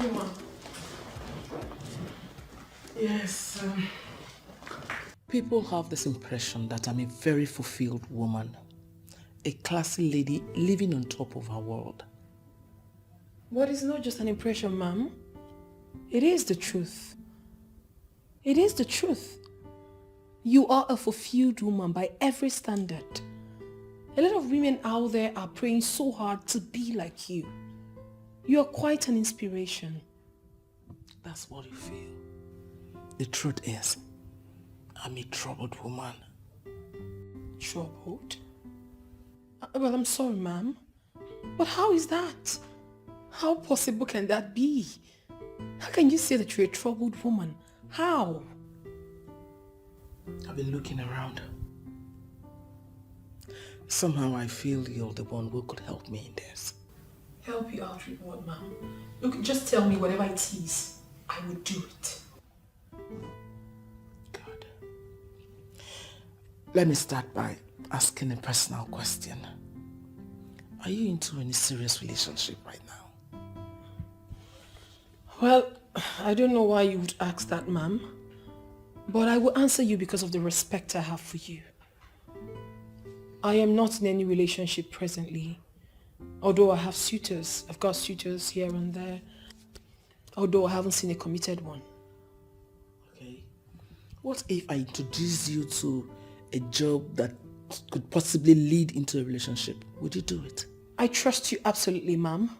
Ijeoma. Yes. People have this impression that I'm a very fulfilled woman. A classy lady living on top of her world. But it's not just an impression, ma'am. It is the truth. It is the truth. You are a fulfilled woman by every standard. A lot of women out there are praying so hard to be like you. You are quite an inspiration. That's what you feel. The truth is, I'm a troubled woman. Troubled? Well, I'm sorry, ma'am. But how is that? How possible can that be? How can you say that you're a troubled woman? How? I've been looking around. Somehow I feel you're the one who could help me in this. Help you out with what, ma'am? Look, just tell me whatever it is. I will do it. Good. Let me start by asking a personal question. Are you into any serious relationship right now? Well, I don't know why you would ask that, ma'am. But I will answer you because of the respect I have for you. I am not in any relationship presently. Although I have suitors. I've got suitors here and there. Although I haven't seen a committed one. Okay. What if I introduce you to a job that could possibly lead into a relationship? Would you do it? I trust you absolutely, ma'am.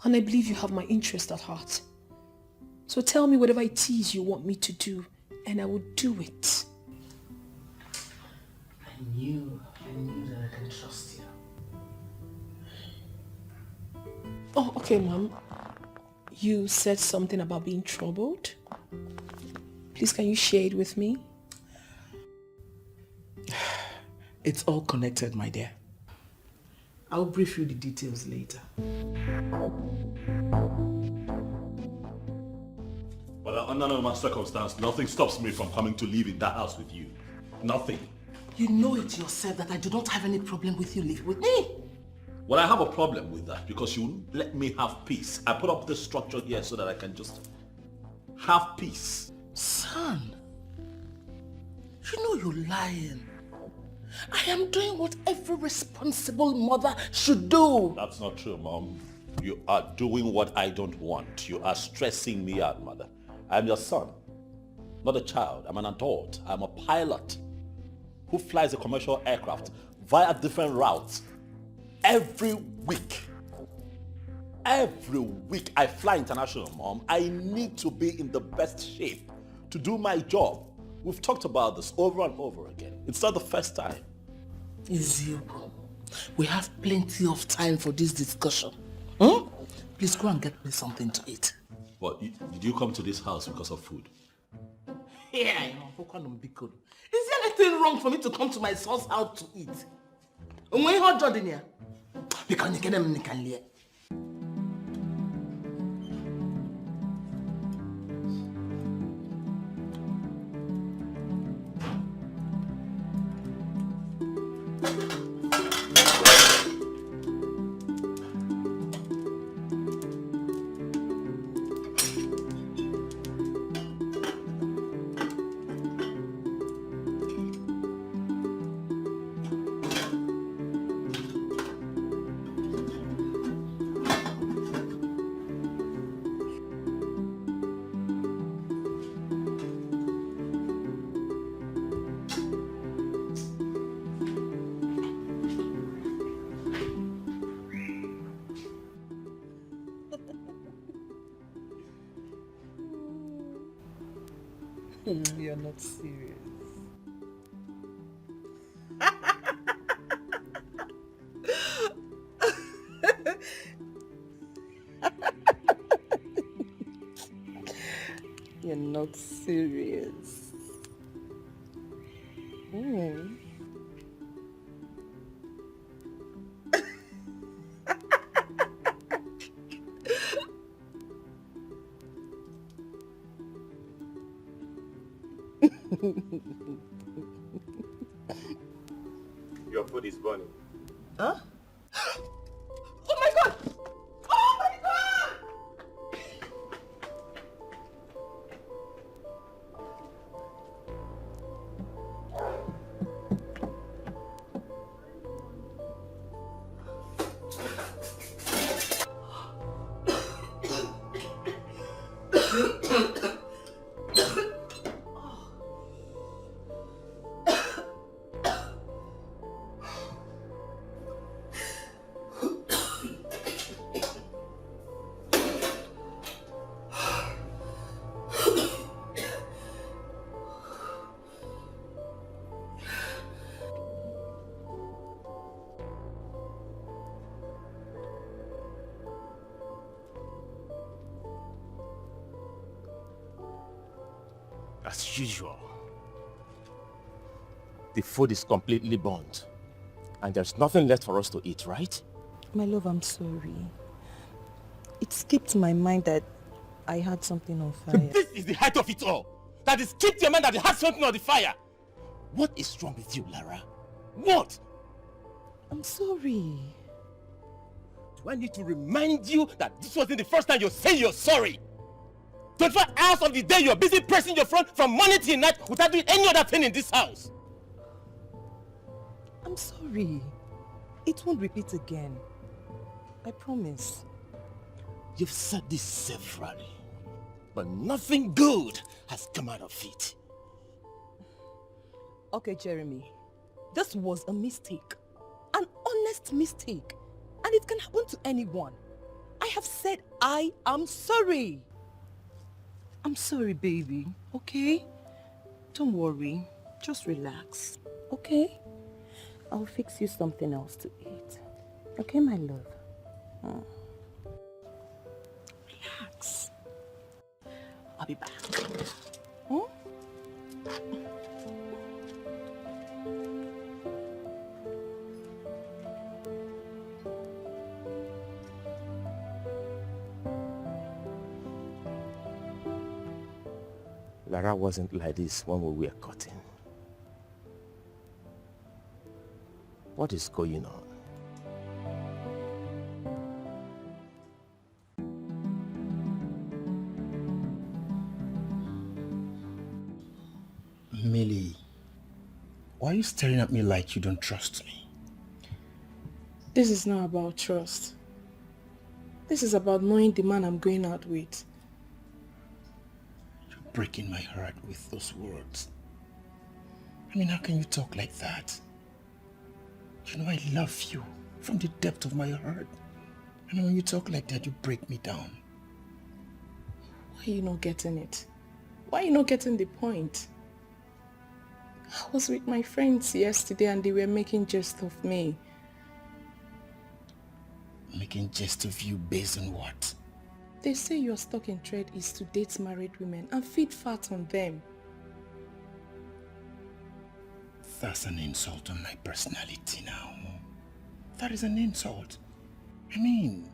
And I believe you have my interest at heart. So tell me whatever it is you want me to do, and I will do it. I knew that I can trust you. Oh, okay, ma'am. You said something about being troubled. Please, can you share it with me? It's all connected, my dear. I'll brief you the details later. But under normal circumstance, nothing stops me from coming to live in that house with you. Nothing. You know it yourself that I do not have any problem with you living with me. Well, I have a problem with that because you won't let me have peace. I put up this structure here so that I can just have peace. Son, you know you're lying. I am doing what every responsible mother should do. That's not true, Mom. You are doing what I don't want. You are stressing me out, Mother. I'm your son, not a child. I'm an adult. I'm a pilot who flies a commercial aircraft via different routes every week. Every week I fly international, Mom. I need to be in the best shape to do my job. We've talked about this over and over again. It's not the first time. Ijeoma, we have plenty of time for this discussion. Please go and get me something to eat. What, did you come to this house because of food? Yeah, I know. Is there anything wrong for me to come to my son's house to eat? Because you get them in. You're not serious. You're not serious. Your food is burning. Huh? Oh my God! Oh my God! As usual. The food is completely burnt. And there's nothing left for us to eat, right? My love, I'm sorry. It skipped my mind that I had something on fire. This is the height of it all. That it skipped your mind that you had something on the fire. What is wrong with you, Lara? What? I'm sorry. Do I need to remind you that this wasn't the first time you're saying you're sorry? 24 hours of the day you're busy pressing your front from morning till night without doing any other thing in this house. I'm sorry. It won't repeat again. I promise. You've said this severally, but nothing good has come out of it. Okay, Jeremy. This was a mistake. An honest mistake. And it can happen to anyone. I have said I am sorry. I'm sorry, baby. Okay? Don't worry. Just relax. Okay? I'll fix you something else to eat. Okay, my love? Relax. I'll be back. Hmm? Lara wasn't like this when we were cutting. What is going on? Millie, why are you staring at me like you don't trust me? This is not about trust. This is about knowing the man I'm going out with. You're breaking my heart with those words. I mean, how can you talk like that? You know I love you from the depth of my heart. And when you talk like that, you break me down. Why are you not getting it? Why are you not getting the point? I was with my friends yesterday and they were making jest of me. Making jest of you based on what? They say your stock in trade is to date married women and feed fat on them. That's an insult on my personality now. That is an insult. I mean,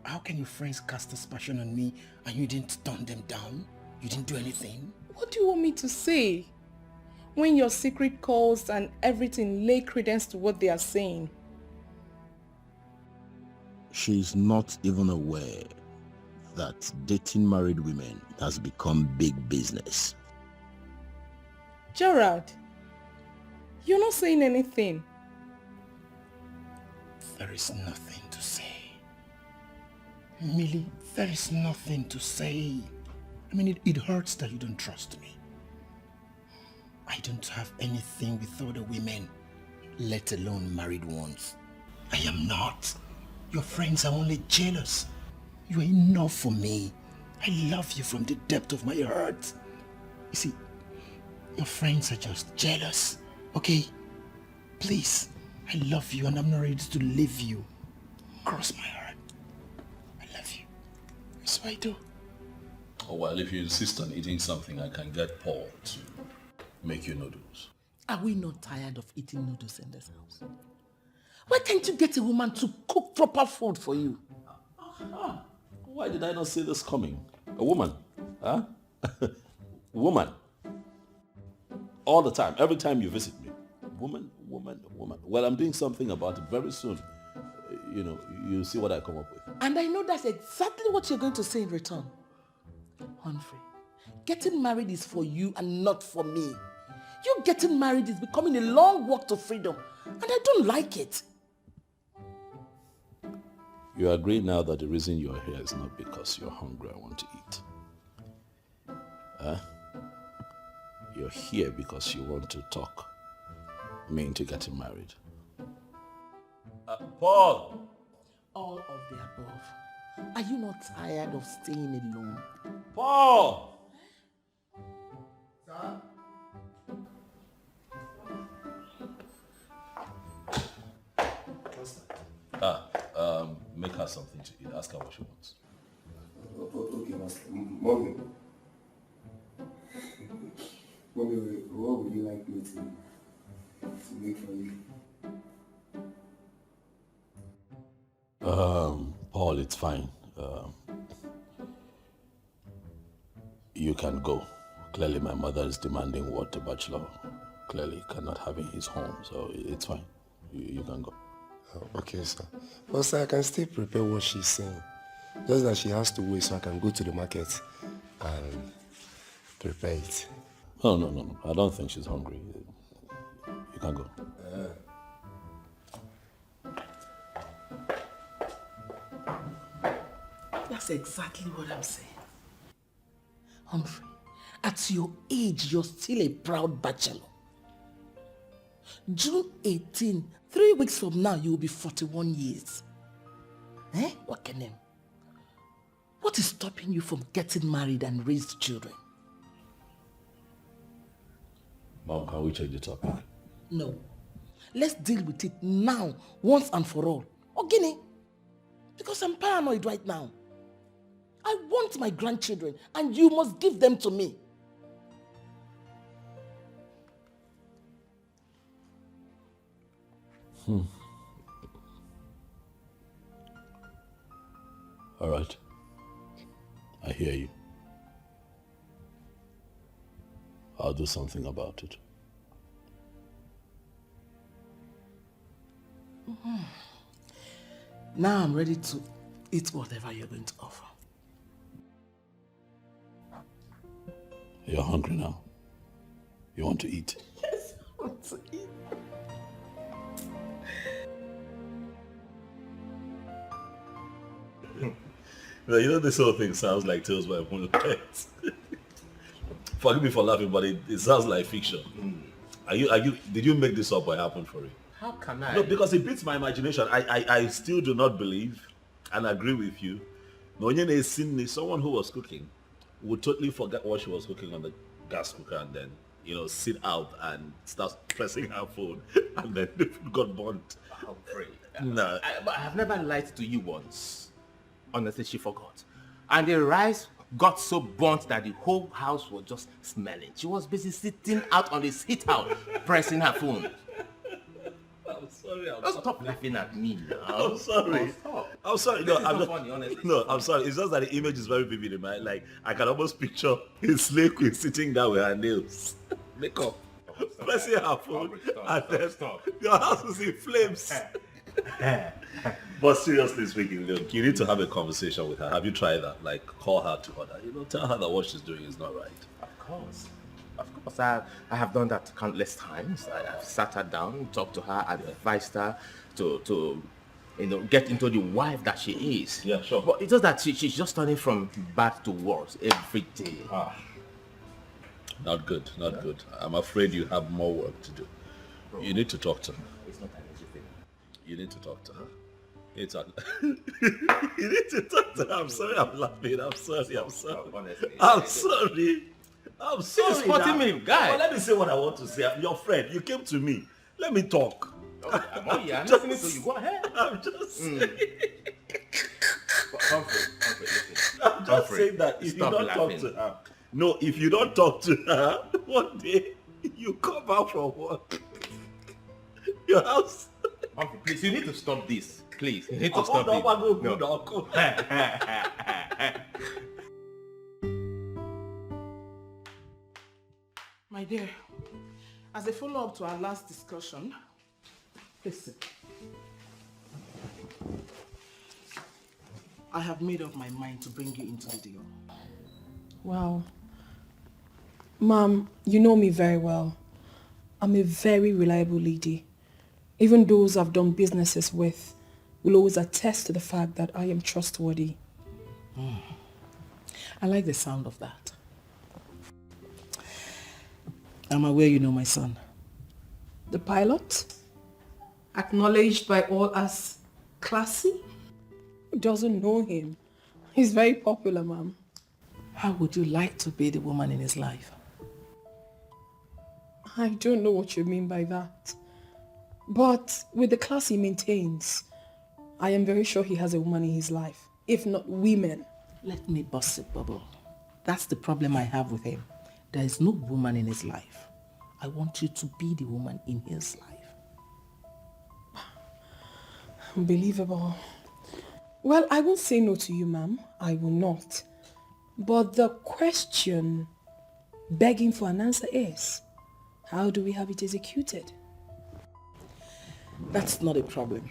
how can your friends cast aspersion on me and you didn't turn them down? You didn't do anything? What do you want me to say? When your secret calls and everything lay credence to what they are saying. She's not even aware that dating married women has become big business. Gerard, you're not saying anything. There is nothing to say. Millie, there is nothing to say. I mean, it hurts that you don't trust me. I don't have anything with other women, let alone married ones. I am not. Your friends are only jealous. You are enough for me. I love you from the depth of my heart. You see, your friends are just jealous, okay? Please, I love you and I'm not ready to leave you. Cross my heart. I love you. That's what I do. Oh, well, if you insist on eating something, I can get Paul to make you noodles. Are we not tired of eating noodles in this house? Why can't you get a woman to cook proper food for you? Why did I not see this coming? A woman, huh? Woman. All the time, every time you visit me. Woman, woman, woman. Well, I'm doing something about it very soon. You know, you'll see what I come up with. And I know that's exactly what you're going to say in return. Humphrey, getting married is for you and not for me. You getting married is becoming a long walk to freedom, and I don't like it. You agree now that the reason you're here is not because you're hungry and want to eat. Huh? You're here because you want to talk me into getting married. Paul! All of the above. Are you not tired of staying alone? Paul! Make her something to eat. Ask her what she wants. Okay, Master. Mommy. Mommy, what would you like me to make for you? Paul, it's fine. You can go. Clearly my mother is demanding what a bachelor clearly cannot have in his home, so it's fine. You can go. Oh, okay, sir. But sir, I can still prepare what she's saying. Just that she has to wait so I can go to the market and prepare it. No. I don't think she's hungry. You can go. That's exactly what I'm saying. Humphrey, at your age, you're still a proud bachelor. June 18, 3 weeks from now, you'll be 41 years. What can name? What is stopping you from getting married and raise children? Mom, can we change the topic? No. Let's deal with it now, once and for all. Ogini, because I'm paranoid right now. I want my grandchildren, and you must give them to me. All right. I hear you. I'll do something about it. Now I'm ready to eat whatever you're going to offer. You're hungry now. You want to eat? Yes, I want to eat. This whole thing sounds like Tales by Moon Pets. Forgive me for laughing, but it sounds like fiction. Did you make this up or it happened for you? How can I? No, because it beats my imagination. I still do not believe and agree with you. Someone who was cooking would totally forget what she was cooking on the gas cooker and then, sit out and start pressing her phone and then the food got burnt. Humphrey. No. I have never lied to you once. Honestly, she forgot. And the rice got so burnt that the whole house was just smelling. She was busy sitting out on the sit out, pressing her phone. I'm sorry. Stop laughing at me now. I'm sorry. Oh, stop. I'm sorry. This No, is I'm not not funny, honestly. No, I'm sorry. It's just that the image is very vivid in my like. I can almost picture a slave queen sitting down with her nails, makeup, pressing her phone, and then your house is in flames. But seriously speaking, look, you need to have a conversation with her. Have you tried that? Like, call her to order. Tell her that what she's doing is not right. Of course. I have done that countless times. I have sat her down, talked to her, advised her to get into the wife that she is. Yeah, sure. But it's just that she's just turning from bad to worse every day. Not good. I'm afraid you have more work to do. You need to talk to her. It's not an easy thing. You need to talk to her. You need to talk to her. I'm sorry I'm laughing. I'm sorry. Honestly. I'm sorry. This is hurting me, guy. Well, let me say what I want to say. I'm your friend. You came to me. Let me talk. I'm listening to you. Go ahead. I'm just saying. Humphrey, listen. I'm just saying that if you don't talk to her. No, if you don't talk to her, one day you come out from work. Your house. Humphrey, please, you need to stop this. Please, you need to stop it. No. My dear, as a follow-up to our last discussion, listen. I have made up my mind to bring you into the deal. Wow. Mom, you know me very well. I'm a very reliable lady. Even those I've done businesses with will always attest to the fact that I am trustworthy. I like the sound of that. I'm aware you know my son. The pilot, acknowledged by all as classy, who doesn't know him? He's very popular, Mom. How would you like to be the woman in his life? I don't know what you mean by that. But with the class he maintains, I am very sure he has a woman in his life, if not women. Let me bust a bubble. That's the problem I have with him. There is no woman in his life. I want you to be the woman in his life. Unbelievable. Well, I won't say no to you, ma'am. I will not. But the question begging for an answer is, how do we have it executed? That's not a problem.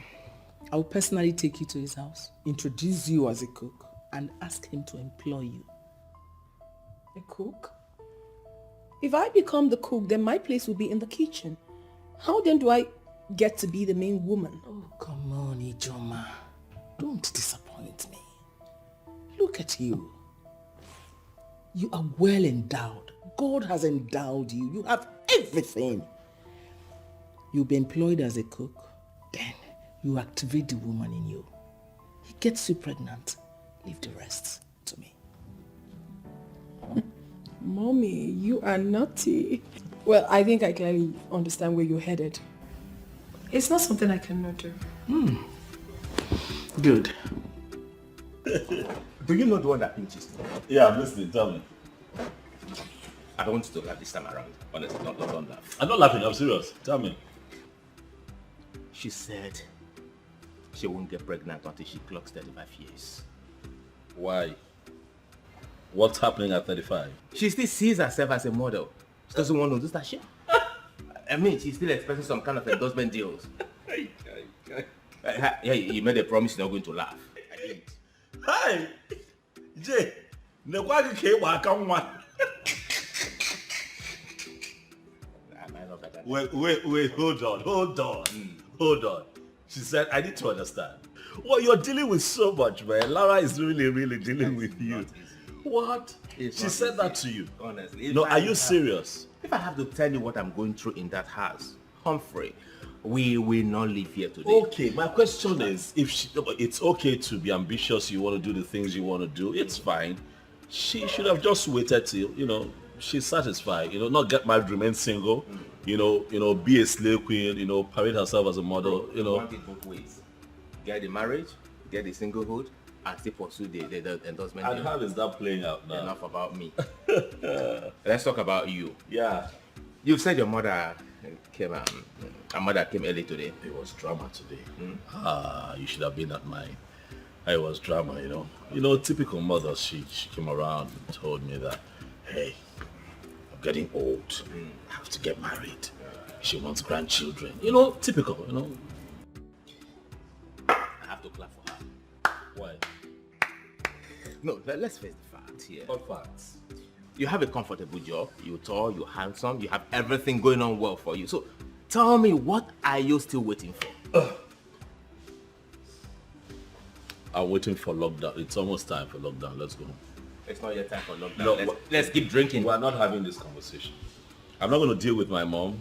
I will personally take you to his house, introduce you as a cook, and ask him to employ you. A cook? If I become the cook, then my place will be in the kitchen. How then do I get to be the main woman? Oh, come on, Ijeoma. Don't disappoint me. Look at you. You are well endowed. God has endowed you. You have everything. You'll be employed as a cook. Then you activate the woman in you. He gets you pregnant. Leave the rest to me. Mommy, you are naughty. Well, I think I clearly understand where you're headed. It's not something I cannot do. Good. Do you know the one that pinches me? Yeah, I'm listening. Tell me. I don't want you to laugh this time around. Honestly, don't laugh. I'm not laughing. I'm serious. Tell me. She said she won't get pregnant until she clocks 35 years. Why? What's happening at 35? She still sees herself as a model. She doesn't want to do that shit. I mean, she's still expecting some kind of endorsement deals. Yeah, you made a promise you're not going to laugh. I didn't. Hi! Jay! Wait, hold on. She said, I need to understand. Well, you're dealing with so much, man. Lara is really dealing with you. What? She said that to you? Honestly. No, are you serious? If I have to tell you what I'm going through in that house, Humphrey, we will not live here today. Okay, my question is, if it's okay to be ambitious, you want to do the things you want to do, it's fine. She should have just waited till, she's satisfied, not get married, remain single, be a slave queen, parade herself as a model, You want it both ways. Get the marriage, get the singlehood, and still pursue the endorsement. And how is that playing out now? Enough about me. Let's talk about you. Yeah. You said your mother came early today. It was drama today. You should have been at mine. It was drama, typical mother. She came around and told me that, hey, I'm getting old. I have to get married. She wants grandchildren. Typical, I have to clap for her. Why? No, let's face the facts here. What facts? You have a comfortable job, you're tall, you're handsome, you have everything going on well for you. So tell me, what are you still waiting for? I'm waiting for lockdown. It's almost time for lockdown. Let's go. It's not yet time for lockdown. No, let's keep drinking. We're not having this conversation. I'm not going to deal with my mom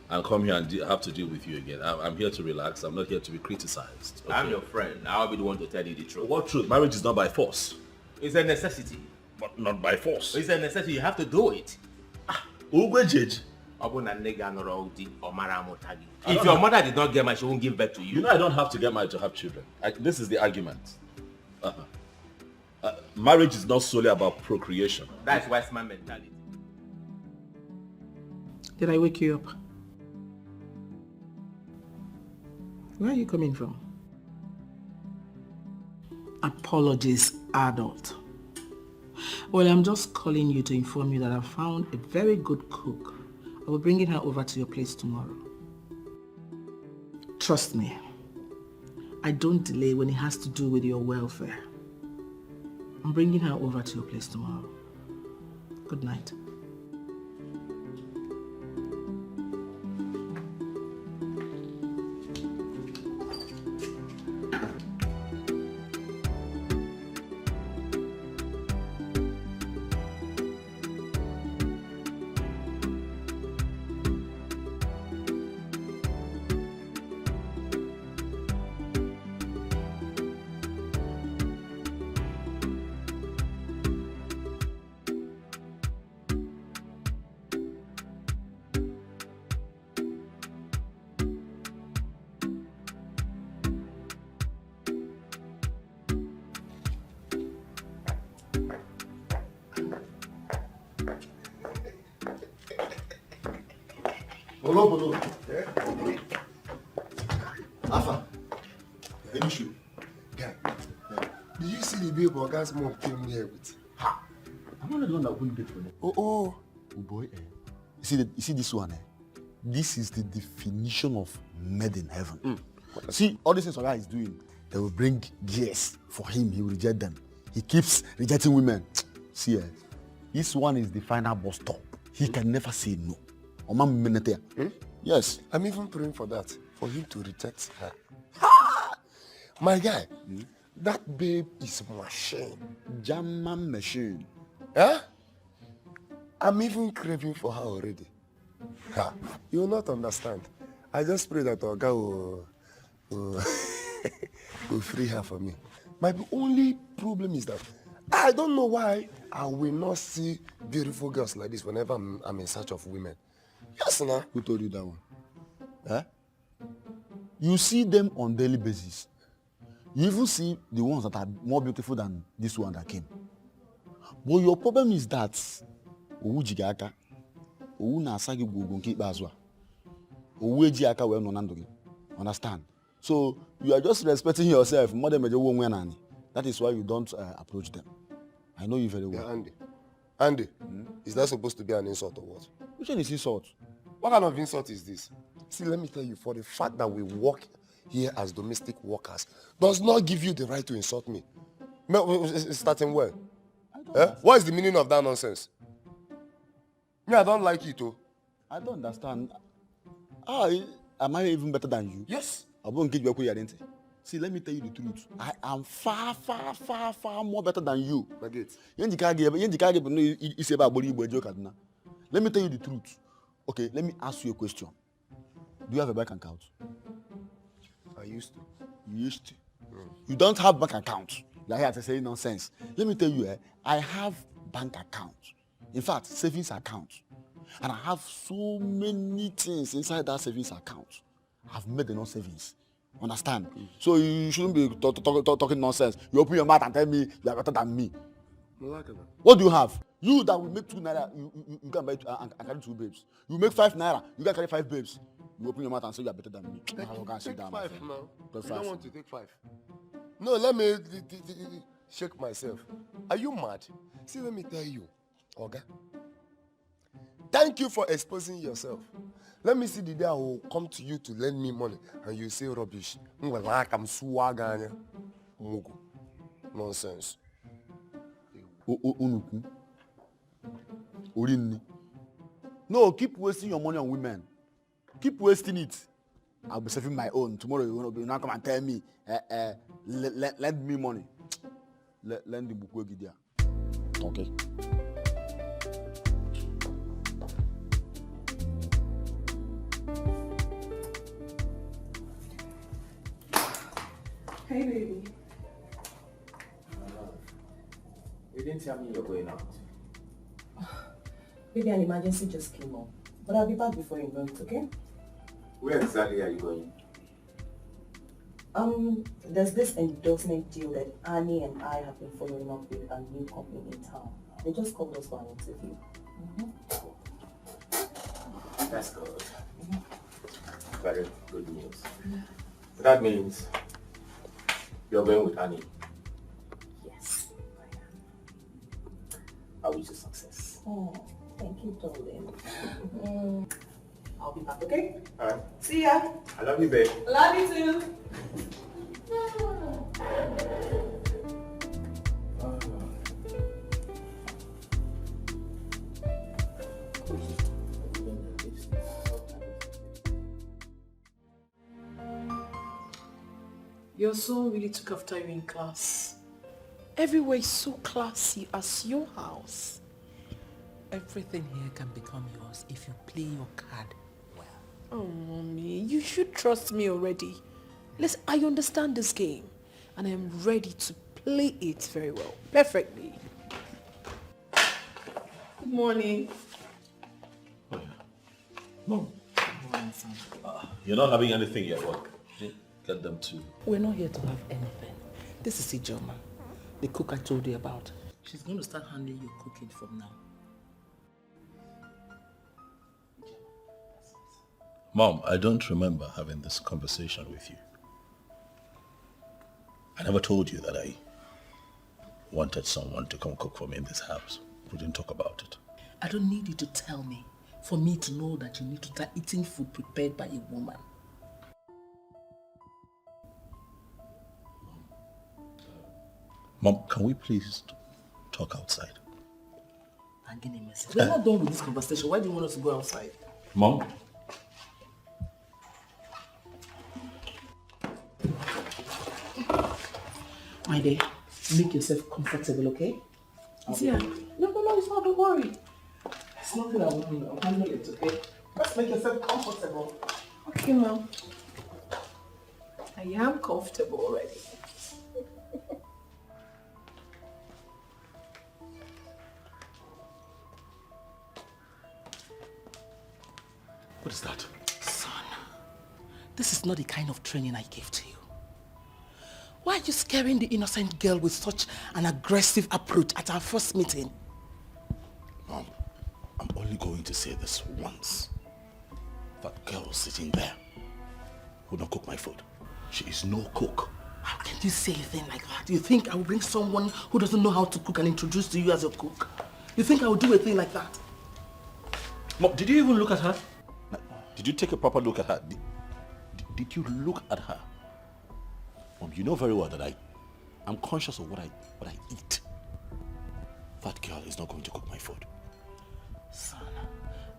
and come here and have to deal with you again. I'm here to relax. I'm not here to be criticized. Okay? I'm your friend. I'll be the one to tell you the truth. What truth? Marriage is not by force. It's a necessity. But not by force. It's a necessity. You have to do it. If your mother did not get married, she won't give birth to you. I don't have to get married to have children. This is the argument. Marriage is not solely about procreation. That's wise man mentality. Did I wake you up? Where are you coming from? Apologies, adult. Well, I'm just calling you to inform you that I found a very good cook. I will bring her over to your place tomorrow. Trust me, I don't delay when it has to do with your welfare. I'm bringing her over to your place tomorrow. Good night. Bolo. Alpha, any shoe? Yeah. Did you see the babe Oga's mom came here with? I'm not the one that wouldn't date for them. Oh boy, You see this one? This is the definition of made in heaven. See, all these things Oga is doing, they will bring gears for him. He will reject them. He keeps rejecting women. See, this one is the final bus stop. He can never say no. Yes. I'm even praying for that, for him to reject her. My guy, that babe is machine. German machine. Huh? I'm even craving for her already. Ha. You will not understand. I just pray that Oga will free her for me. My only problem is that I don't know why I will not see beautiful girls like this whenever I'm in search of women. Yes, nah. Who told you that one? Huh? You see them on daily basis. You even see the ones that are more beautiful than this one that came. But your problem is that owu jigaka, owu na asagi gugu nke ikpeazụ. Owu eji aka we no na ndụ gị. Understand? So you are just respecting yourself more than nani. That is why you don't approach them. I know you very well. Yeah, Andy, is that supposed to be an insult or what? Which one is insult? What kind of insult is this? See, let me tell you, for the fact that we work here as domestic workers does not give you the right to insult me. It's starting well. What is the meaning of that nonsense? Me, I don't like it, oh. I don't understand. Am I even better than you? Yes. I won't give you a identity. See, let me tell you the truth. I am far more better than you. Let me tell you the truth. Okay, let me ask you a question. Do you have a bank account? I used to. You used to? You don't have bank account. You are here to say nonsense. Let me tell you, I have bank account. In fact, savings account. And I have so many things inside that savings account. I've made enough savings. Understand? So you shouldn't be talking nonsense. You open your mouth and tell me you are better than me. What do you have? You that will make 2 naira, you can buy and carry 2 babes. You make 5 naira, you can carry 5 babes. You open your mouth and say you are better than me. Take 5 now. You don't want to take 5. No, let me shake myself. Are you mad? See, let me tell you, Oga. Thank you for exposing yourself. Let me see the day I will come to you to lend me money and you say rubbish. Nonsense. No, keep wasting your money on women. Keep wasting it. I'll be saving my own. Tomorrow you not come and tell me, lend me money. Lend the book there. Okay. Hey, baby. You didn't tell me you're going out. Maybe an emergency just came up. But I'll be back before you know it, okay? Where exactly are you going? There's this endorsement deal that Annie and I have been following up with a new company in town. They just called us for an interview. That's good. Very good news. So that means you're going with Annie. Yes, I am. I wish you success. Oh, thank you, darling. I'll be back, okay? Alright. See ya. I love you, babe. Love you too. Your son really took after you in class. Everywhere is so classy as your house. Everything here can become yours if you play your card well. Oh, Mommy, you should trust me already. Listen, I understand this game and I am ready to play it very well. Perfectly. Good morning. Oh, yeah. Mom. You're not having anything yet, what? Get them too. We're not here to have anything. This is Ijeoma, the cook I told you about. She's going to start handling your cooking from now. Mom, I don't remember having this conversation with you. I never told you that I wanted someone to come cook for me in this house. We didn't talk about it. I don't need you to tell me for me to know that you need to start eating food prepared by a woman. Mom, can we please talk outside? I'm getting a message. We're not done with this conversation. Why do you want us to go outside? Mom? My dear, make yourself comfortable, okay? Yeah. No, it's not. Don't worry. It's nothing I won't do. I'll handle it, okay? Just make yourself comfortable. Okay, Mom. I am comfortable already. What is that? Son, this is not the kind of training I gave to you. Why are you scaring the innocent girl with such an aggressive approach at our first meeting? Mom, I'm only going to say this once. That girl sitting there would not cook my food. She is no cook. How can you say a thing like that? You think I will bring someone who doesn't know how to cook and introduce to you as a cook? You think I will do a thing like that? Mom, did you even look at her? Did you take a proper look at her? Did you look at her? Mom, you know very well that I'm conscious of what I eat. That girl is not going to cook my food. Son,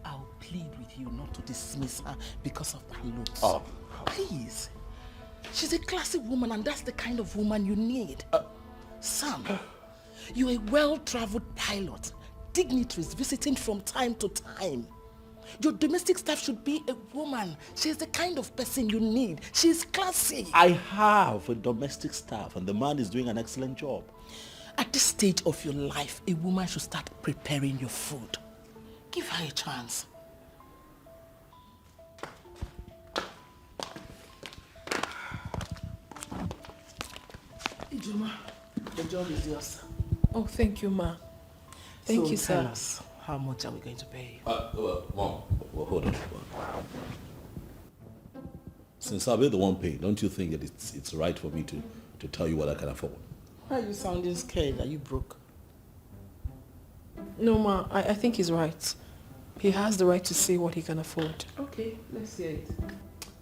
I'll plead with you not to dismiss her because of her looks. Oh. Please. She's a classy woman and that's the kind of woman you need. Sam, you're a well-traveled pilot. Dignitaries visiting from time to time. Your domestic staff should be a woman. She's the kind of person you need. She's classy. I have a domestic staff and the man is doing an excellent job. At this stage of your life, a woman should start preparing your food. Give her a chance. Ijeoma, the job is yours. Oh, thank you, Ma. Thank you, tell sir. us, how much are we going to pay? Mom, hold on. Since I'll be the one paying, don't you think that it's right for me to tell you what I can afford? Why are you sounding scared? Are you broke? No, Ma, I think he's right. He has the right to say what he can afford. Okay, let's hear it.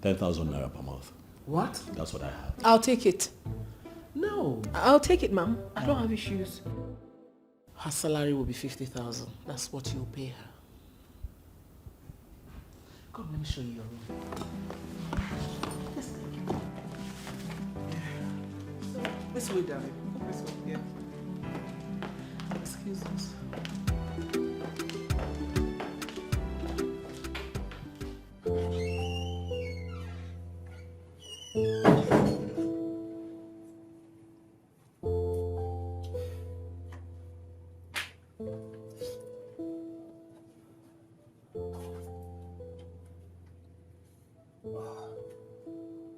10,000 naira per month. What? That's what I have. I'll take it. No. I'll take it, Ma'am. I don't have issues. Her salary will be 50,000. That's what you'll pay her. Come, let me show you your room. Yes, thank you. So, this way, darling. This way, yeah. Excuse us.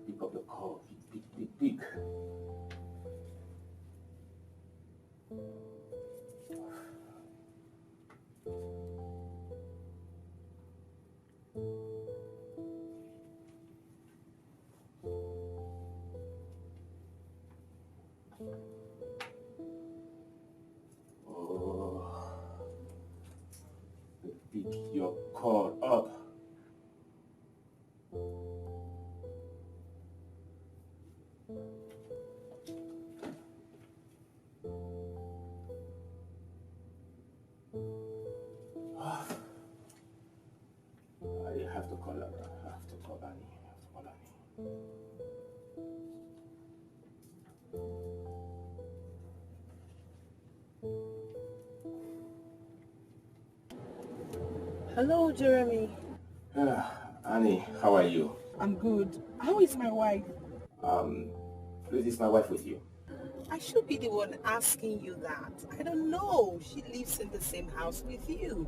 Pick up the call. Pick. Pick your call up. I have to call her. I have to call Annie. Hello, Jeremy. Annie, how are you? I'm good. How is my wife? Is my wife with you? I should be the one asking you that. I don't know. She lives in the same house with you.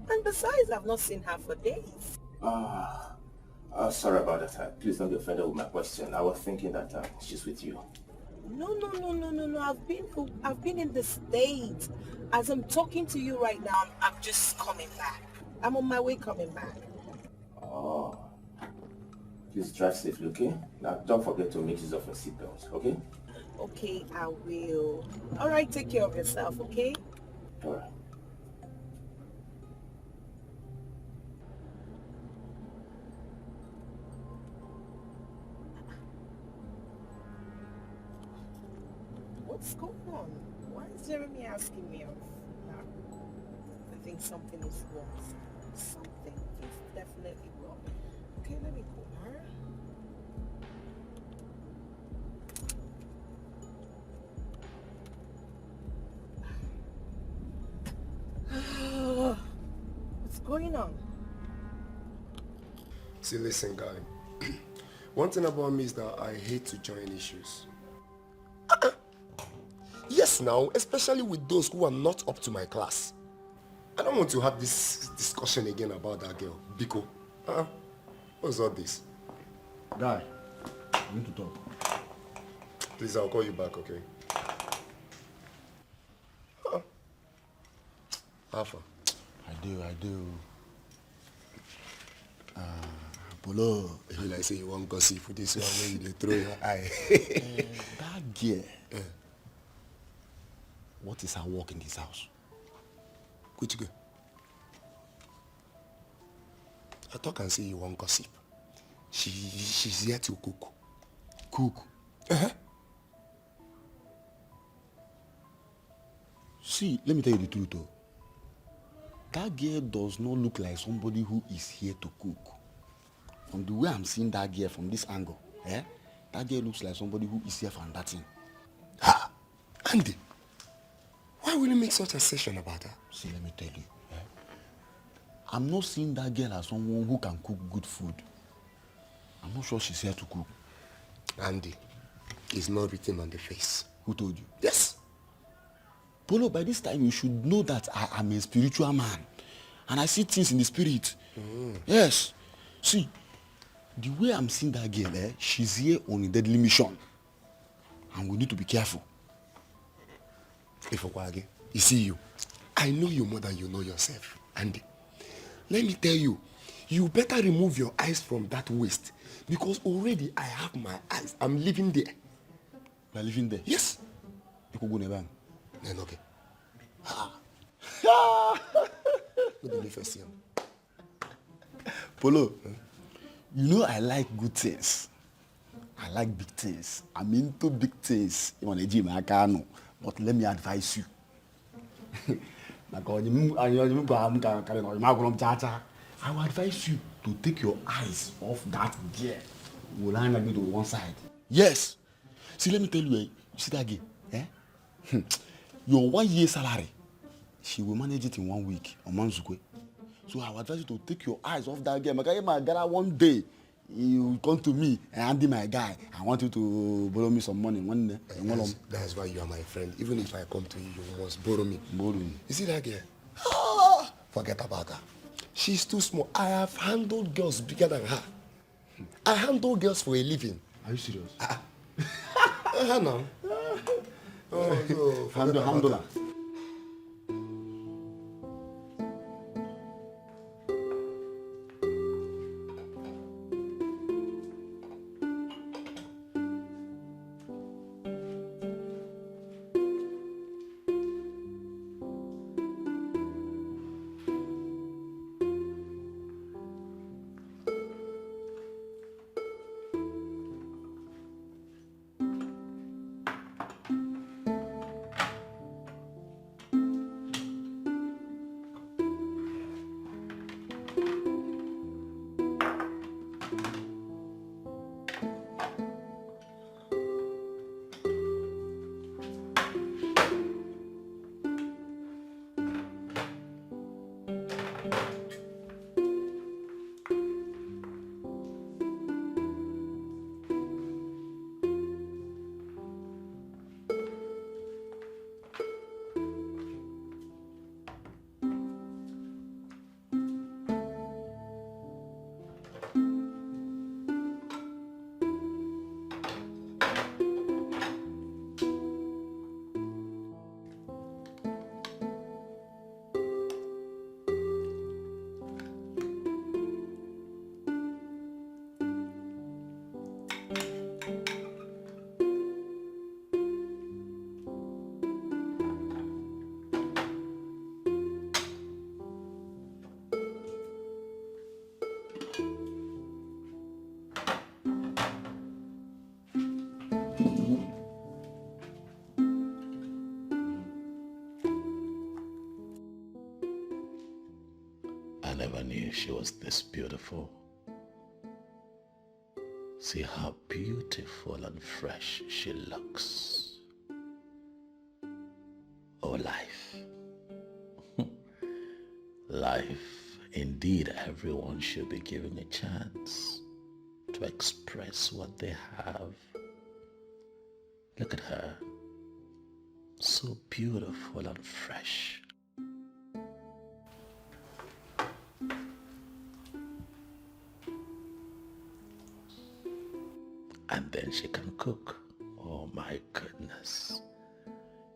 And besides, I've not seen her for days. Sorry about that. Please don't be offended with my question. I was thinking that she's with you. No. I've been in the States. As I'm talking to you right now, I'm just coming back. I'm on my way coming back. Oh, Please drive safely, okay? Now, don't forget to make use of your seatbelt, okay? Okay, I will. All right, take care of yourself, okay? All right. What's going on? Why is Jeremy asking me off now? I think something is wrong. Something is definitely wrong. Okay, let me call her. What's going on? See, listen, guy. One thing about me is that I hate to join issues. Yes, now, especially with those who are not up to my class. I don't want to have this discussion again about that girl, Biko. What's all this? Guy, we need to talk. Please, I'll call you back, okay? Alpha. I do. Polo. If you like say you want gossip for this one where you dey throw your eye. That girl. What is her work in this house? Which girl? I talk and say you want gossip. She's here to cook. Cook? Uh-huh. See, let me tell you the truth though. That girl does not look like somebody who is here to cook. From the way I'm seeing that girl from this angle, that girl looks like somebody who is here for that thing. Andy, why will you make such a assertion about her? See, let me tell you. I'm not seeing that girl as someone who can cook good food. I'm not sure she's here to cook. Andy, it's not written on the face. Who told you? Yes. Polo, by this time you should know that I am a spiritual man. And I see things in the spirit. Yes. See, the way I'm seeing that girl, she's here on a deadly mission. And we need to be careful. Ifekwage, you see you. I know you more than you know yourself. Andy, let me tell you, you better remove your eyes from that waist. Because already I have my eyes. I'm living there. You are living there? Yes. You could go never. Then okay. What the first Polo, you know I like good things. I like big things. I'm into big things. You want to gym, I can. But let me advise you. I will advise you to take your eyes off that girl. Will hang me to one side. Yes. See, let me tell you, you see that girl? Your 1 year salary, she will manage it in 1 week on Manzukwe. So I would advise you to take your eyes off that girl. My guy, one day, you come to me and Andy, my guy, I want you to borrow me some money. That's why you are my friend. Even if I come to you, you must borrow me. Borrow me. You see that girl? Forget about her. She's too small. I have handled girls bigger than her. I handle girls for a living. Are you serious? No. Oh, no. Handle her. knew she was this beautiful. See how beautiful and fresh she looks. Oh, life. Life. Indeed, everyone should be given a chance to express what they have. Look at her. So beautiful and fresh. And then she can cook. Oh my goodness.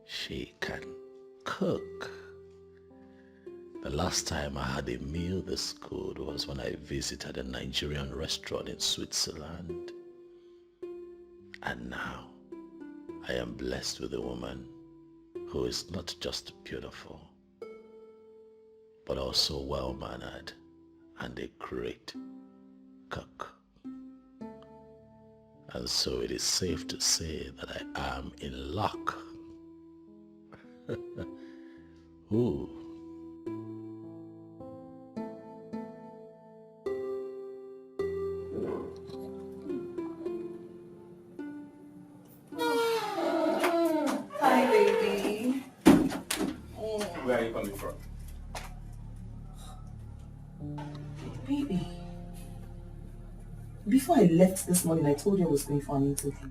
She can cook. The last time I had a meal this good was when I visited a Nigerian restaurant in Switzerland. And now I am blessed with a woman who is not just beautiful, but also well-mannered and a great cook. And so it is safe to say that I am in luck. Ooh. Hi, baby. Where are you coming from? Baby. Before I left this morning, I told you I was going for an interview.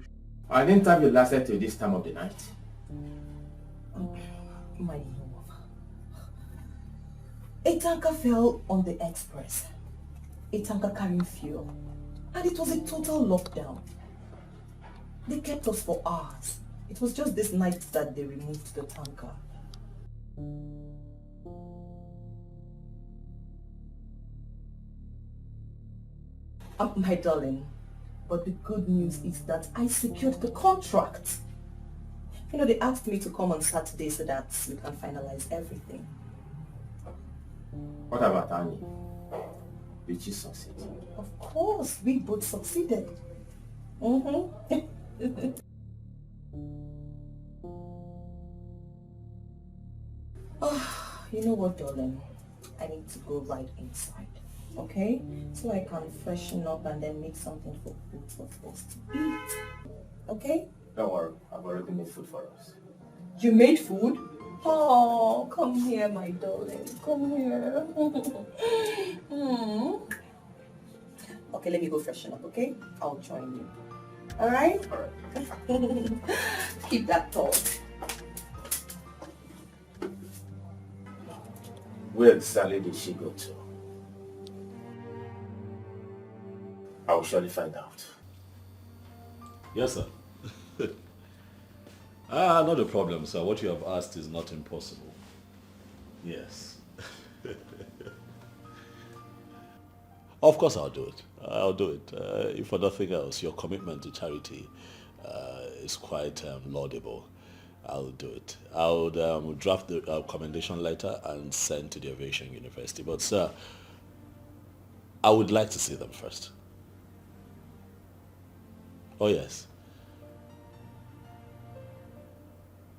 I didn't have you lasted till this time of the night. Oh, my love. A tanker fell on the express. A tanker carrying fuel. And it was a total lockdown. They kept us for hours. It was just this night that they removed the tanker. My darling, but the good news is that I secured the contract. You know, they asked me to come on Saturday so that we can finalize everything. What about Annie? Did she succeed? Of course, we both succeeded. Mm-hmm. Oh, you know what, darling? I need to go right inside, okay? So I can freshen up and then make something for both of us to eat. Okay? Don't worry, I've already made food for us. You made food? Oh, come here, my darling. Come here. Okay, let me go freshen up, okay? I'll join you. Alright? Alright. Keep that thought. Where exactly did she go to? I will surely find out. Yes, sir. Not a problem, sir. What you have asked is not impossible. Yes. Of course I'll do it. I'll do it. If for nothing else, your commitment to charity is quite laudable. I'll do it. I'll draft the commendation letter and send to the Aviation University. But sir, I would like to see them first. Oh yes.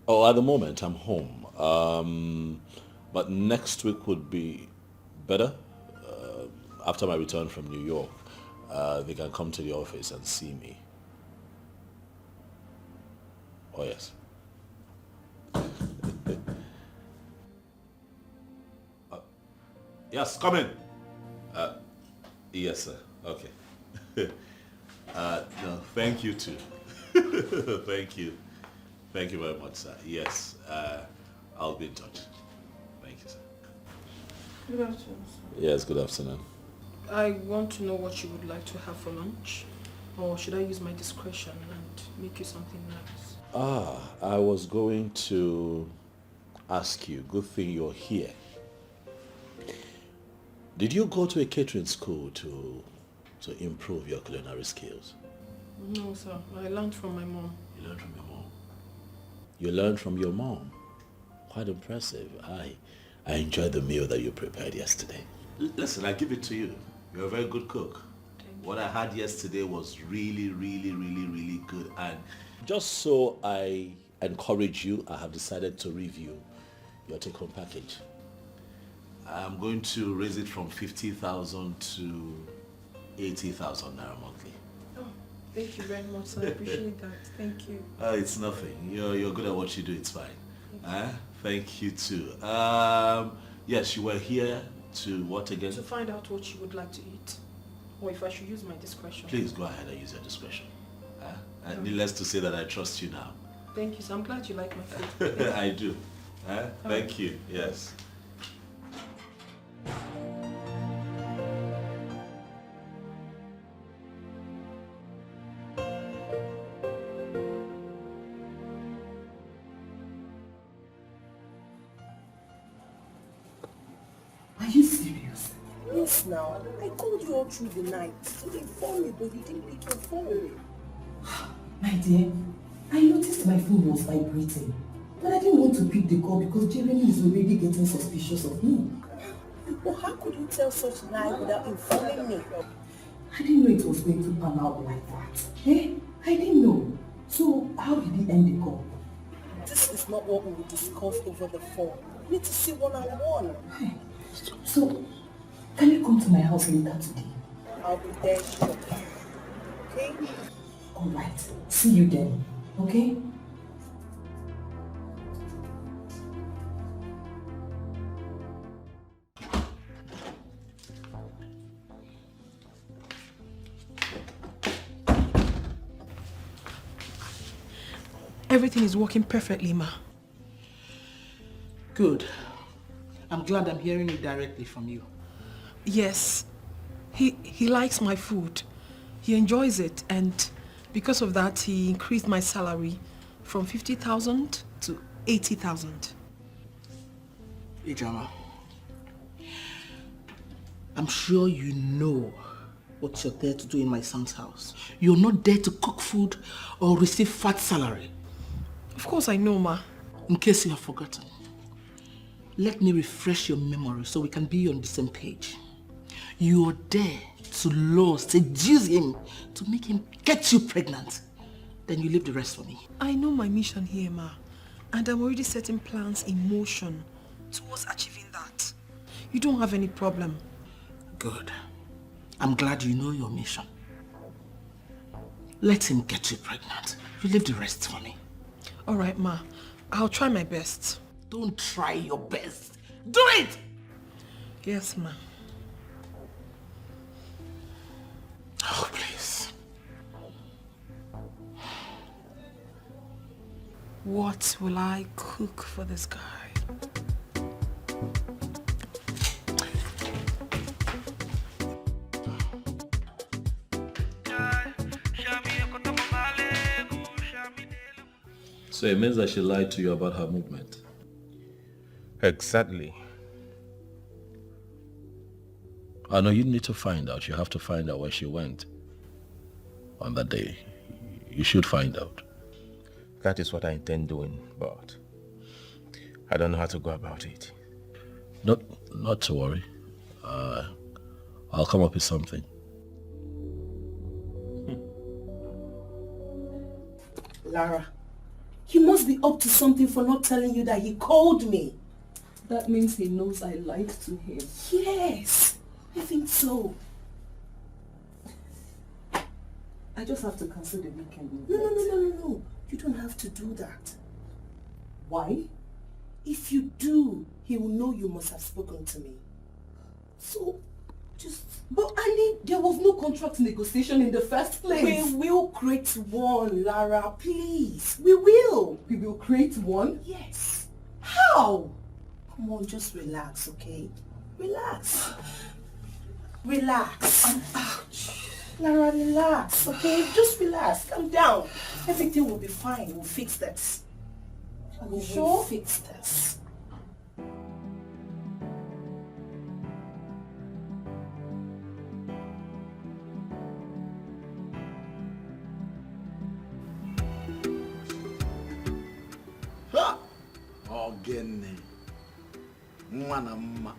Oh, at the moment I'm home. But next week would be better. After my return from New York, they can come to the office and see me. Oh yes. Yes, come in. Yes, sir. Okay. No, thank you too. Thank you. Thank you very much, sir. Yes, I'll be in touch. Thank you, sir. Good afternoon, sir. Yes, good afternoon. I want to know what you would like to have for lunch. Or should I use my discretion and make you something nice? I was going to ask you, good thing you're here. Did you go to a catering school to improve your culinary skills? No, sir. I learned from my mom. You learned from your mom? You learned from your mom? Quite impressive. I enjoyed the meal that you prepared yesterday. Listen, I give it to you. You're a very good cook. What I had yesterday was really, really, really, really good. And just so I encourage you, I have decided to review your take-home package. I'm going to raise it from 50,000 to 80,000 naira monthly. Oh, thank you very much, sir. I appreciate that. Thank you. It's nothing. You're good at what you do. It's fine. Thank you too. Yes, you were here to what again? To find out what you would like to eat. Or if I should use my discretion. Please go ahead and use your discretion. Needless to say that I trust you now. Thank you, sir. I'm glad you like my food. I do. Thank you. Yes. Are you serious? Yes, now. I called you all through the night to inform you, but you didn't pick your phone. My dear, I noticed my phone was vibrating, but I didn't want to pick the call because Jeremy is already getting suspicious of me. Well, how could you tell such lie without informing me? I didn't know it was going to pan out like that. I didn't know. So how did he end the call? This is not what we will discuss over the phone. We need to see one-on-one. So, can you come to my house later today? I'll be there shortly. Okay? Alright, see you then, okay? Everything is working perfectly, ma. Good. I'm glad I'm hearing it directly from you. Yes. He likes my food. He enjoys it, and because of that, he increased my salary from 50,000 to 80,000. Ijeoma, I'm sure you know what you're there to do in my son's house. You're not there to cook food or receive fat salary. Of course I know, ma. In case you have forgotten, let me refresh your memory so we can be on the same page. You're there to lure, seduce him, to make him get you pregnant. Then you leave the rest for me. I know my mission here, ma. And I'm already setting plans in motion towards achieving that. You don't have any problem. Good. I'm glad you know your mission. Let him get you pregnant. You leave the rest for me. All right, ma. I'll try my best. Don't try your best. Do it! Yes, ma. Oh, please. What will I cook for this guy? So it means that she lied to you about her movement? Exactly. I know you need to find out. You have to find out where she went on that day. You should find out. That is what I intend doing, but I don't know how to go about it. Not to worry. I'll come up with something. Lara, he must be up to something for not telling you that he called me. That means he knows I lied to him. Yes, I think so. I just have to cancel the weekend. No. You don't have to do that. Why? If you do, he will know you must have spoken to me. So, just... But Annie, there was no contract negotiation in the first place. We will create one, Lara, please. We will. We will create one? Yes. How? Come on, just relax, okay? Relax. Relax. Ouch. Lara, relax, okay? Just relax. Calm down. Everything will be fine. We'll fix this. Are you sure? We'll fix this. Ogene. Mwanama.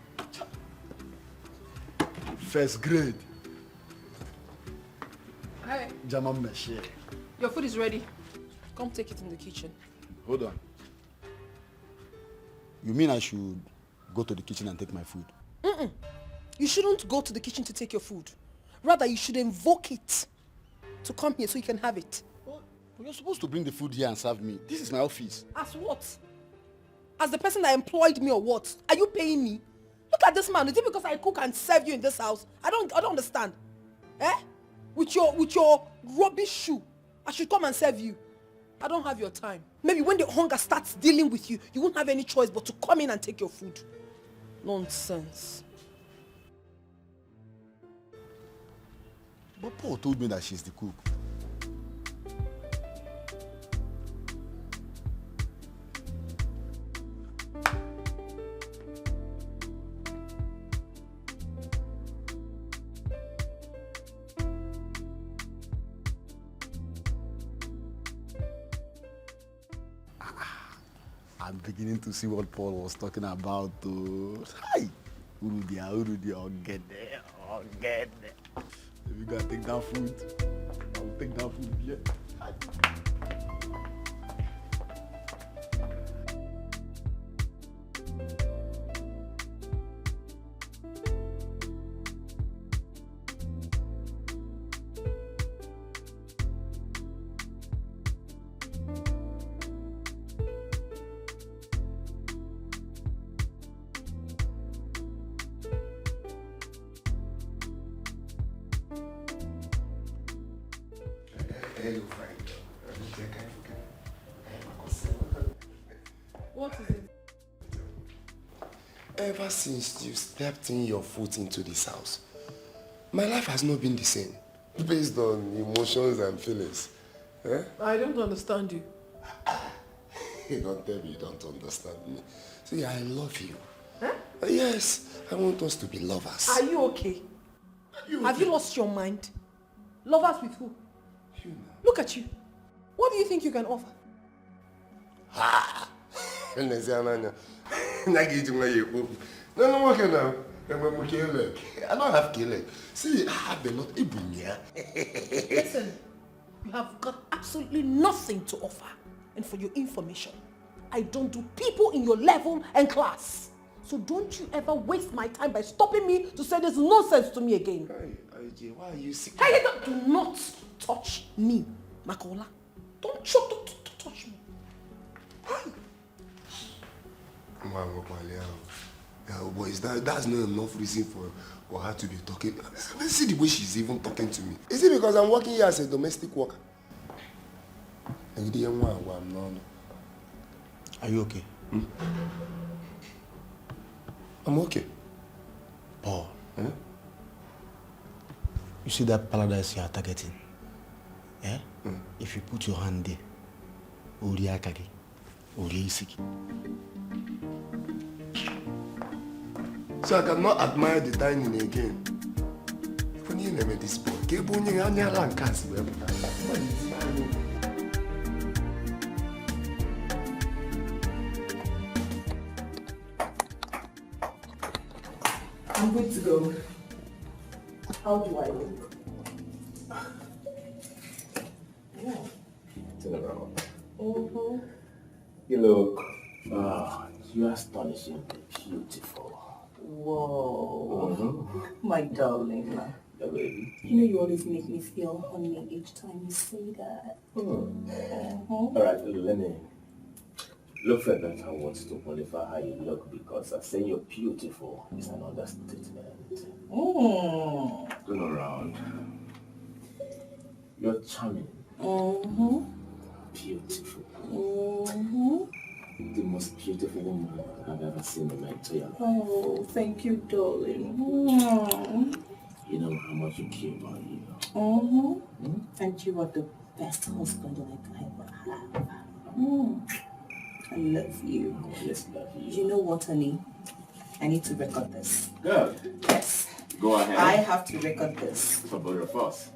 First grade. Hi. Jama Meshe. Your food is ready. Come take it in the kitchen. Hold on. You mean I should go to the kitchen and take my food? You shouldn't go to the kitchen to take your food. Rather, you should invoke it to come here so you can have it. But you're supposed to bring the food here and serve me. This is my office. As what? As the person that employed me or what? Are you paying me? Look at this man. Is it because I cook and serve you in this house? I don't understand. Eh? With your rubbish shoe, I should come and serve you. I don't have your time. Maybe when the hunger starts dealing with you, you won't have any choice but to come in and take your food. Nonsense. But Paul told me that she's the cook. I'm beginning to see what Paul was talking about though. Hi! Urudia, I'll get there. If you gotta take that food, I'll take that food, yeah. Hi. Hello, friend. What is it? Ever since you stepped in your foot into this house, my life has not been the same, based on emotions and feelings. Eh? I don't understand you. Don't tell me you don't understand me. See, I love you. Huh? Yes, I want us to be lovers. Are you okay? Have you lost your mind? Lovers with who? You know. Look at you. What do you think you can offer? Ha! No, okay now. I don't have killer. See, I have a lot of Listen, you have got absolutely nothing to offer. And for your information, I don't do people in your level and class. So don't you ever waste my time by stopping me to say this nonsense to me again. Hey, Ije, why are you sick? Hey, do not touch me, Makola. Don't touch me. Hey. Yeah, boys, that's not enough reason for her to be talking. See the way she's even talking to me. Is it because I'm working here as a domestic worker? Are you okay? I'm okay. Paul, you see that paradise you are targeting? Yeah? If you put your hand there, Uriakagi, Uriisiki. So I cannot admire the dining again. When you name this boy, I'm good to go. How do I look? Turn around. Mm-hmm. You look, you're astonishingly beautiful. Whoa. My darling. Yeah, baby. You know you always make me feel honey each time you say that. All right, let me look for better words to qualify how you look, because I say you're beautiful is an understatement. Turn around. You're charming. Beautiful. The most beautiful woman I've ever seen in my entire life. Oh, thank you, darling. You know how much you care about you. And you are the best husband I can ever have. I love you. Yes, love you. You know what, honey? I need to record this. Good. Yes. Go ahead. I have to record this. For both of us.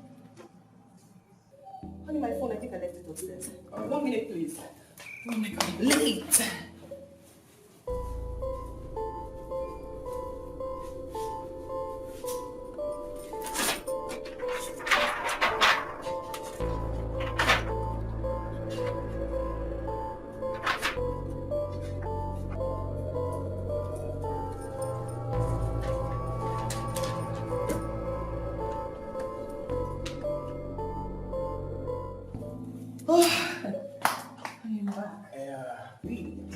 Honey, my phone, I think I left it upstairs. 1 minute, please. Oh my God, late. came back.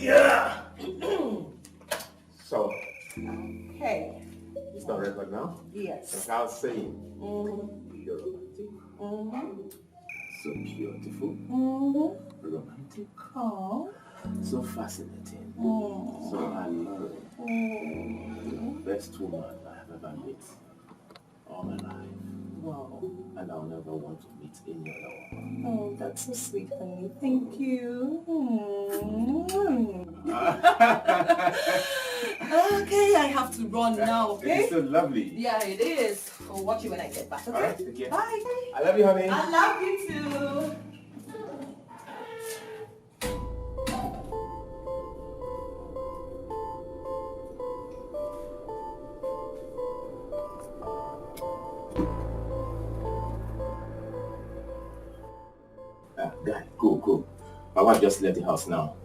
Yeah. So, Okay. it's not record now? Yes. Like I was saying, you're romantic, so beautiful, romantic, so fascinating, so alluring, the best woman I have ever met all my life. Wow. And I'll never want to meet any other woman. Oh, that's so sweet, honey. Thank you. Okay, I have to run now, okay? It's so lovely. Yeah, it is. I'll watch you when I get back, okay? All right, take care. Bye. I love you, honey. I love you too. Guy, go. My wife just left the house now.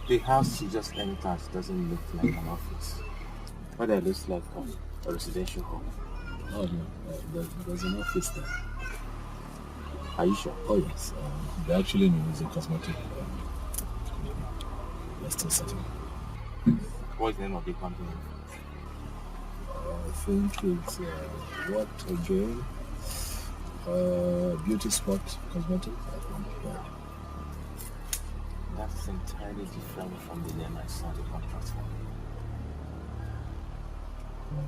The house she just entered doesn't look like an office. What it looks like a residential home. Oh no, there's an office there. Are you sure? Oh yes, they actually know it's a cosmetic. They're still setting. What's the name of the company? I think it's what again? Beauty Spot Cosmetic. I think. Yeah. That's entirely different from the name I saw the contract for.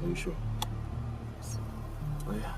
Are you sure? Oh yeah.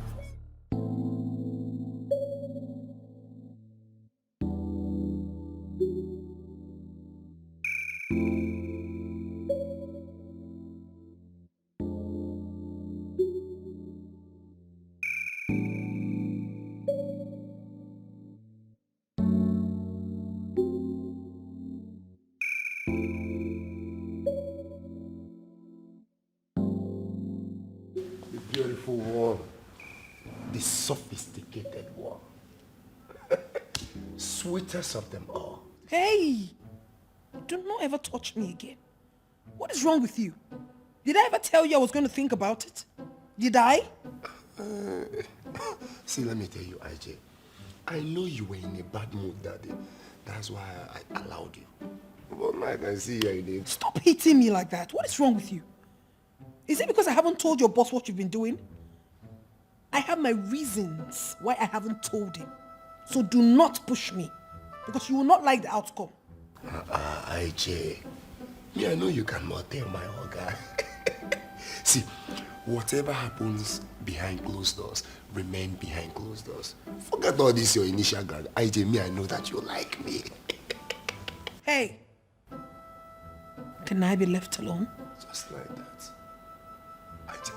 Beautiful one. The sophisticated one. Sweetest of them all. Hey! Do not ever touch me again. What is wrong with you? Did I ever tell you I was going to think about it? Did I? See, let me tell you, IJ. I know you were in a bad mood that day. That's why I allowed you. But now I can see you in it. Stop hitting me like that. What is wrong with you? Is it because I haven't told your boss what you've been doing? I have my reasons why I haven't told him. So do not push me, because you will not like the outcome. IJ, me, I know you cannot tell my guy. See, whatever happens behind closed doors, remain behind closed doors. Forget all this, your initial ground. IJ, me, I know that you like me. Hey, can I be left alone? Just like that.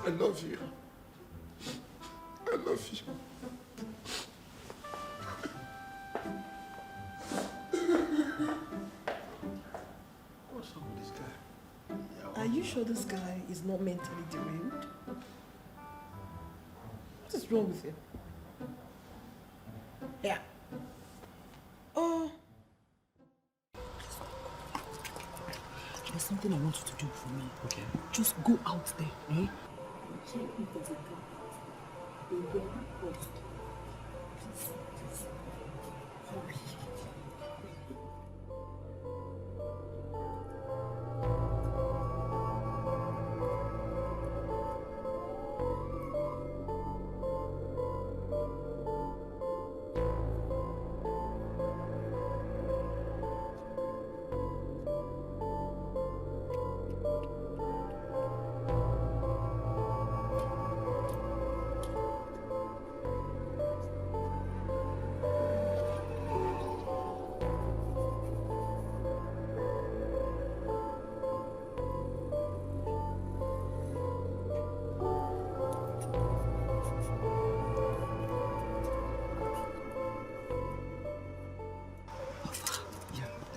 I love you. I love you. What's up with this guy? Are you sure this guy is not mentally derailed? What is wrong with him? Yeah. Oh. There's something I want you to do for me. Okay. Just go out there, eh? Check if there's a gap. They get post. Please. Hurry.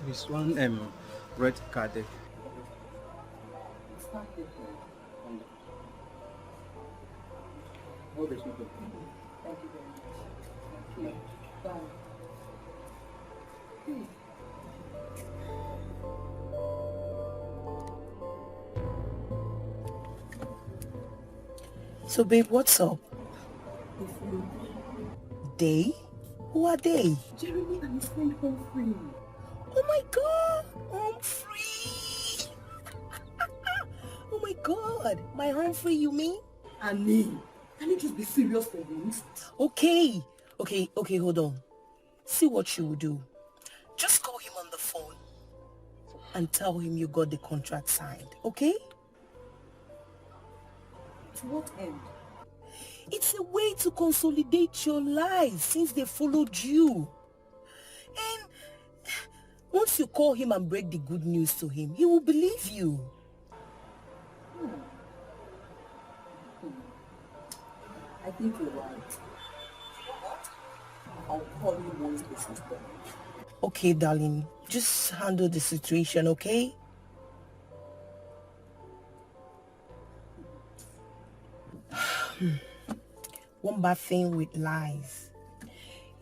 Please, one red card there. Oh, there's no problem. Thank you very much. Thank you. Bye. So, babe, what's up? They? Who are they? Jeremy and his friend Humphrey. Oh my God, Humphrey! Oh my God, my Humphrey, you mean? Annie, can you just be serious for once? Okay, hold on. See what you will do. Just call him on the phone and tell him you got the contract signed, okay? To what end? It's a way to consolidate your lives since they followed you. And once you call him and break the good news to him, he will believe you. I think you're right. I'll call you once this is done. Okay, darling. Just handle the situation, okay? One bad thing with lies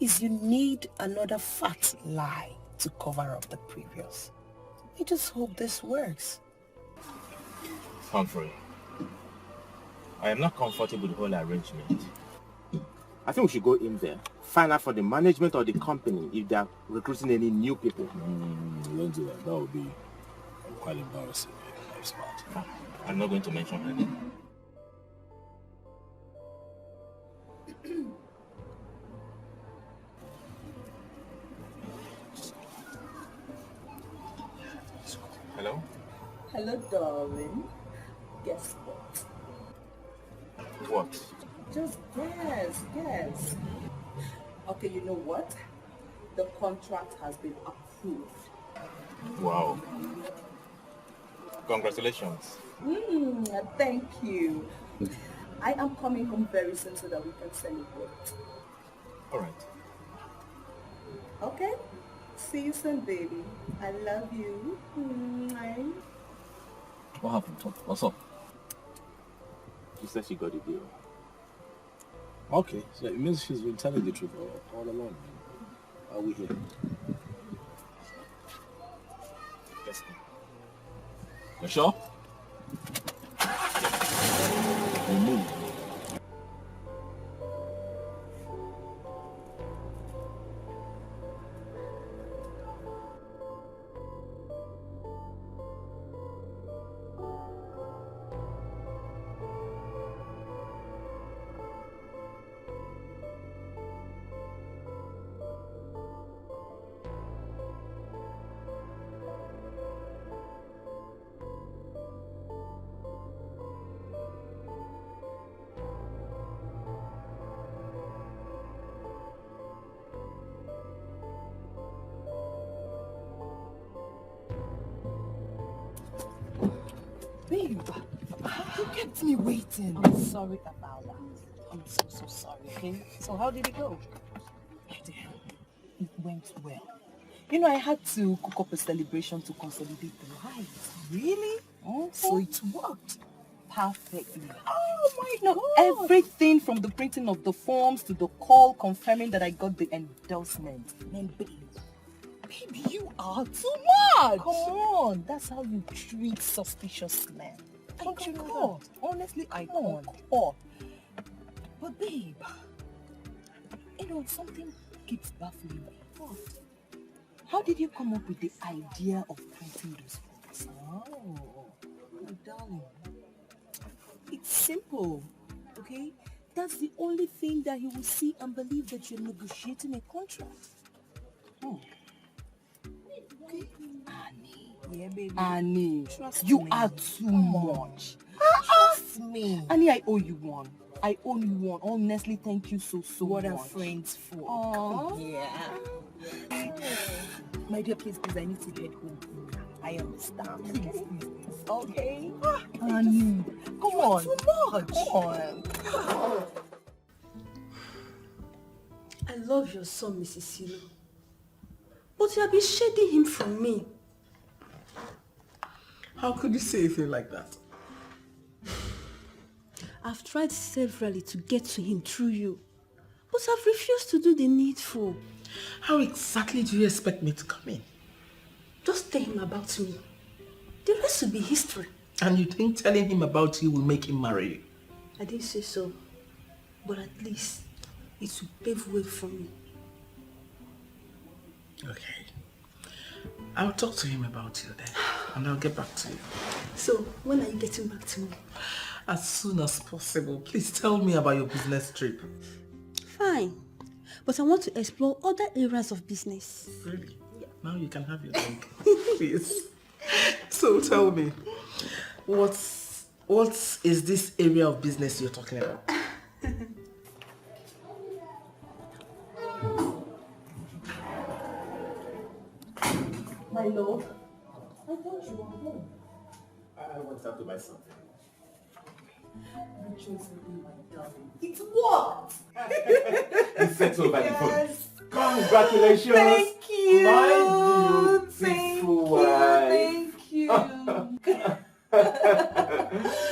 is you need another fat lie to cover up the previous. I just hope this works. Humphrey, I am not comfortable with the whole arrangement. I think we should go in there, find out for the management of the company if they are recruiting any new people. Don't do that. That would be quite embarrassing. That's smart. I'm not going to mention her name. Hello? Hello, darling. Guess what? What? Just guess. Okay, you know what? The contract has been approved. Wow. Congratulations. Thank you. I am coming home very soon so that we can celebrate. All right. Okay? See you soon, baby. I love you. What happened, Tom? What's up? She said she got a deal. Okay, so it means she's been telling the truth all along. Are we here? Yes. You sure? We'll move. Babe, you kept me waiting. I'm sorry about that. I'm so sorry, okay? So how did it go? It went well. You know, I had to cook up a celebration to consolidate the lives. Really? So it worked perfectly. Oh my God! Everything from the printing of the forms to the call confirming that I got the endorsement. And baby, you are too much! Come on, that's how you treat suspicious men. Don't you know that? Honestly, I concur. But babe, you know, something keeps baffling me. What? How did you come up with the idea of printing those forms? Oh, my darling. It's simple, okay? That's the only thing that he will see and believe that you're negotiating a contract. Okay? Annie. Yeah, baby. Annie, you are too much. Trust me. Annie, I owe you one. I owe you one. Honestly, thank you so much. What are friends for? Oh, yeah. My dear, please, I need to head home. I understand. Please. Okay? Annie, come on. Too much. Come on. I love your son, Mrs. Silo. But you have been shading him from me. How could you say a thing like that? I've tried severally to get to him through you, but I've refused to do the needful. How exactly do you expect me to come in? Just tell him about me. The rest will be history. And you think telling him about you will make him marry you? I didn't say so, but at least it will pave way for me. Okay. I'll talk to him about you then, and I'll get back to you. So, when are you getting back to me? As soon as possible. Please tell me about your business trip. Fine, but I want to explore other areas of business. Really? Yeah. Now you can have your drink. Please. So tell me, what is this area of business you're talking about? My lord, I thought you were home. I went out to buy something. Rejoice with me, my darling. It worked! It's settled by the phone. Yes. Congratulations! Thank you! My beautiful wife! Thank you!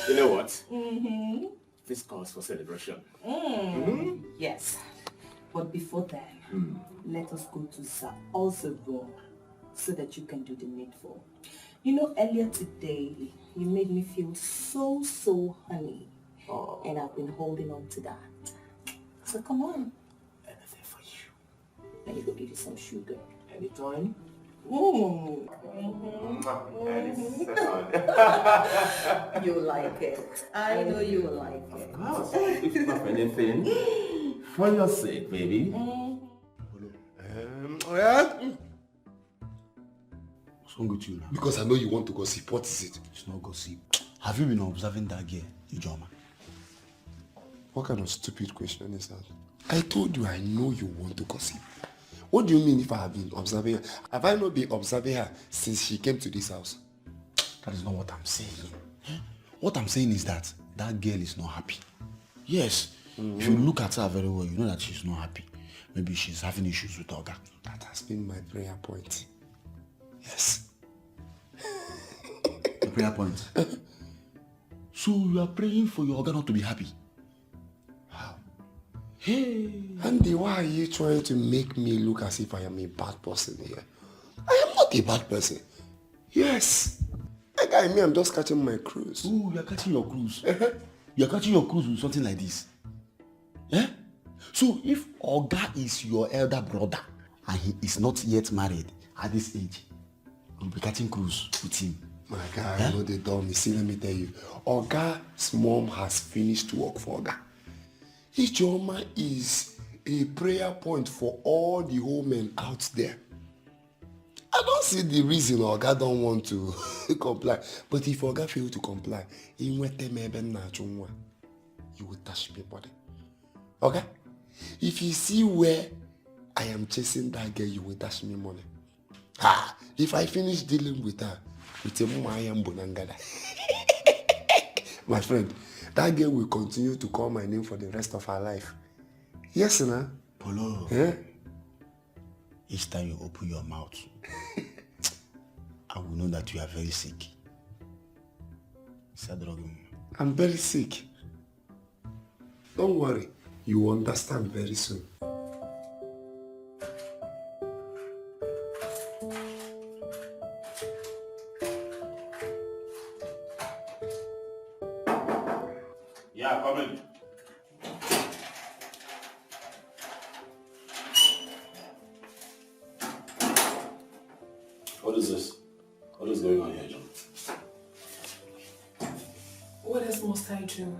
You know what? Mm-hmm. This calls for celebration. Yes. But before then, let us go to Sir Osborne so that you can do the needful. You know, earlier today, you made me feel so honey. Oh. And I've been holding on to that. So come on. Anything for you. Let me go give you some sugar. Anytime. Mm. And it's settled. You like it. I know you like it. Of course. If not for anything, for your sake, baby. What's wrong with you now? Because I know you want to gossip. What is it? It's not gossip. Have you been observing that girl, Ijeoma? What kind of stupid question is that? I told you I know you want to gossip. What do you mean if I have been observing her? Have I not been observing her since she came to this house? That is not what I'm saying. What I'm saying is that girl is not happy. Yes. If you look at her very well, you know that she's not happy. Maybe she's having issues with Oga. That has been my prayer point. Yes. The prayer point. So you are praying for your Oga not to be happy? How? Hey. Andy, why are you trying to make me look as if I am a bad person here? I am not a bad person. Yes. That guy and me, I'm just catching my cruise. Oh, you are catching your cruise. You are catching your cruise with something like this. Eh? So if Oga is your elder brother and he is not yet married at this age, you'll be catching cruise with him. My guy, I know they done me. See, let me tell you. Oga's mom has finished work for Oga. Ijeoma is a prayer point for all the women out there. I don't see the reason Oga don't want to comply. But if Oga fail to comply, you will touch me body. Okay? If you see where I am chasing that girl, you will dash me money. If I finish dealing with her, with a bonangada. My friend, that girl will continue to call my name for the rest of her life. Yes, sir. Polo. Yeah? Each time you open your mouth, I will know that you are very sick. I'm very sick. Don't worry. You will understand very soon. Yeah, come in. What is this? What is going on here, John? What else must I do?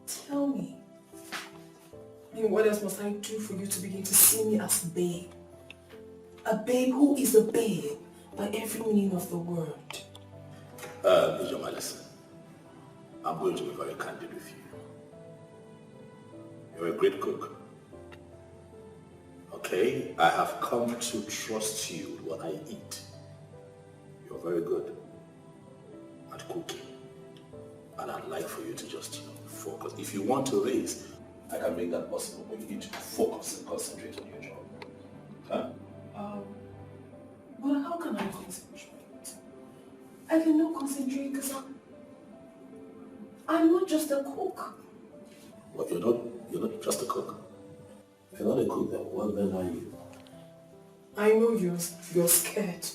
Tell me. I mean, what else must I do for you to begin to see me as a babe? A babe who is a babe by every meaning of the word. Ijeoma, listen. I'm going to be very candid with you. You're a great cook. Okay? I have come to trust you with what I eat. You're very good at cooking. And I'd like for you to just, focus. If you want to raise, I can make that possible, but you need to focus and concentrate on your job. Huh? cannot concentrate because I'm not just a cook. Well, you're not just a cook. If you're not a cook, then what then are you? I know you're scared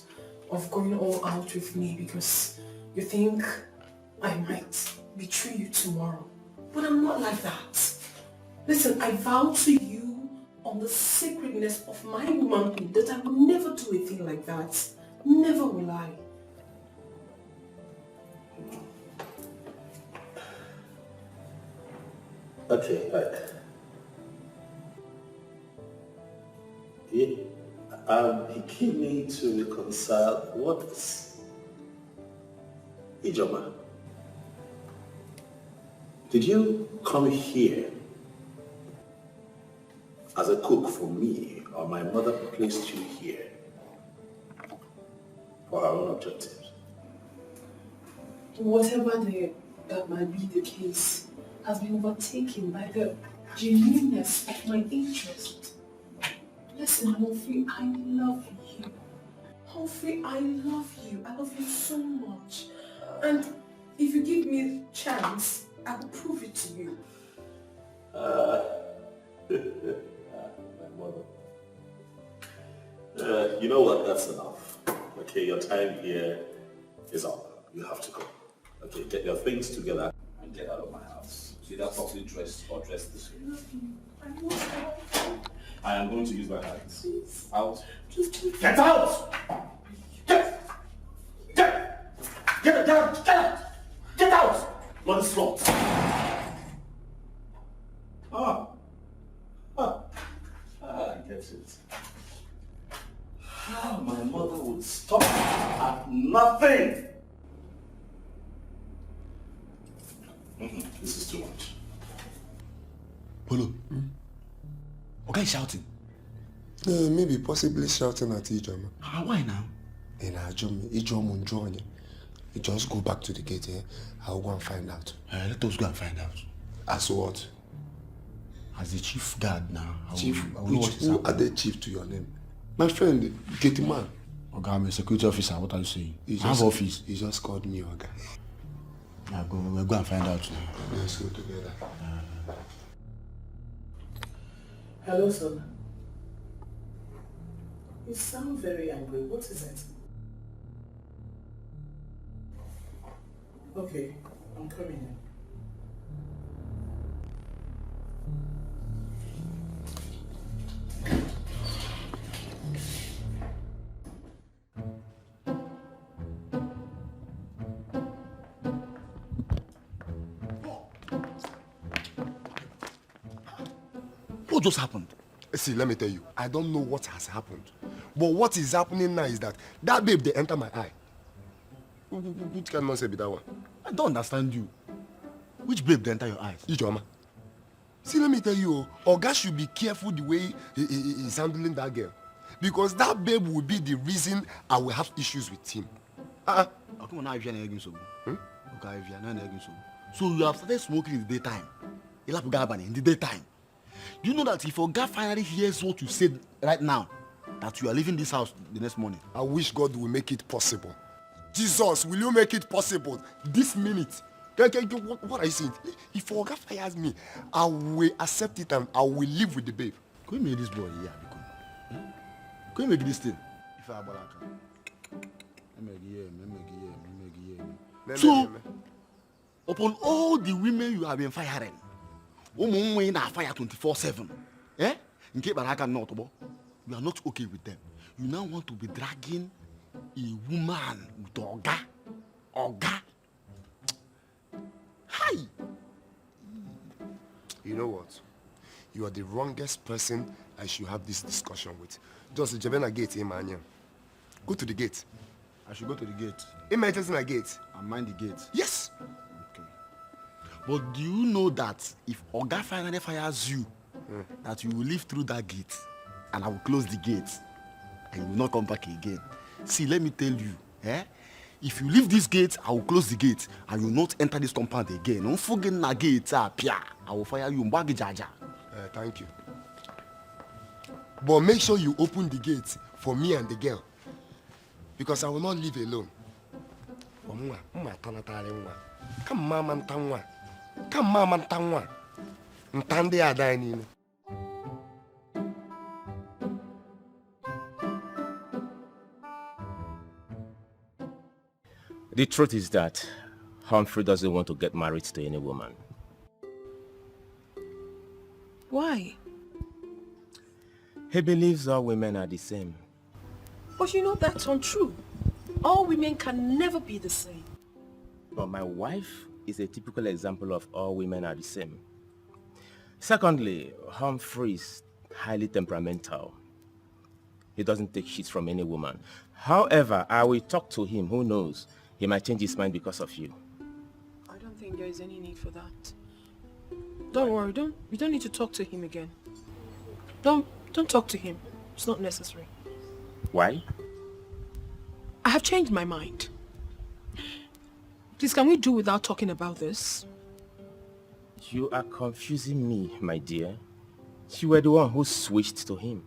of going all out with me because you think I might betray you tomorrow. But I'm not like that. Listen, I vow to you on the sacredness of my womanhood that I will never do a thing like that. Never will I. Okay, right. Yeah, I'm beginning to reconcile what is Ijeoma. Did you come here as a cook for me, or my mother placed you here for her own objectives? Whatever that might be the case has been overtaken by the genuineness of my interest. Listen, Humphrey, I love you. Humphrey, I love you. I love you so much. And if you give me a chance, I will prove it to you. My mother. You know what? That's enough. Okay, your time here is up. You have to go. Okay, get your things together and get out of my house. See that properly dressed or dressed this way. I am going to use my hands. Please. Out. Just get out! Get out! Bloody slut! I get it. How my mother would stop at nothing! This is too much. Polo. Okay, shouting. Maybe possibly shouting at Ijeoma. Why now? And Ijeoma and join. You just go back to the gate here. I'll go and find out. Let us go and find out. As what? As the chief guard now. Chief? Who are the chief to your name? My friend, gate man. Okay, I'm a security officer. What are you saying? I have office. He just called me, okay. We'll go and find out now. Let's go together. Hello, son. You sound very angry. What is it? Okay, I'm coming in. What just happened? See, let me tell you, I don't know what has happened. But what is happening now is that babe, they enter my eye. Which can nonsense be that one? I don't understand you. Which babe they enter your eyes? Ijeoma. See, let me tell you, Oga should be careful the way he's handling that girl. Because that babe will be the reason I will have issues with him. So you have started smoking in the daytime. In the daytime. Do you know that if Oga finally hears what you said right now, that you are leaving this house the next morning? I wish God will make it possible. Jesus, will you make it possible this minute? What are you saying? If Oga fires me, I will accept it and I will live with the babe. Can you make this boy here? Can you make this thing? If I So, upon all the women you have been firing, women are fire 24/7. Eh? You are not okay with them. You now want to be dragging a woman with Oga. Oga. Hi. You know what? You are the wrongest person I should have this discussion with. Just the Jabena gate, Emmanuel. Go to the gate. I should go to the gate. Imagine a gate. And mind the gate. Yes. Okay. But do you know that if Oga finally fires you, that you will live through that gate, and I will close the gate, and you will not come back again? See, let me tell you, if you leave this gate, I will close the gate, and you will not enter this compound again. Don't forget the gate, I will fire you. Thank you. But make sure you open the gate for me and the girl, because I will not leave alone. for nwa, mma tanatari nwa. Come mama ntanwa. Come mama ntanwa. Ntande ada niile. The truth is that Humphrey doesn't want to get married to any woman. Why? He believes all women are the same. But you know that's untrue. All women can never be the same. But my wife is a typical example of all women are the same. Secondly, Humphrey is highly temperamental. He doesn't take shit from any woman. However, I will talk to him. Who knows? He might change his mind because of you. I don't think there is any need for that. Don't worry, you don't need to talk to him again. Don't talk to him. It's not necessary. Why? I have changed my mind. Please, can we do without talking about this? You are confusing me, my dear. You were the one who switched to him.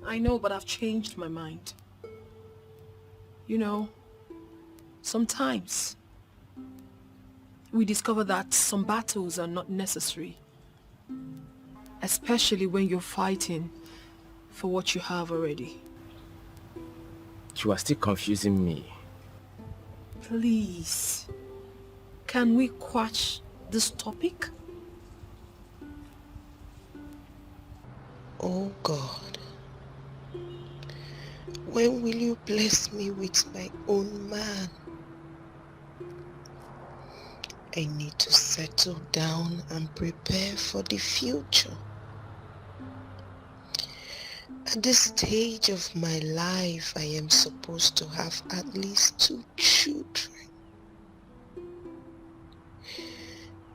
I know, but I've changed my mind. You know, sometimes we discover that some battles are not necessary, especially when you're fighting for what you have already. You are still confusing me. Please, can we quash this topic? Oh God, when will you bless me with my own man? I need to settle down and prepare for the future. At this stage of my life, I am supposed to have at least 2 children.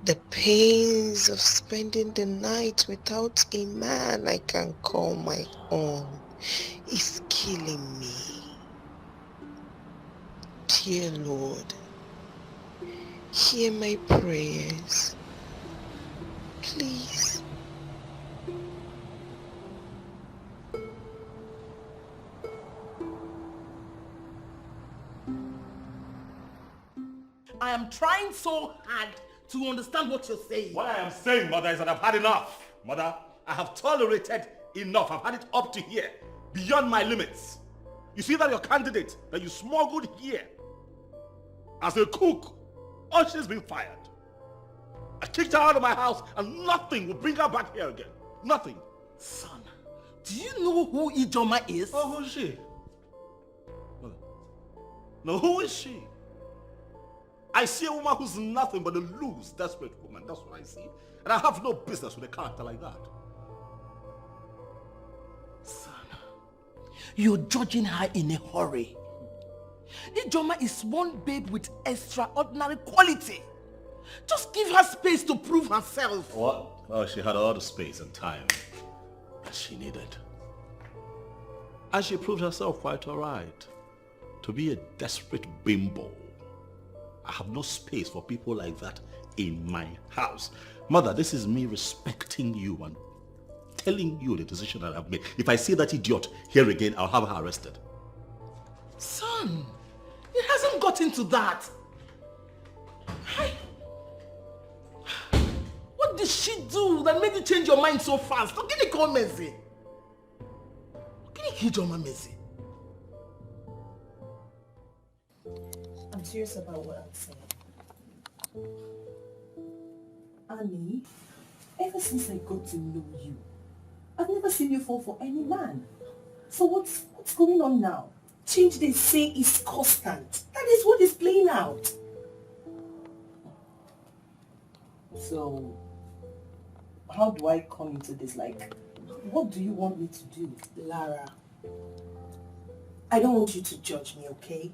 The pains of spending the night without a man I can call my own is killing me. Dear Lord, hear my prayers, please. I am trying so hard to understand what you're saying. What I am saying, Mother, is that I've had enough. Mother, I have tolerated enough. I've had it up to here, beyond my limits. You see that your candidate that you smuggled here as a cook, oh, she's been fired. I kicked her out of my house and nothing will bring her back here again. Nothing. Son, do you know who Ijeoma is? Oh, who is she? Mother. No, who is she? I see a woman who's nothing but a loose, desperate woman. That's what I see. And I have no business with a character like that. Son, you're judging her in a hurry. Ijeoma is one babe with extraordinary quality. Just give her space to prove herself. What? Oh, she had all the space and time that she needed. And she proved herself quite all right. To be a desperate bimbo. I have no space for people like that in my house. Mother, this is me respecting you and telling you the decision that I've made. If I see that idiot here again, I'll have her arrested. Son, it hasn't gotten to that. What did she do that made you change your mind so fast? Don't get it call Messi. Can you hear Ijeoma Messi? I'm serious about what I'm saying. Annie, ever since I got to know you, I've never seen you fall for any man. So what's going on now? Change they say is constant. That is what is playing out. So, how do I come into this? Like, what do you want me to do? Lara, I don't want you to judge me, okay?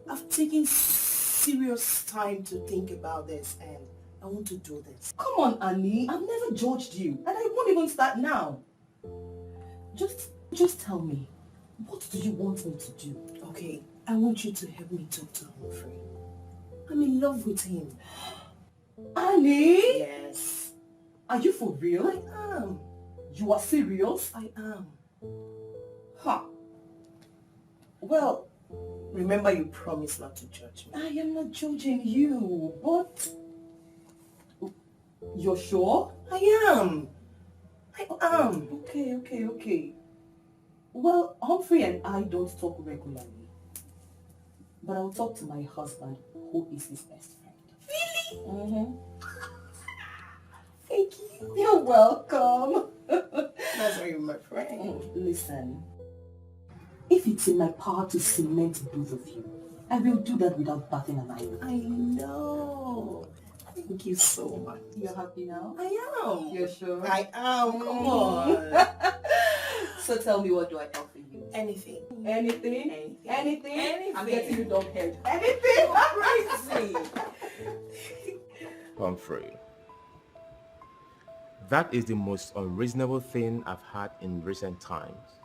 I've taken serious time to think about this and I want to do this. Come on, Annie. I've never judged you and I won't even start now. Just tell me, what do you want me to do? Okay, I want you to help me talk to Humphrey. I'm in love with him. Annie? Yes. Are you for real? I am. You are serious? I am. Huh. Well, Remember you promised not to judge me. I am not judging you, but... You're sure? I am. Okay. Well, Humphrey and I don't talk regularly. But I'll talk to my husband, who is his best friend. Really? Mm-hmm. Thank you. You're welcome. That's why you're my friend. Listen, if it's in my power to cement both of you, I will do that without batting an eye. I know. Thank you so much. You're happy now? I am. You're sure? I am. Come on. So tell me, what do I offer you? Anything. Anything? Anything? I'm getting you dog head. Anything? Crazy. Humphrey, that is the most unreasonable thing I've had in recent times.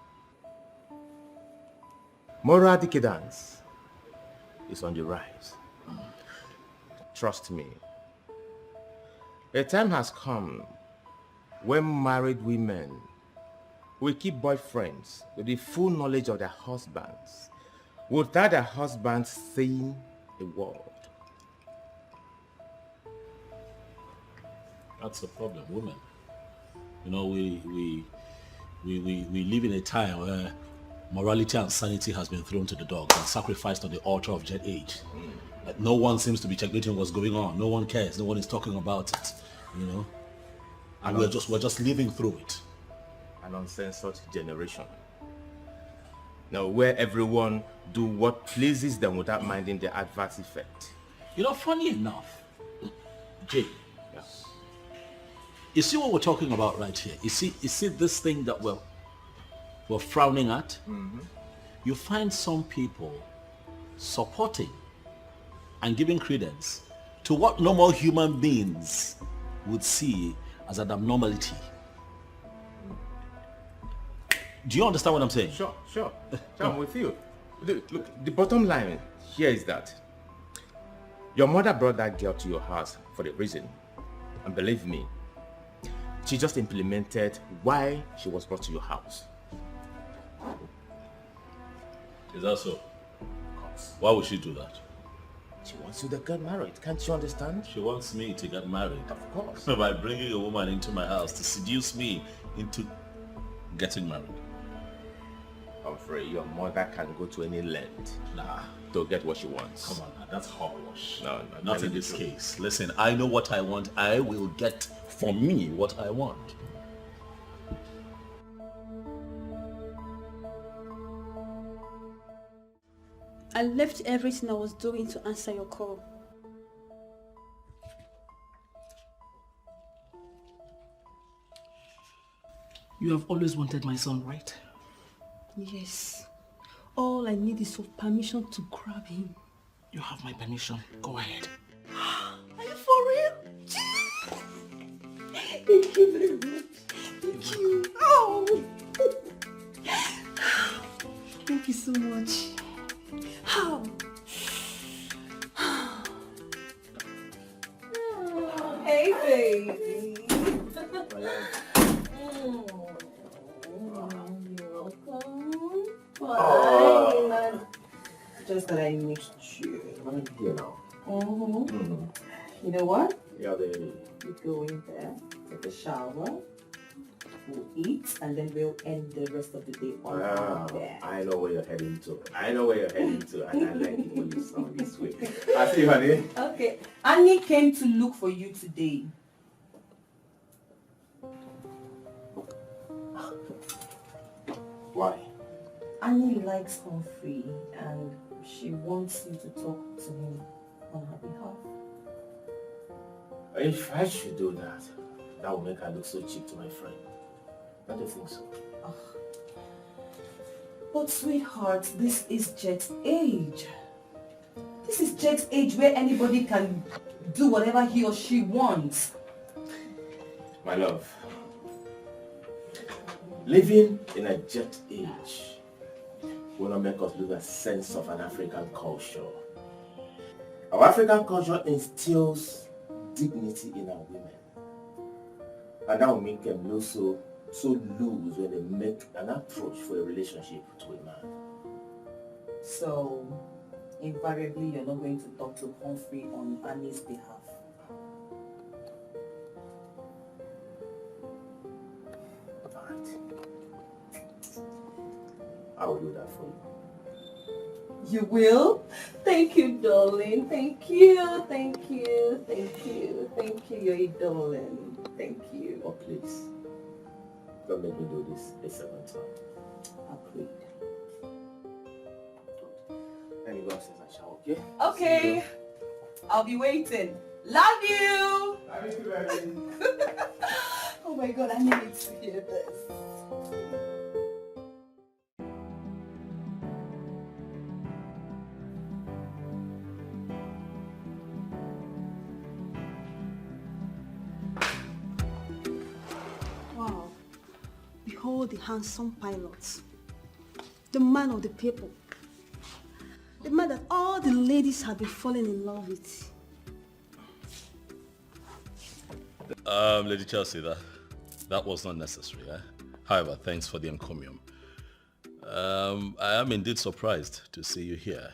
Moral decadence is on the rise. Trust me. A time has come when married women will keep boyfriends with the full knowledge of their husbands without their husbands saying a word. That's the problem, women. You know, we live in a time where morality and sanity has been thrown to the dogs and sacrificed on the altar of jet age. Like, no one seems to be checkmating what's going on. No one cares. No one is talking about it. You know, and we're just living through it. An uncensored generation. Now, where everyone do what pleases them without minding the adverse effect. You know, funny enough, Jay. You see what we're talking about right here? You see this thing that we're frowning at? Mm-hmm. You find some people supporting and giving credence to what normal human beings would see as an abnormality. Do you understand what I'm saying? Sure. I'm with you. Look, the bottom line here is that your mother brought that girl to your house for a reason. And believe me, she just implemented why she was brought to your house. Is that so? Why would she do that? She wants you to get married. Can't you understand? She wants me to get married. Of course. By bringing a woman into my house to seduce me into getting married. I'm afraid your mother can go to any length to get what she wants. Come on, that's hogwash. No, not in this case. Listen, I know what I want. I will get for me what I want. I left everything I was doing to answer your call. You have always wanted my son, right? Yes. All I need is your permission to grab him. You have my permission. Go ahead. Are you for real? Thank you very much. Thank you. Oh. Thank you so much. How? Hey, baby. You're welcome. Fine. Just that I missed you. I'm here now. You know what? Yeah, baby. We go in there, take a shower, we'll eat, and then we'll end the rest of the day on there. I know where you're heading to. And I like it when you sound this way. I see you, honey. Okay. Annie came to look for you today. Why? Annie likes Humphrey and she wants you to talk to him on her behalf. If I should do that, that would make her look so cheap to my friend. I don't think so. But sweetheart, this is Jet's age. This is Jet's age where anybody can do whatever he or she wants. My love, living in a Jet age will not make us lose a sense of an African culture. Our African culture instills dignity in our women. And that will make them look so loose when they make an approach for a relationship to a man. So, invariably you're not going to talk to Humphrey on Annie's behalf. I will do that for you. You will? Thank you, darling. Thank you. Thank you. Thank you. Thank you. You're a darling. Thank you. Oh, please. Don't make me do this a second time. Agreed. Let me go upstairs and shower, okay? Okay. I'll be waiting. Love you. Love you too, baby. Oh my God, I needed to hear this. Wow. Behold the handsome pilot. The man of the people. The man that all the ladies have been falling in love with. Lady Chelsea, that was not necessary. However, thanks for the encomium. I am indeed surprised to see you here.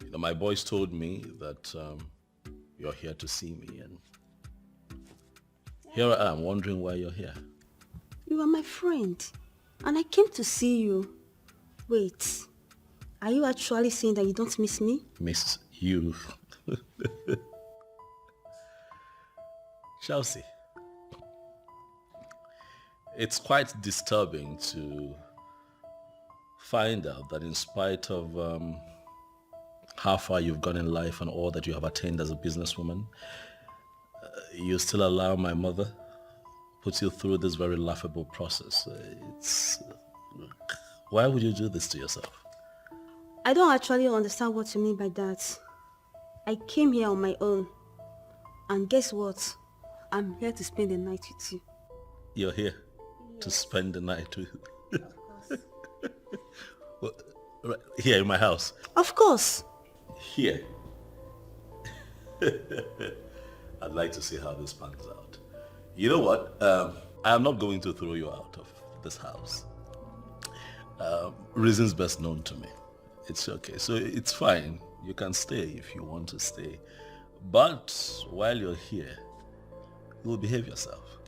You know, my boys told me that you're here to see me, and here I am wondering why you're here. You are my friend, and I came to see you. Wait, are you actually saying that you don't miss me? Miss you. Chelsea, it's quite disturbing to find out that in spite of how far you've gone in life and all that you have attained as a businesswoman, you still allow my mother put you through this very laughable process. Why would you do this to yourself? I don't actually understand what you mean by that. I came here on my own. And guess what? I'm here to spend the night with you. You're here to spend the night with well, right here in my house? Of course. Here? I'd like to see how this pans out. You know what? I am not going to throw you out of this house. Reasons best known to me. It's okay. So it's fine. You can stay if you want to stay. But while you're here, you will behave yourself.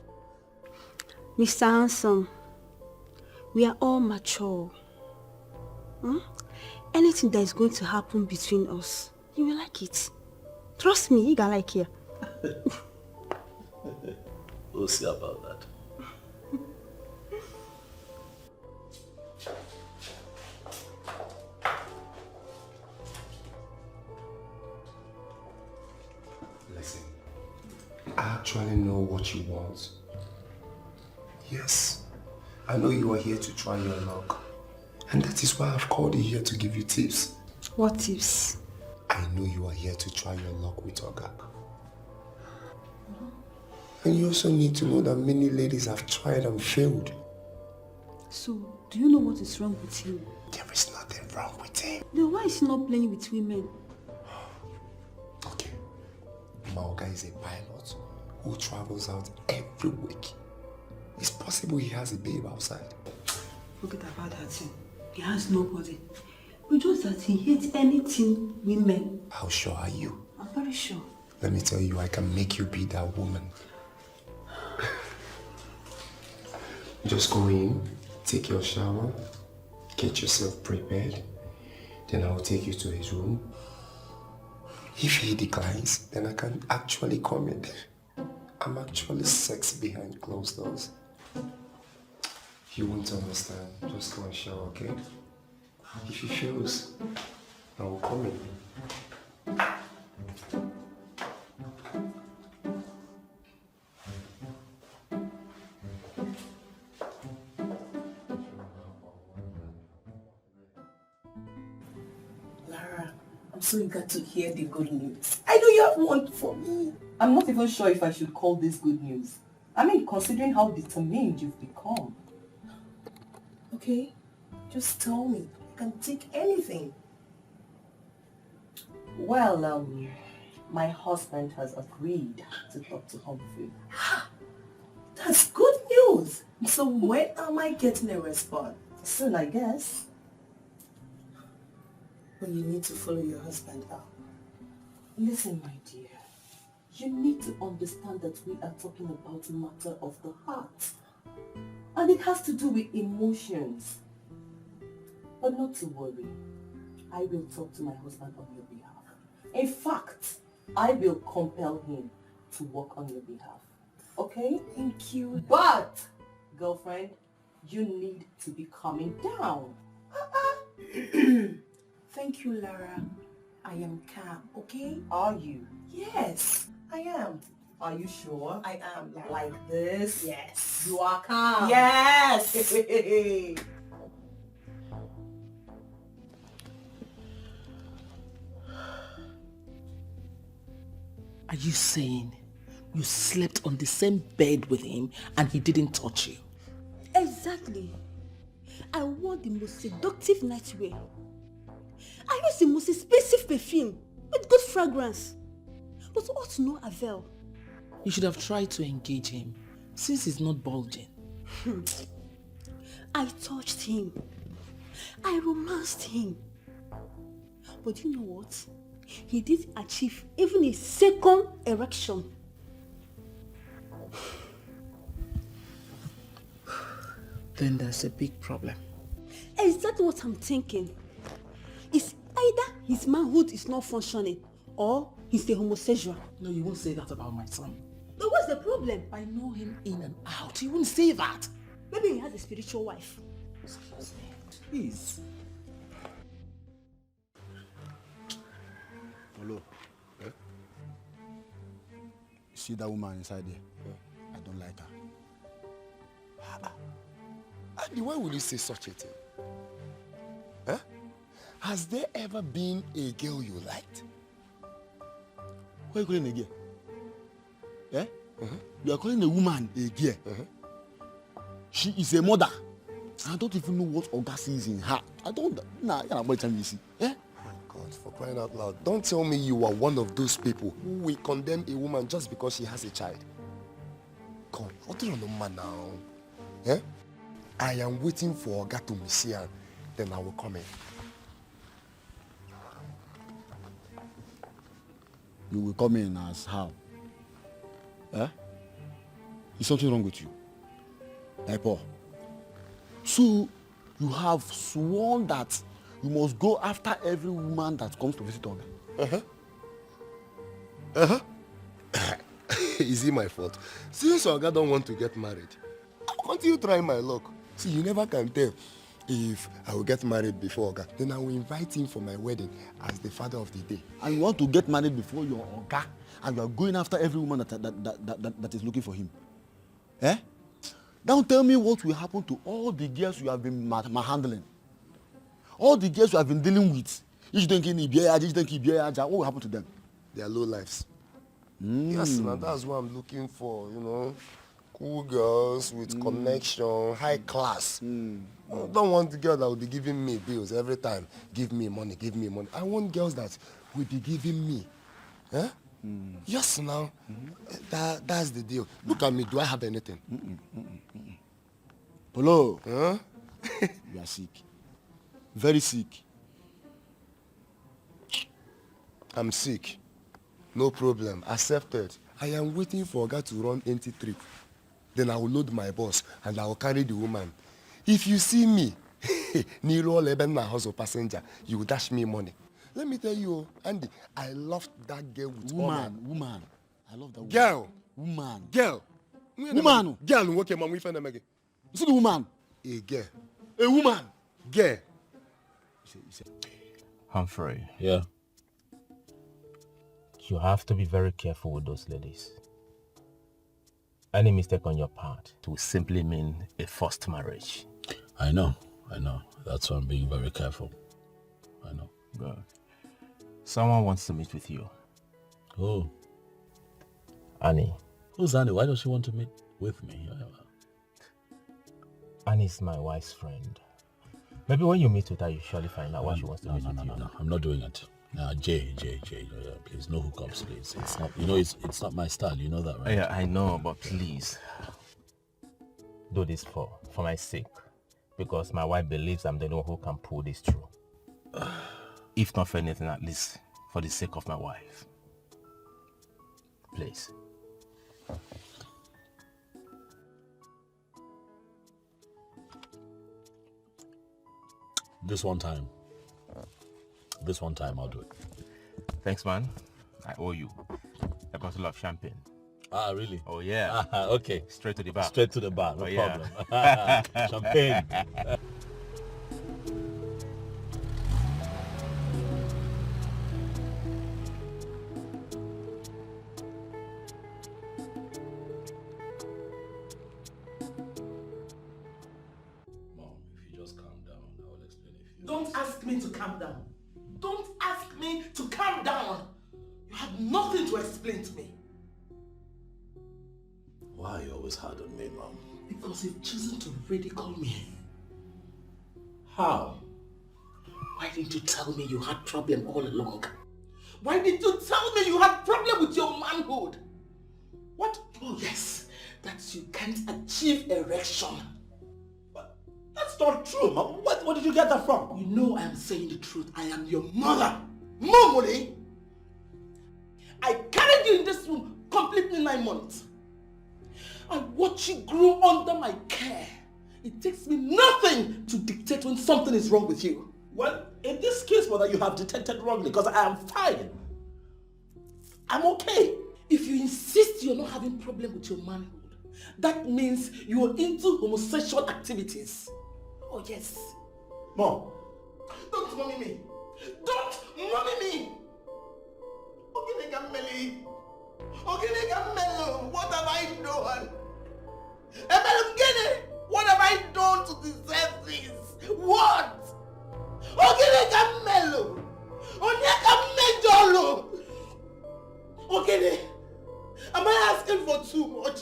Mr. Handsome, we are all mature. Anything that is going to happen between us, you will like it. Trust me, you gonna like it. We'll see about that. Listen, I actually know what you want. Yes, I know you are here to try your luck. And that is why I've called you here to give you tips. What tips? I know you are here to try your luck with Ogak. And you also need to know that many ladies have tried and failed. So, do you know what is wrong with him? There is nothing wrong with him. Then why is he not playing with women? Okay. Maoga is a pilot who travels out every week. It's possible he has a babe outside. Forget about that thing. He has nobody. But just that he hates anything women. How sure are you? I'm very sure. Let me tell you, I can make you be that woman. Just go in, take your shower, get yourself prepared. Then I'll take you to his room. If he declines, then I can actually come in. I'm actually sexy behind closed doors. You won't understand. Just go and shower, okay? If he fails, I will come in. Lara, I'm so eager to hear the good news. I know you have one for me. I'm not even sure if I should call this good news. I mean, considering how determined you've become. Okay, just tell me. I can take anything. Well, my husband has agreed to talk to Humphrey. That's good news. So when am I getting a response? Soon, I guess. But you need to follow your husband up. Listen, my dear. You need to understand that we are talking about a matter of the heart. And it has to do with emotions. But not to worry. I will talk to my husband on your behalf. In fact, I will compel him to work on your behalf. Okay? Thank you. But, girlfriend, you need to be calming down. Thank you, Lara. I am calm, okay? Are you? Yes, I am. Are you sure? I am, Lara. Like this? Yes. You are calm. Yes. Are you saying you slept on the same bed with him and he didn't touch you? Exactly. I wore the most seductive nightwear. I used the most expensive perfume with good fragrance. But all to no avail. You should have tried to engage him since he's not bulging. I touched him. I romanced him. But you know what? He didn't achieve even a second erection. Then there's a big problem. Exactly what I'm thinking. It's either his manhood is not functioning or he's a homosexual. No, you won't say that about my son. But what's the problem? I know him in and out. You wouldn't say that. Maybe he has a spiritual wife. Excuse me. Please. Hello. Eh? You see that woman inside there? I don't like her. Andy, why would you say such a thing? Huh? Has there ever been a girl you liked? Why are you calling a girl? Eh? You are calling a woman a girl. She is a mother. I don't even know what Oga sees in her. I don't. Nah, you're not going to see. Eh? My God, for crying out loud. Don't tell me you are one of those people who will condemn a woman just because she has a child. Come, what do you know, man now? Eh? I am waiting for Oga to miss her, then I will come in. You will come in as how? Eh? Is something wrong with you? Eh, Paul? So, you have sworn that you must go after every woman that comes to visit Oga? Is it my fault? Since Oga don't want to get married, I'll continue trying my luck. See, you never can tell if I will get married before Oga. Then I will invite him for my wedding as the father of the day. And you want to get married before your Oga, and you are going after every woman that is looking for him? Eh? Don't tell me what will happen to all the girls you have been handling. All the girls you have been dealing with. What will happen to them? They are low lives. Yes, now that's what I'm looking for, you know. Cool girls with connection, high class. I don't want the girl that will be giving me bills every time. Give me money, give me money. I want girls that will be giving me. Eh? Yes, now. That's the deal. Look at me. Do I have anything? Polo. Huh? You are sick. Very sick. I'm sick. No problem. Accepted. I am waiting for Oga to run empty trip. Then I will load my bus and I will carry the woman. If you see me, Niro Lebena house of passenger, you will dash me money. Let me tell you, Andy, I loved that girl with woman. I love that woman. Girl. Woman. Girl. Woman. Girl, okay, mom, we find them again. You see the woman? A girl. A woman. Girl. Humphrey. Yeah. You have to be very careful with those ladies. Any mistake on your part will simply mean a forced marriage. I know. That's why I'm being very careful. I know. Good. Someone wants to meet with you. Who? Annie. Who's Annie? Why does she want to meet with me? Annie's my wife's friend. Maybe when you meet with her, you surely find out why she wants to meet with you. No, I'm not doing it. Jay, please, no hookups, please. It's not, it's not my style, you know that, right? Yeah, I know, but please, do this for my sake, because my wife believes I'm the one who can pull this through. If not for anything, at least for the sake of my wife. Please. This one time I'll do it. Thanks, man. I owe you a bottle of champagne. Ah, really? Oh, yeah. Okay. Straight to the bar. Straight to the bar, no problem. Champagne. Don't ask me to calm down. Don't ask me to calm down. You have nothing to explain to me. Why are you always hard on me, Mom? Because you've chosen to ridicule me. How? Why didn't you tell me you had problem all along? Why didn't you tell me you had problem with your manhood? What? Oh yes, that you can't achieve erection. That's not true, Mom. Where did you get that from? You know I am saying the truth. I am your mother. Momoli! I carried you in this room completely 9 months. I watched you grow under my care. It takes me nothing to dictate when something is wrong with you. Well, in this case, Mother, you have detected wrongly because I am fine. I'm okay. If you insist you're not having problem with your manhood, that means you are into homosexual activities. Oh yes. Mom. Don't mommy me. Don't mommy me. What have I done? What have I done to deserve this? What? Am I asking for too much?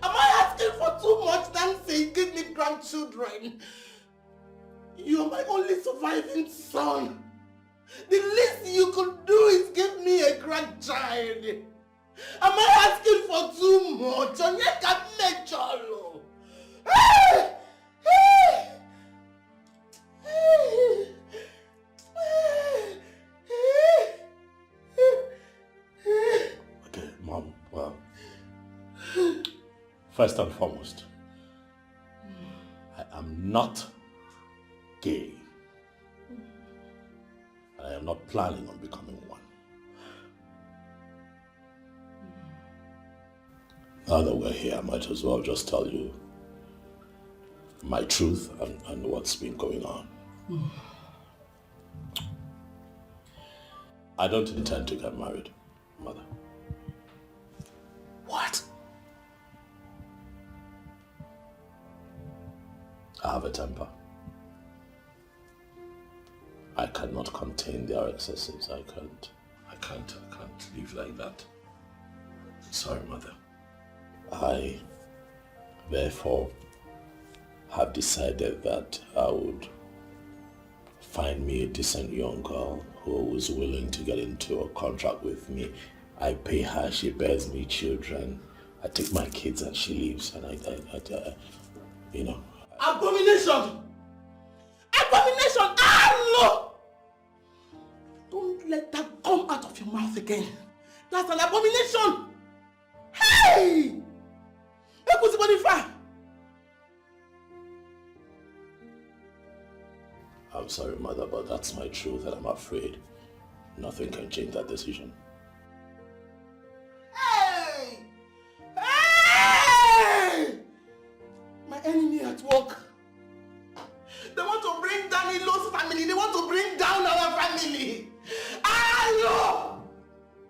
Am I asking for too much than saying give me grandchildren? You're my only surviving son. The least you could do is give me a grandchild. Am I asking for too much? Okay, Mom, well, first and foremost, I am not gay. I am not planning on becoming one. Now that we're here, I might as well just tell you my truth and what's been going on. I don't intend to get married, Mother. What? I have a temper. I cannot contain their excesses. I can't live like that. Sorry, Mother. I, therefore, have decided that I would find me a decent young girl who is willing to get into a contract with me. I pay her, she bears me children. I take my kids and she leaves, and I you know. Abomination! Abomination! Ah, no! Don't let that come out of your mouth again. That's an abomination! Hey! I'm sorry, Mother, but that's my truth, and I'm afraid nothing can change that decision. Hey! Hey! My enemy at work. They want to bring down Ilo's family. They want to bring down our family. Hello!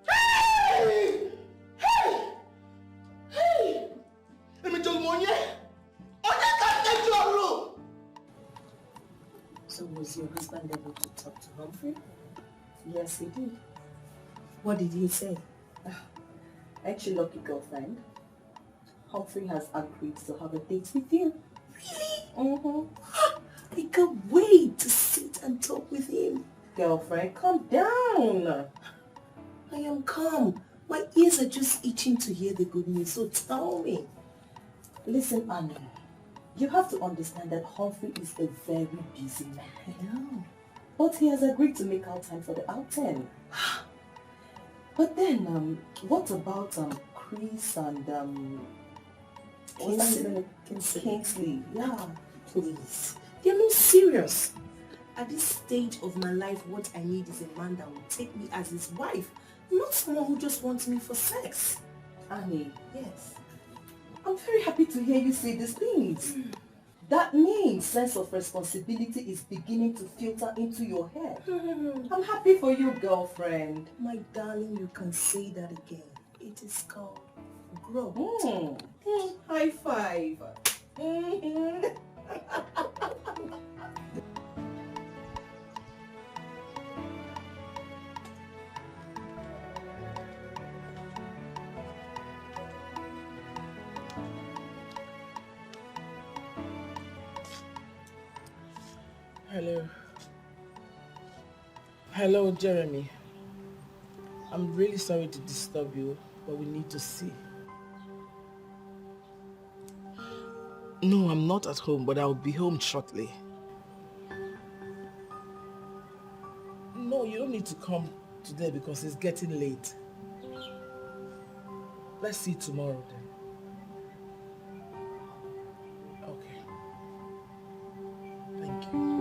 Hey! Hey! Hey! Let me tell you, So was your husband able to talk to Humphrey? Yes, he did. What did he say? Actually, lucky girlfriend. Humphrey has agreed to have a date with you. Really? I can't wait to sit and talk with him. Girlfriend, calm down. I am calm. My ears are just itching to hear the good news, so tell me. Listen, Annie. You have to understand that Humphrey is a very busy man. I know. But he has agreed to make out time for the outing. But then, what about Chris and Kingsley? Yeah. Please. You're not serious. At this stage of my life, what I need is a man that will take me as his wife, not someone who just wants me for sex. Annie, yes. I'm very happy to hear you say these things. That means sense of responsibility is beginning to filter into your head. I'm happy for you, girlfriend. My darling, you can say that again. It is called growth. High five. Hello. Hello, Jeremy. I'm really sorry to disturb you, but we need to see. No, I'm not at home, but I'll be home shortly. No, you don't need to come today because it's getting late. Let's see tomorrow then. Okay. Thank you.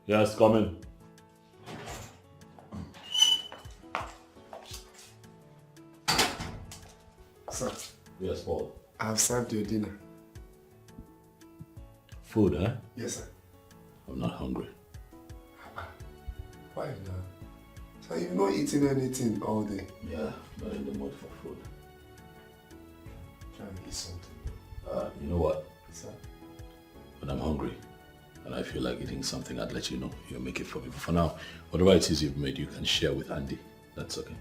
Yes, come in. Sir. Yes, Paul. I've served your dinner. Food, eh? Yes, sir. I'm not hungry. Why not? So you've not eaten anything all day? Yeah, not in the mood for food. Try and eat something. You know what? Sir? When I'm hungry and I feel like eating something, I'd let you know. You'll make it for me. But for now, whatever it is you've made, you can share with Andy. That's okay.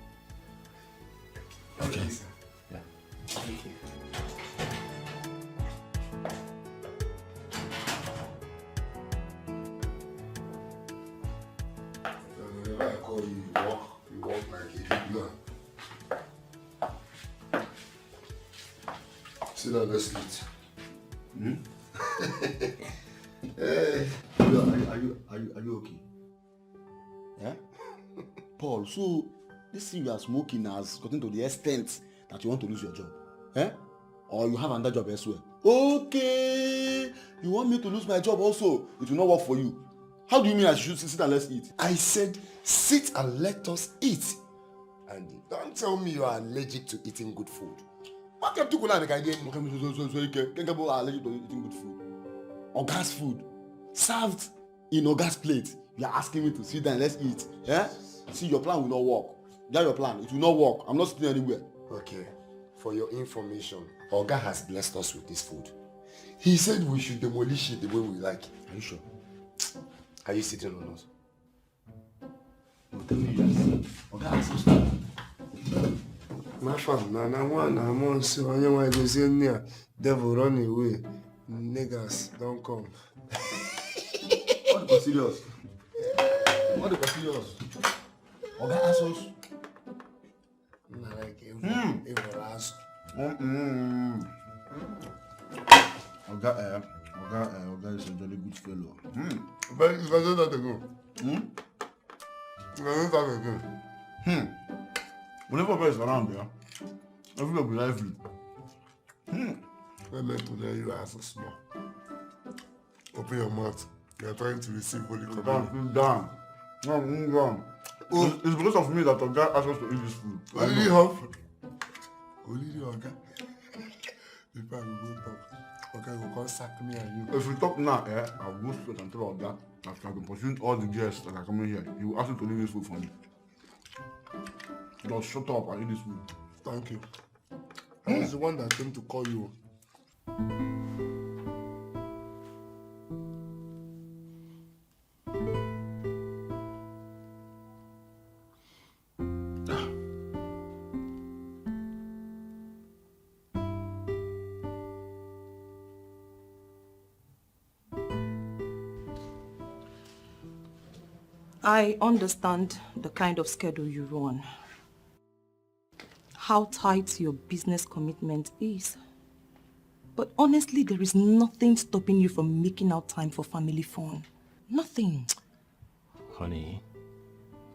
Okay, sir. Yeah. Thank you. Whenever I call you, you walk like a big man. Sit down, let's eat. Hey, are you okay? Yeah? Paul, so this thing you are smoking has gotten to the extent that you want to lose your job. Eh? Or you have another job elsewhere. Okay. You want me to lose my job also? It will not work for you. How do you mean I should sit and let's eat? I said sit and let us eat. And don't tell me you are allergic to eating good food. What can you do again? Allergic to eating good food. Oga's food. Served in Oga's plate. You are asking me to sit down and let's eat. Yeah? See, your plan will not work. That's your plan. It will not work. I'm not sitting anywhere. Okay. For your information, Oga has blessed us with this food. He said we should demolish it the way we like. Are you sure? Are you sitting on us? No, tell me yes. Oga has us to. My fam, I'm on so I know I go say near devil run away. Niggas don't come. What the serious? What the serious? Oga has us. Not like evil ass. Oga is a very good fellow. But if I do that again. If I do that again. Whenever Oga is around there, everybody will be lively. I meant to let you ask small. Open your mouth. You are trying to receive Holy Communion. Down. It's because of me that Oga asked us to eat this food. Only Humphrey. Only the Oga. People will go talk. Okay, will come sack me and you. If we talk now, I'll go straight and tell Oga that I've been pursuing all the guests that are coming here. He will ask you to leave this food for me. Just shut up and eat this food. Thank you. I was the one that came to call you. I understand the kind of schedule you run. How tight your business commitment is. But honestly, there is nothing stopping you from making out time for family fun. Nothing. Honey,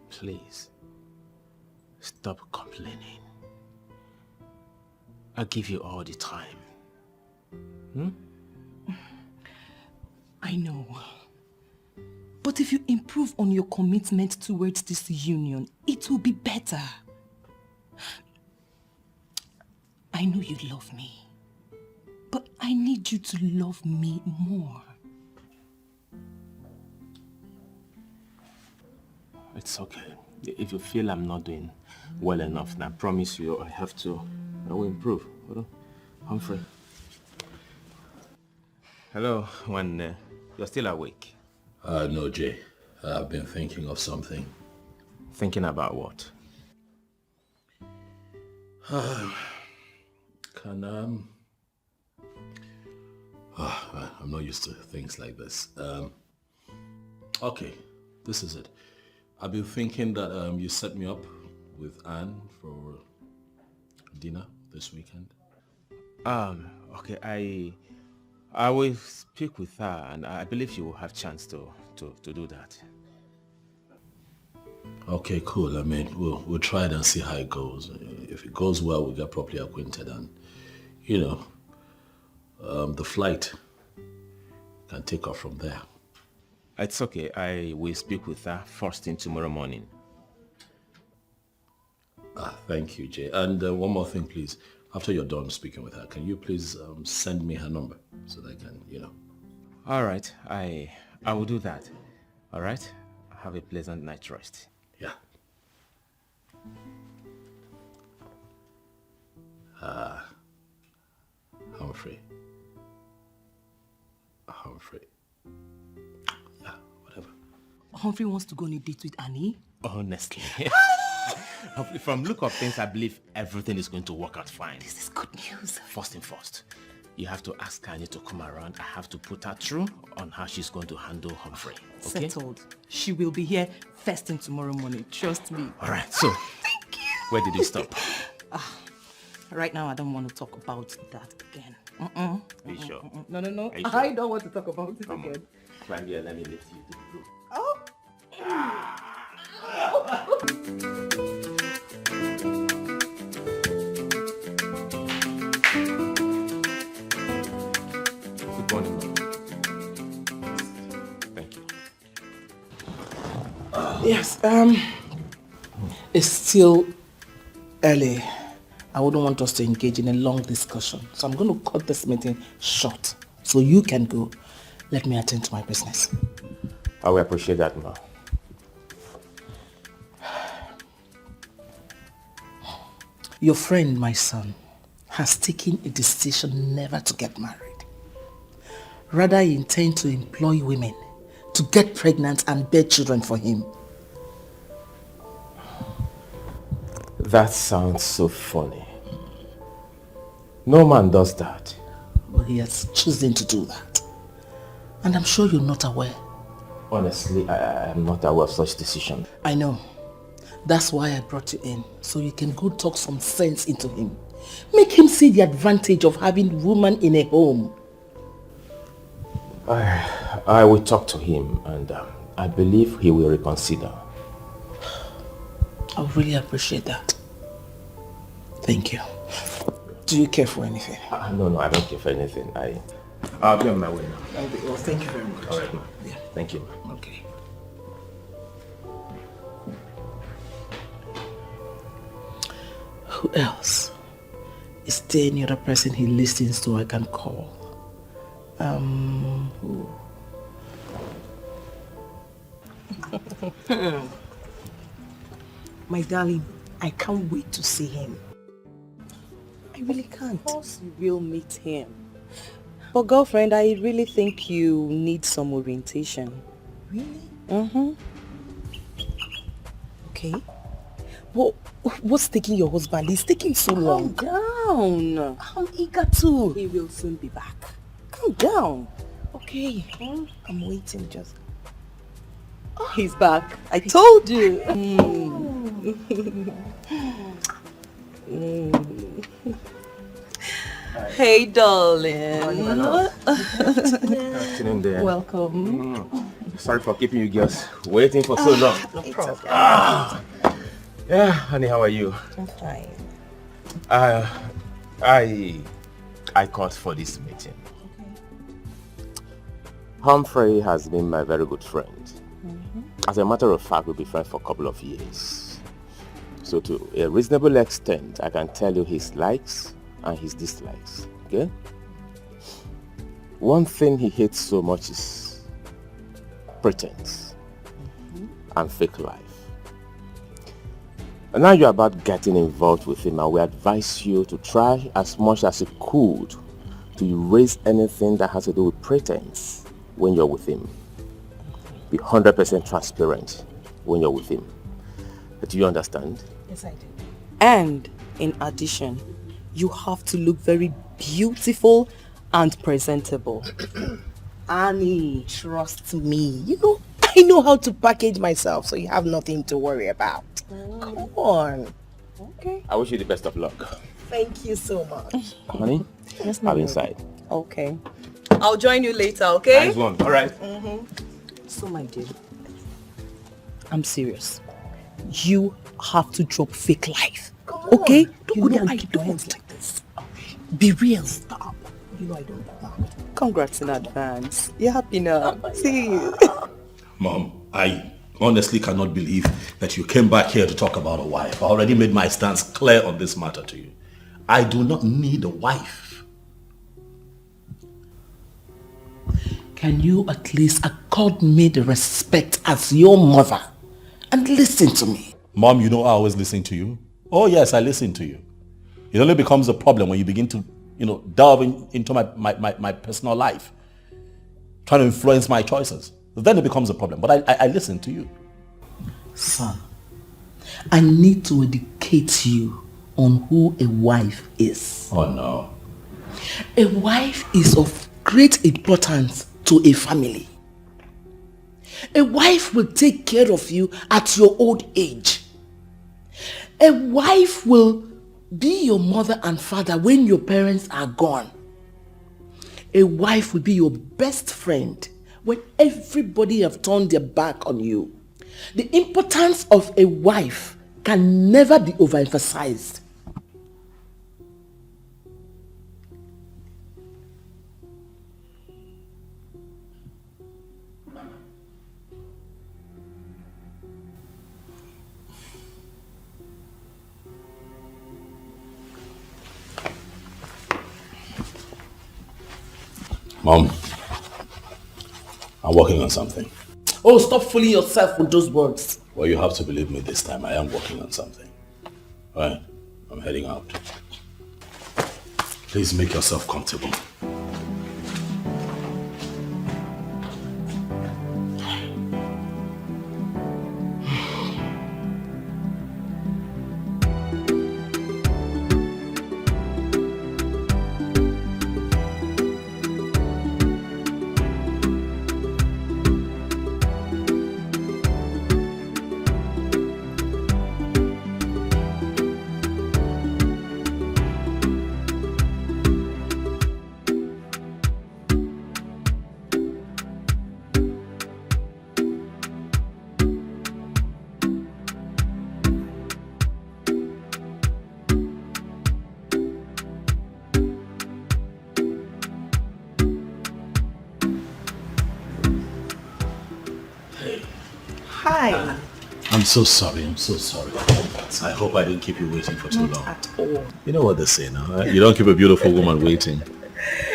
please, stop complaining. I'll give you all the time. I know. But if you improve on your commitment towards this union, it will be better. I know you love me, but I need you to love me more. It's okay. If you feel I'm not doing well enough, then I promise you I will improve. Hold on. Humphrey. Hello, when you're still awake. No, Jay. I've been thinking of something. Thinking about what? I'm not used to things like this. Okay, this is it. I've been thinking that you set me up with Anne for dinner this weekend. Okay, I will speak with her, and I believe she will have chance to do that. Okay, cool. I mean, we'll try it and see how it goes. If it goes well, we'll get properly acquainted, and the flight can take off from there. It's okay. I will speak with her first thing tomorrow morning. Thank you, Jay. And one more thing, please. After you're done speaking with her, can you please send me her number so that I can, All right. I will do that. All right. Have a pleasant night's rest. Yeah. Humphrey. Yeah, whatever. Humphrey wants to go on a date with Annie? Honestly. From look of things, I believe everything is going to work out fine. This is good news. First thing first, you have to ask Annie to come around. I have to put her through on how she's going to handle Humphrey. Okay? Settled. She will be here first thing tomorrow morning. Trust me. All right. So, thank you. Where did you stop? Right now, I don't want to talk about that again. Are you sure? No. Are you sure? I don't want to talk about it Come again. on. Climb here. Let me lift you to the roof. Oh. Good morning, ma'am. Thank you. Yes, it's still early. I wouldn't want us to engage in a long discussion. So I'm going to cut this meeting short. So you can go. Let me attend to my business. I will appreciate that, ma'am. Your friend, my son, has taken a decision never to get married. Rather, he intends to employ women to get pregnant and bear children for him. That sounds so funny. No man does that. But he has chosen to do that. And I'm sure you're not aware. Honestly, I am not aware of such decision. I know. That's why I brought you in, so you can go talk some sense into him. Make him see the advantage of having woman in a home. I will talk to him, and I believe he will reconsider. I really appreciate that. Thank you. Do you care for anything? No, I don't care for anything. I'll be on my way now. Okay, well, thank you very much. All right, ma'am. Yeah. Thank you, ma'am. Okay. Who else? Is there any other person he listens to I can call? Who? My darling, I can't wait to see him. I really can't. Of course you will meet him. But girlfriend, I really think you need some orientation. Really? Mm-hmm. Okay. Well, what's taking your husband? He's taking so long. Calm down. I'm eager to. He will soon be back. Calm down. Okay. I'm waiting just. He's back. I told you. Hey, darling. Afternoon there. Welcome. Sorry for keeping you girls waiting for so long. No problem. Yeah, honey, how are you? I'm fine. I called for this meeting. Humphrey has been my very good friend. As a matter of fact, we'll be friends for a couple of years. So to a reasonable extent, I can tell you his likes and his dislikes, okay? One thing he hates so much is pretense and fake life. And now you're about getting involved with him, and we advise you to try as much as you could to erase anything that has to do with pretense when you're with him. Be 100% transparent when you're with him. Do you understand? Yes, I do. And in addition, you have to look very beautiful and presentable. Annie, trust me. I know how to package myself, so you have nothing to worry about. Come on. Okay. I wish you the best of luck. Thank you so much. Honey, Yes, I'm inside. Okay. I'll join you later, okay? Nice one. All right. So, my dear, I'm serious. You have to drop fake life. Okay? Don't go there and keep your hands like this. Be real. Stop. You know I don't do that. Congrats in advance. You're happy now. See you. Mom, I honestly cannot believe that you came back here to talk about a wife. I already made my stance clear on this matter to you. I do not need a wife. Can you at least accord me the respect as your mother and listen to me? Mom, you know I always listen to you. Oh yes, I listen to you. It only becomes a problem when you begin to, delve into my personal life, trying to influence my choices. Then it becomes a problem. But I listen to you. Son, I need to educate you on who a wife is. Oh no. A wife is of great importance to a family. A wife will take care of you at your old age. A wife will be your mother and father when your parents are gone. A wife will be your best friend when everybody have turned their back on you. The importance of a wife can never be overemphasized. Mom, I'm working on something. Oh, stop fooling yourself with those words. Well, you have to believe me this time. I am working on something. All right, I'm heading out. Please make yourself comfortable. Hi. I'm so sorry. I'm so sorry. I hope I didn't keep you waiting for too long. At all. You know what they say now, right? You don't keep a beautiful woman waiting.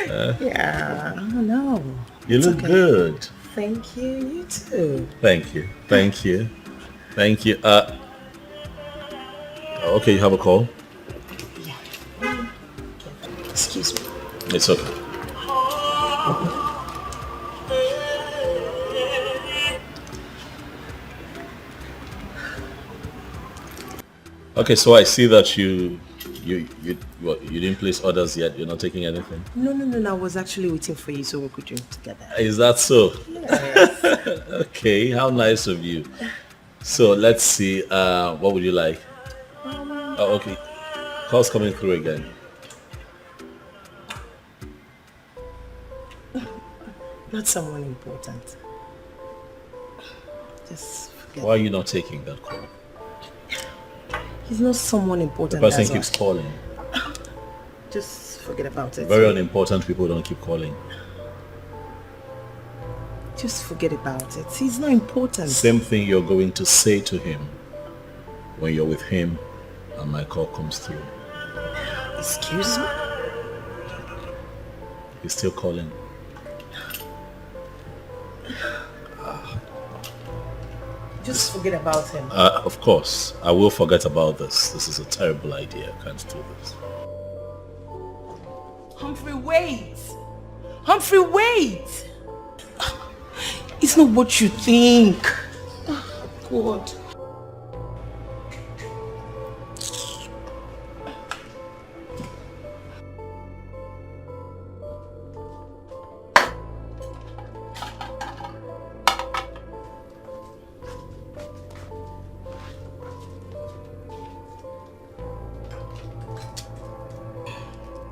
Yeah, no. You look good. Thank you, you too. Thank you. Thank you. Thank you. Okay, you have a call? Yeah. Excuse me. It's okay. Okay, so I see that you didn't place orders yet. You're not taking anything. No. I was actually waiting for you so we could drink together. Is that so? Yes. Okay, how nice of you. So let's see. What would you like? Oh, okay. Call's coming through again. Not someone important. Just forget. Why are you not taking that call? He's not someone important. The person keeps calling. Just forget about it. Very unimportant people don't keep calling. Just forget about it. He's not important. Same thing you're going to say to him when you're with him and my call comes through. Excuse me? He's still calling. Just forget about him. Of course, I will forget about this. This is a terrible idea. I can't do this. Humphrey, wait! Humphrey, wait! It's not what you think. God.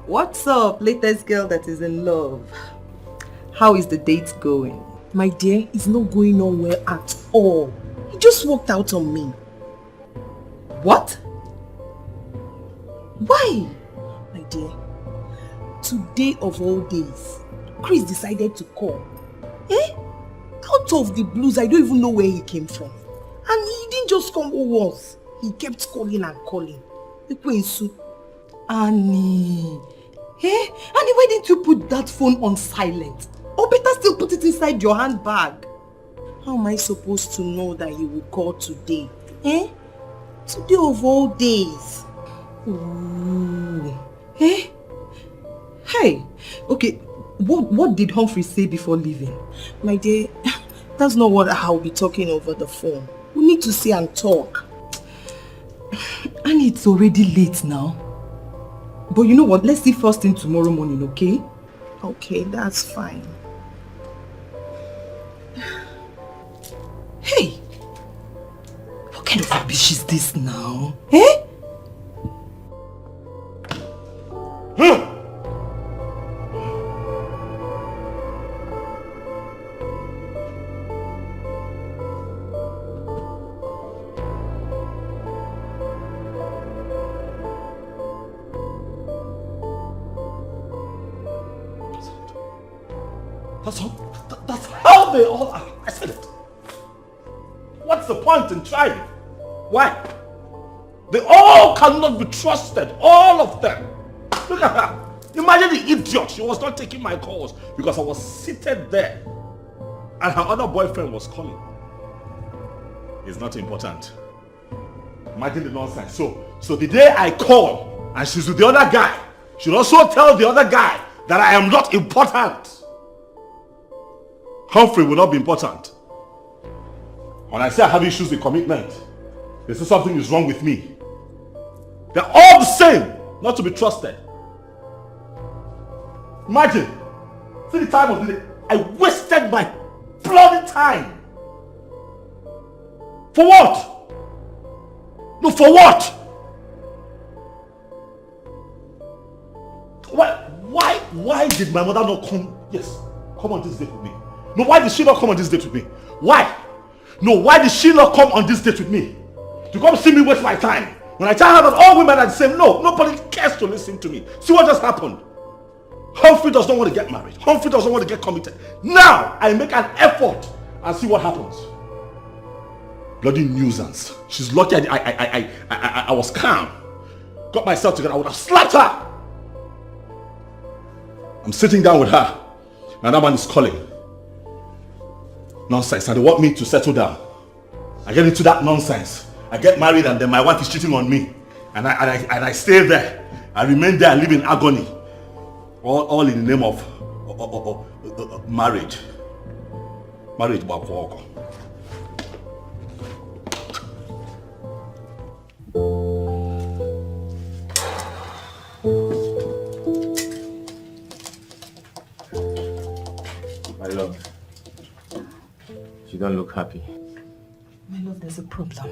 What's up, latest girl that is in love? How is the date going? My dear, it's not going on well at all. He just walked out on me. What? Why? My dear, today of all days, Chris decided to call. Out of the blues, I don't even know where he came from. And he didn't just come once. He kept calling and calling. Annie. Annie, why didn't you put that phone on silent? Or better still put it inside your handbag. How am I supposed to know that he will call today? Today of all days. Ooh. Hey, okay, what did Humphrey say before leaving? My dear, that's not what I'll be talking over the phone. We need to see and talk. And it's already late now. But you know what? Let's see first thing tomorrow morning, okay? Okay, that's fine. Hey! What kind of rubbish is this now? That's how they all are. I said it. What's the point in trying? Why? They all cannot be trusted. All of them. Look at her. Imagine the idiot. She was not taking my calls because I was seated there and her other boyfriend was calling. It's not important. Imagine the nonsense. So the day I call and she's with the other guy, she'll also tell the other guy that I am not important. Humphrey will not be important. When I say I have issues with commitment, they say something is wrong with me. They're all the same, not to be trusted. Imagine, see the time of the day. I wasted my bloody time. For what? No, for what? Why did my mother not come? Yes, come on this date with me. No, why did she not come on this date with me? Why? No, why did she not come on this date with me? To come see me waste my time. When I tell her that all women are the same, no, nobody cares to listen to me. See what just happened? Humphrey does not want to get married. Humphrey doesn't want to get committed. Now, I make an effort and see what happens. Bloody nuisance. She's lucky I was calm. Got myself together, I would have slapped her. I'm sitting down with her. And that man is calling. Nonsense. And they want me to settle down. I get into that nonsense. I get married and then my wife is cheating on me. And I stay there. I remain there and live in agony. All in the name of marriage. Marriage, Bakwoko. My love, you don't look happy. My love, there's a problem.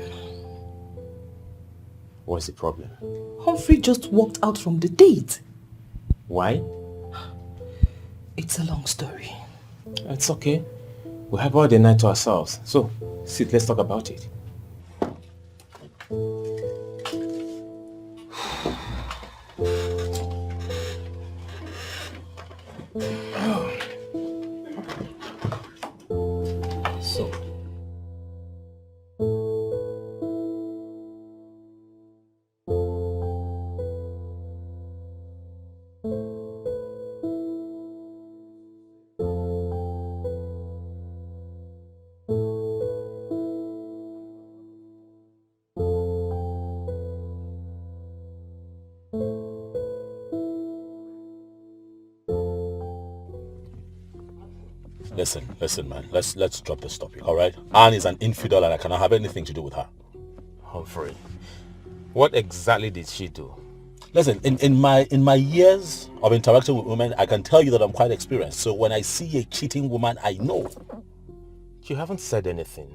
What's the problem? Humphrey just walked out from the date. Why? It's a long story. It's okay. We have all the night to ourselves. So, sit, let's talk about it. So, Listen, man. Let's drop this topic, all right? Anne is an infidel and I cannot have anything to do with her. Humphrey, what exactly did she do? Listen, in my years of interacting with women, I can tell you that I'm quite experienced. So when I see a cheating woman, I know. You haven't said anything.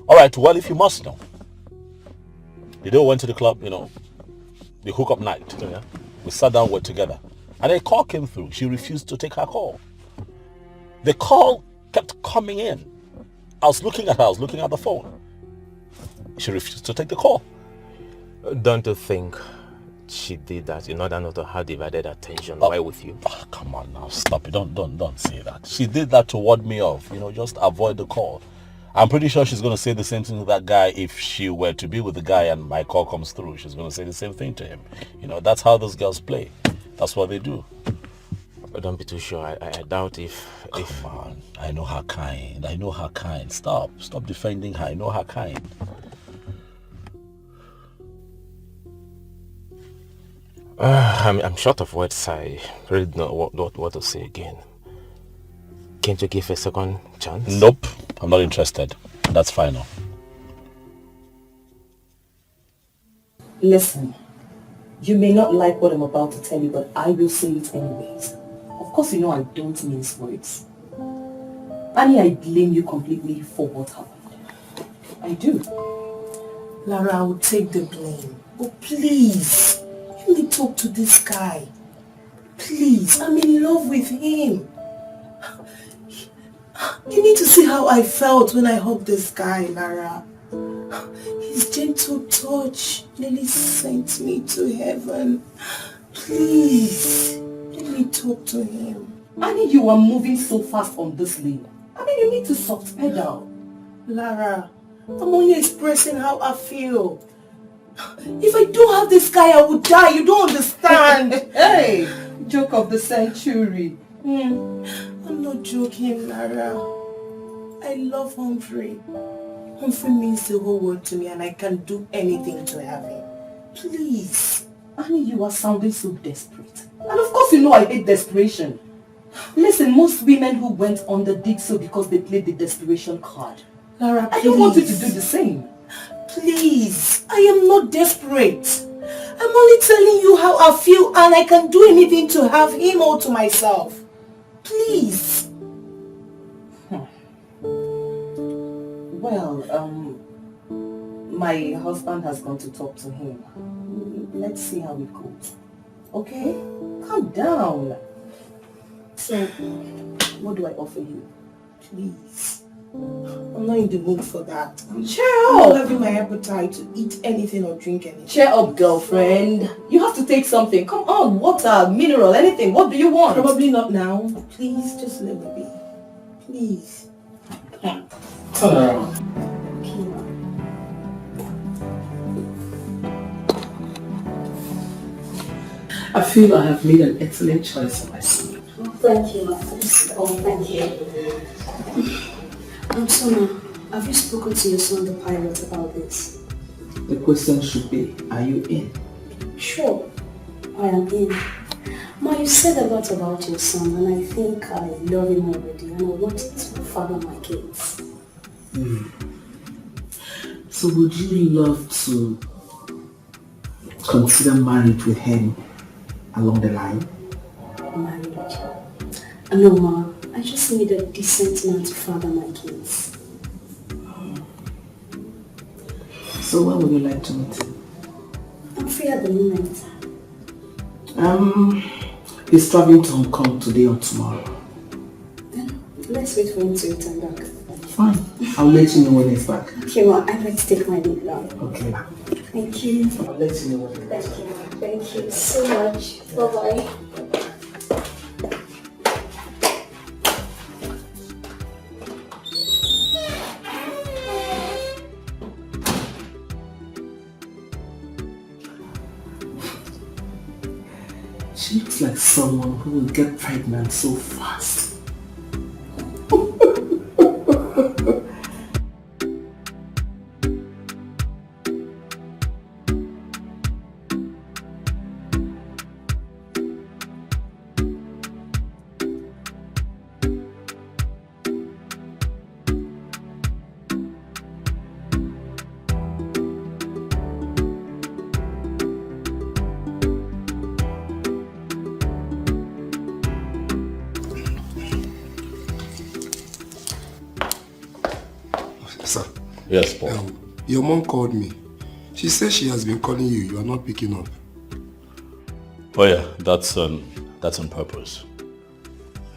All right, well, if you must know. The day we went to the club, the hookup night. Yeah. We sat down, we're together. And a call came through. She refused to take her call. The call kept coming in. I was looking at her, I was looking at the phone. She refused to take the call. Don't you think she did that in order not to have divided attention while with you? Oh, come on now, stop it. Don't say that. She did that to ward me off, just avoid the call. I'm pretty sure she's going to say the same thing to that guy if she were to be with the guy and my call comes through. She's going to say the same thing to him. That's how those girls play. That's what they do. Don't be too sure. I doubt if... Come on. I know her kind. Stop defending her. I know her kind. I'm short of words. I really don't know what to say again. Can't you give a second chance? Nope. I'm not interested. That's final. Listen, you may not like what I'm about to tell you, but I will say it anyways. Of course, you know I don't mince words. Annie, I blame you completely for what happened. I do. Lara, I will take the blame. But please, let me talk to this guy. Please, I'm in love with him. You need to see how I felt when I hugged this guy, Lara. His gentle touch nearly sent me to heaven. Please, let me talk to him. Annie, you are moving so fast on this lane. You need to soft pedal. Lara, I'm only expressing how I feel. If I don't have this guy, I would die. You don't understand. Hey, joke of the century. I'm not joking, Lara. I love Humphrey. Humphrey means the whole world to me and I can do anything to have him. Please. Annie, you are sounding so desperate. And of course you know I hate desperation. Listen, most women who went under did so because they played the desperation card. Lara, please. I don't want you to do the same. Please, I am not desperate. I'm only telling you how I feel and I can do anything to have him all to myself. Please. Well, my husband has gone to talk to him. Let's see how it goes. Okay? Calm down. So, what do I offer you? Please. I'm not in the mood for that. Cheer I'm up! not having my appetite to eat anything or drink anything. Cheer up, girlfriend. You have to take something. Come on, water, mineral, anything. What do you want? Probably not now. Please, just let me be. Please. Turn around. Okay. I feel I have made an excellent choice for my son. Oh, thank you, ma. Oh, thank you. Sona, have you spoken to your son, the pilot, about this? The question should be, are you in? Sure, I am in. Ma, you said a lot about your son, and I think I love him already, and I want to father my kids. So would you love to consider marriage with him along the line? Marriage? No, ma. I just need a decent man to father my kids. So when would you like to meet? I'm free at the moment. He's traveling to Hong Kong today or tomorrow. Then let's wait for him to return back. Fine. I'll let you know when he's back. Okay, ma. I'd like to take my leave now. Okay. Thank you. I'll let you know when he's back. Thank you. Thank you so much. Bye-bye. She looks like someone who will get pregnant so fast. Sir. Yes, Paul. Your mom called me. She says she has been calling you. You are not picking up. Oh yeah, that's on purpose.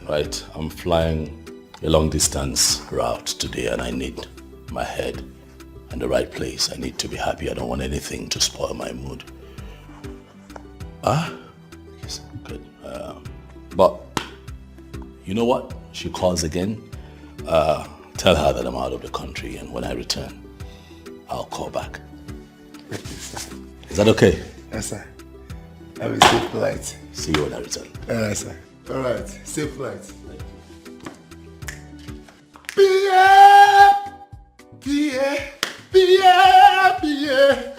Right? I'm flying a long distance route today and I need my head in the right place. I need to be happy. I don't want anything to spoil my mood. Yes, good. But you know what? She calls again. Tell her that I'm out of the country and when I return, I'll call back. Is that okay? Yes, sir. Have a safe flight. See you when I return. Alright, sir. Alright, safe flight. Pierre! Pierre! Pierre! Pierre!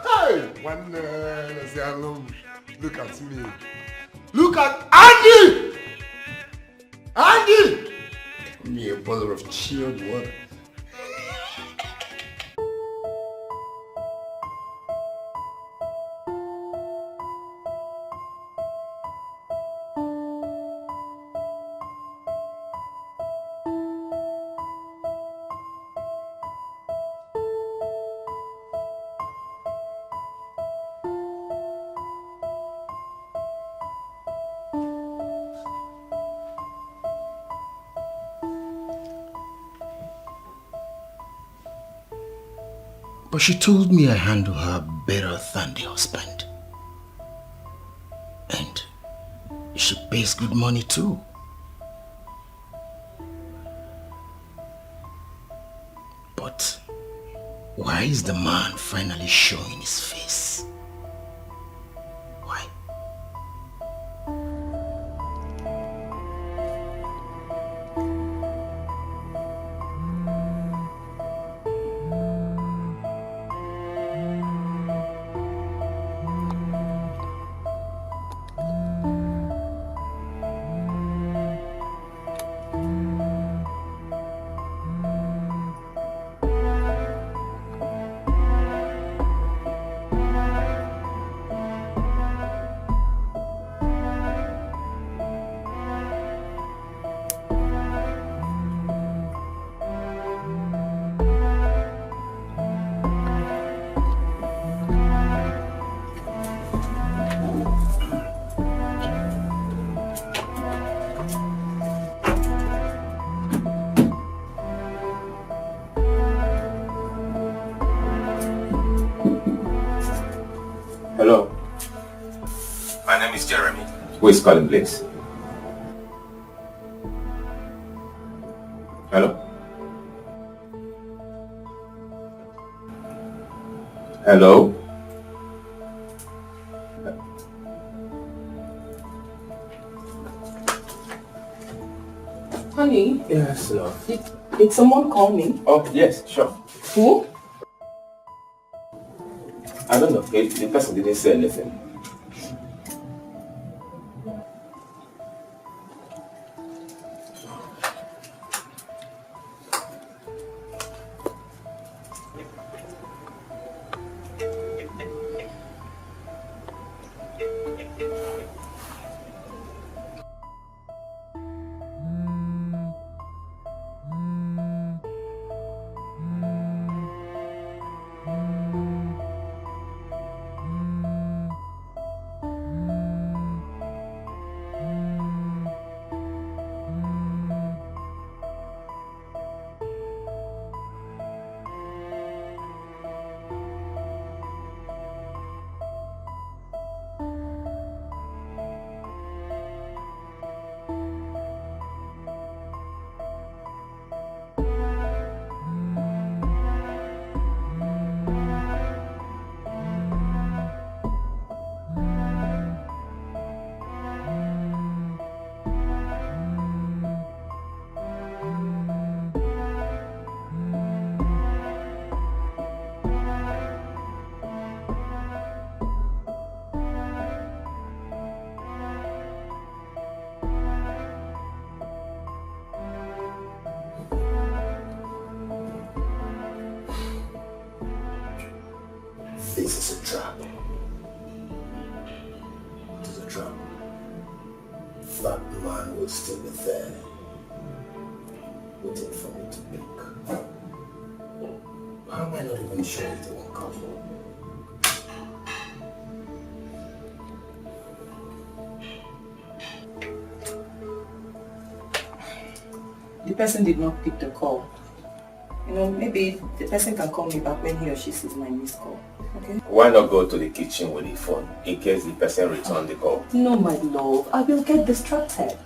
Hey! Look at me. Look at Andy! Andy! Give me a bottle of chilled water. But she told me I handle her better than the husband. And she pays good money too. But why is the man finally showing his face? Why? Hello. My name is Jeremy. Who is calling, please? Hello? Hello? Honey? Yes, love. Did someone call me? Oh, yes, sure. Who? I don't know. The person didn't say anything. This is a trap. It is a trap. That man will still be there, waiting for me to pick. How am I not even sure if they won't come? The person did not pick the call. You know, maybe the person can call me back when he or she sees my missed call. Okay? Why not go to the kitchen with the phone in case the person returns the call? No, my love. I will get distracted.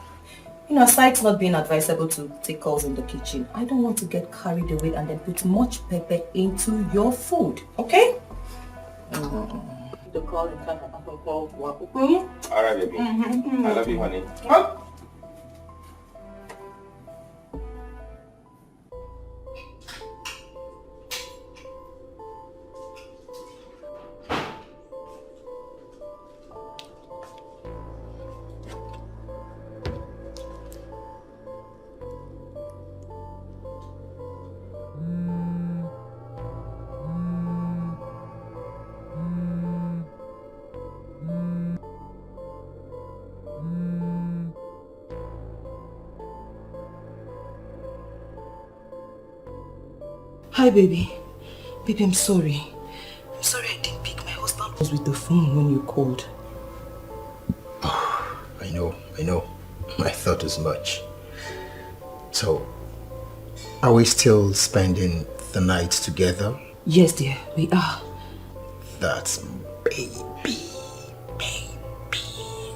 You know, aside it's not being advisable to take calls in the kitchen, I don't want to get carried away and then put much pepper into your food. Okay? The call, you can't call. Alright, baby. I love you, honey. Hi, baby. Baby, I'm sorry. I'm sorry I didn't pick. My husband was with the phone when you called. Oh, I know. I thought as much. So, are we still spending the night together? Yes, dear, we are. That's baby.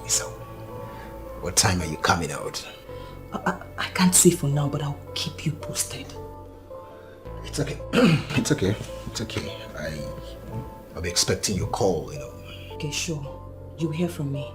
So, what time are you coming out? I can't say for now, but I'll keep you posted. It's okay. It's okay. I'll be expecting your call, you know. Okay, sure. You'll hear from me.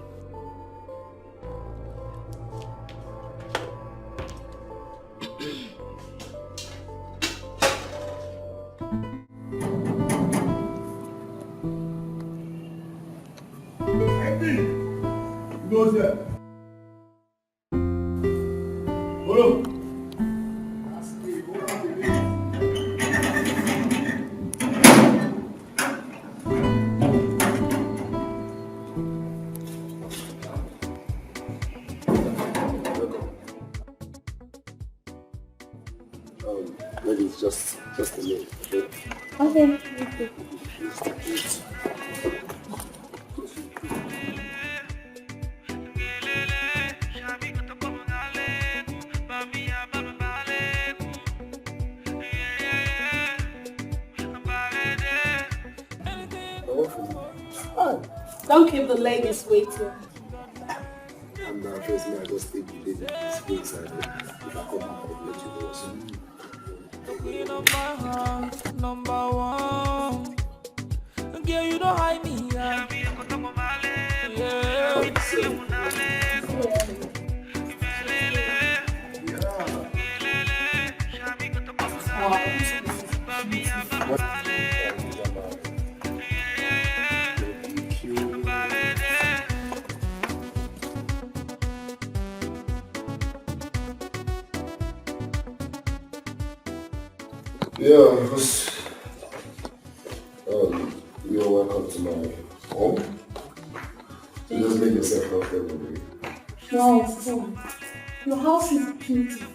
Maybe it's just a minute. Okay. Oh, don't keep the ladies waiting. And first, I just leave the baby go inside. If I come back, I'll let you know. Queen of my heart, number one. Girl, you don't hide me. Yeah, you're welcome to my home. So just make yourself comfortable. Wow, so your house is beautiful.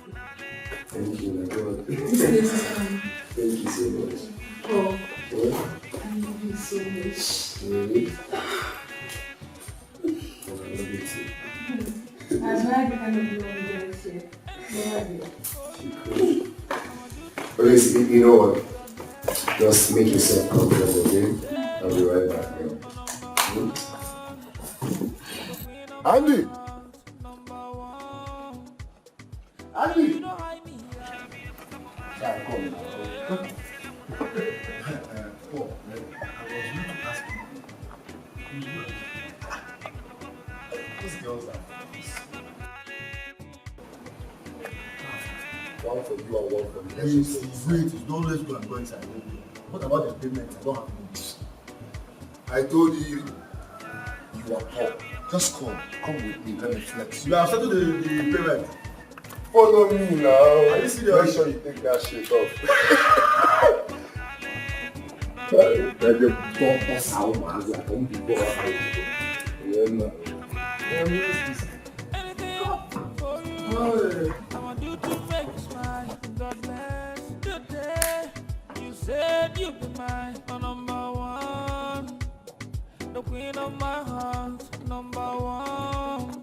Thank you, my God. This place is fine. Thank you so much. Oh, What? I love you so much. Really? I love you too. I'm glad you kind of do all the shit. No idea. Okay, so you know what? Just make yourself comfortable, okay? I'll be right back, man. Andy! Andy! Yeah, come now. Paul, I was going to ask you. Those girls are one for you and one for me. Wait, don't let's go and go inside. What about the payment? I don't have money. I told you, you are poor. Just come with me, let me flex. You have settled the payment. Follow me now. Are you serious? Make sure you take that shit off. That your daughter sound as I come before I yeah, no. Said you be my number one, the queen of my heart, number one.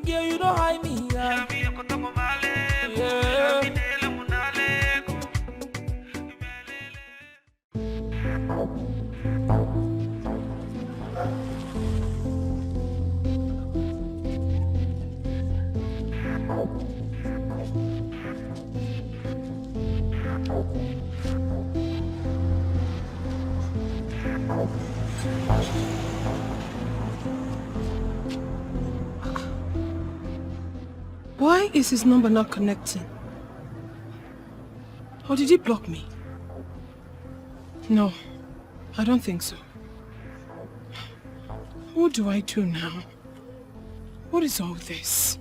Girl, you don't hide me, yeah. Yeah. Why is his number not connecting? Or did he block me? No, I don't think so. What do I do now? What is all this?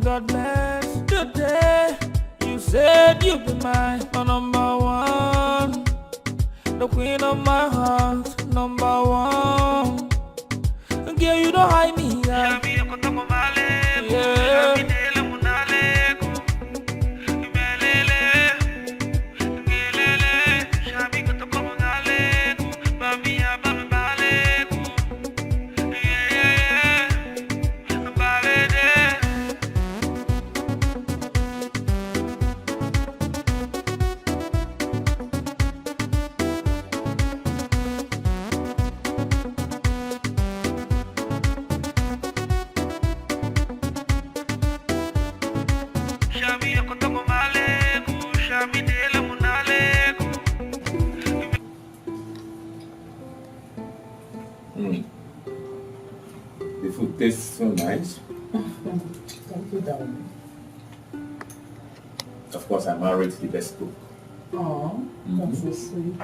God bless the day you said you'd be my number one, the queen of my heart, number one. Girl, you don't hide me, yeah. Yeah. The food tastes so nice. Thank you, darling. Of course, I'm married to the best cook. Oh, that's so sweet.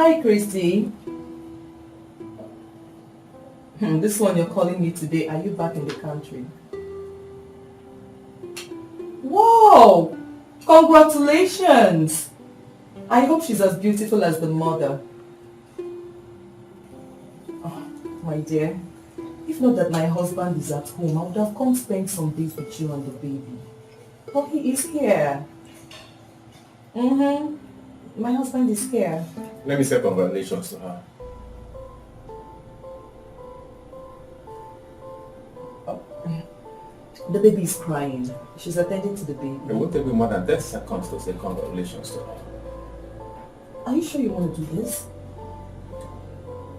Hi, Christy. This one you're calling me today. Are you back in the country? Wow! Congratulations! I hope she's as beautiful as the mother. Oh, my dear, if not that my husband is at home, I would have come spend some days with you and the baby. But he is here. My husband is here. Let me say congratulations to her. The baby is crying. She's attending to the baby. It won't take me more than 10 seconds to say congratulations to her. Are you sure you want to do this?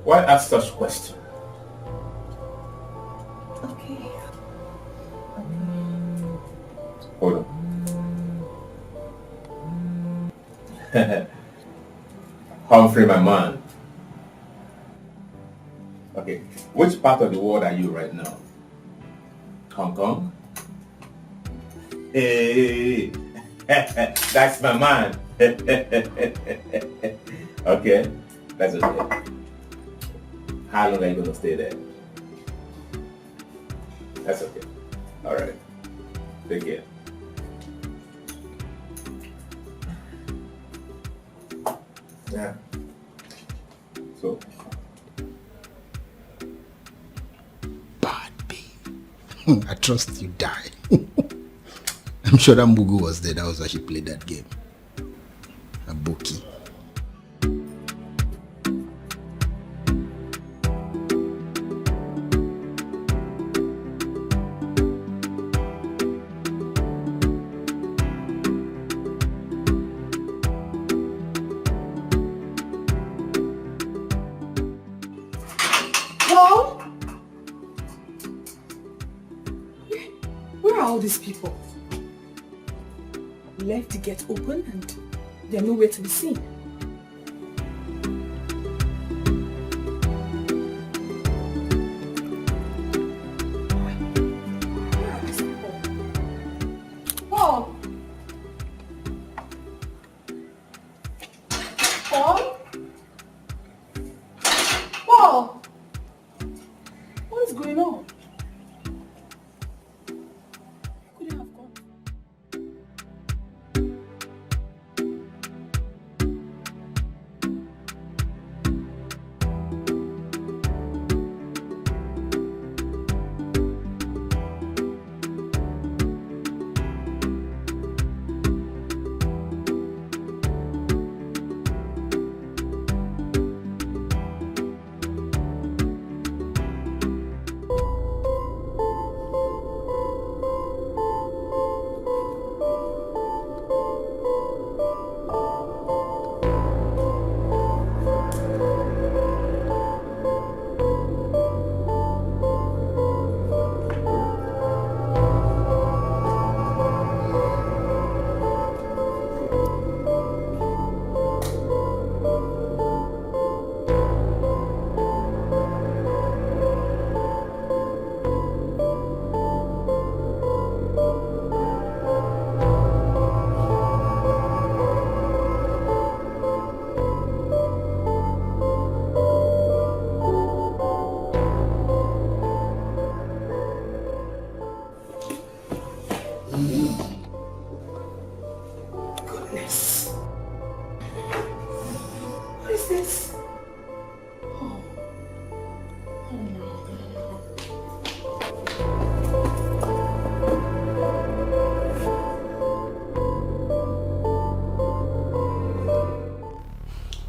Why ask such question? Okay. Hold on. Humphrey, my man. Okay, which part of the world are you right now? Hong Kong? Hey, that's my man. Okay, that's okay. How long are you going to stay there? That's okay. All right. Take care. Yeah. So. Bad babe. I trust you die. I'm sure that Mugu was there. That was why she played that game. A bookie. These people left the gate open and they're nowhere to be seen. Paul! Paul? Paul! What is going on?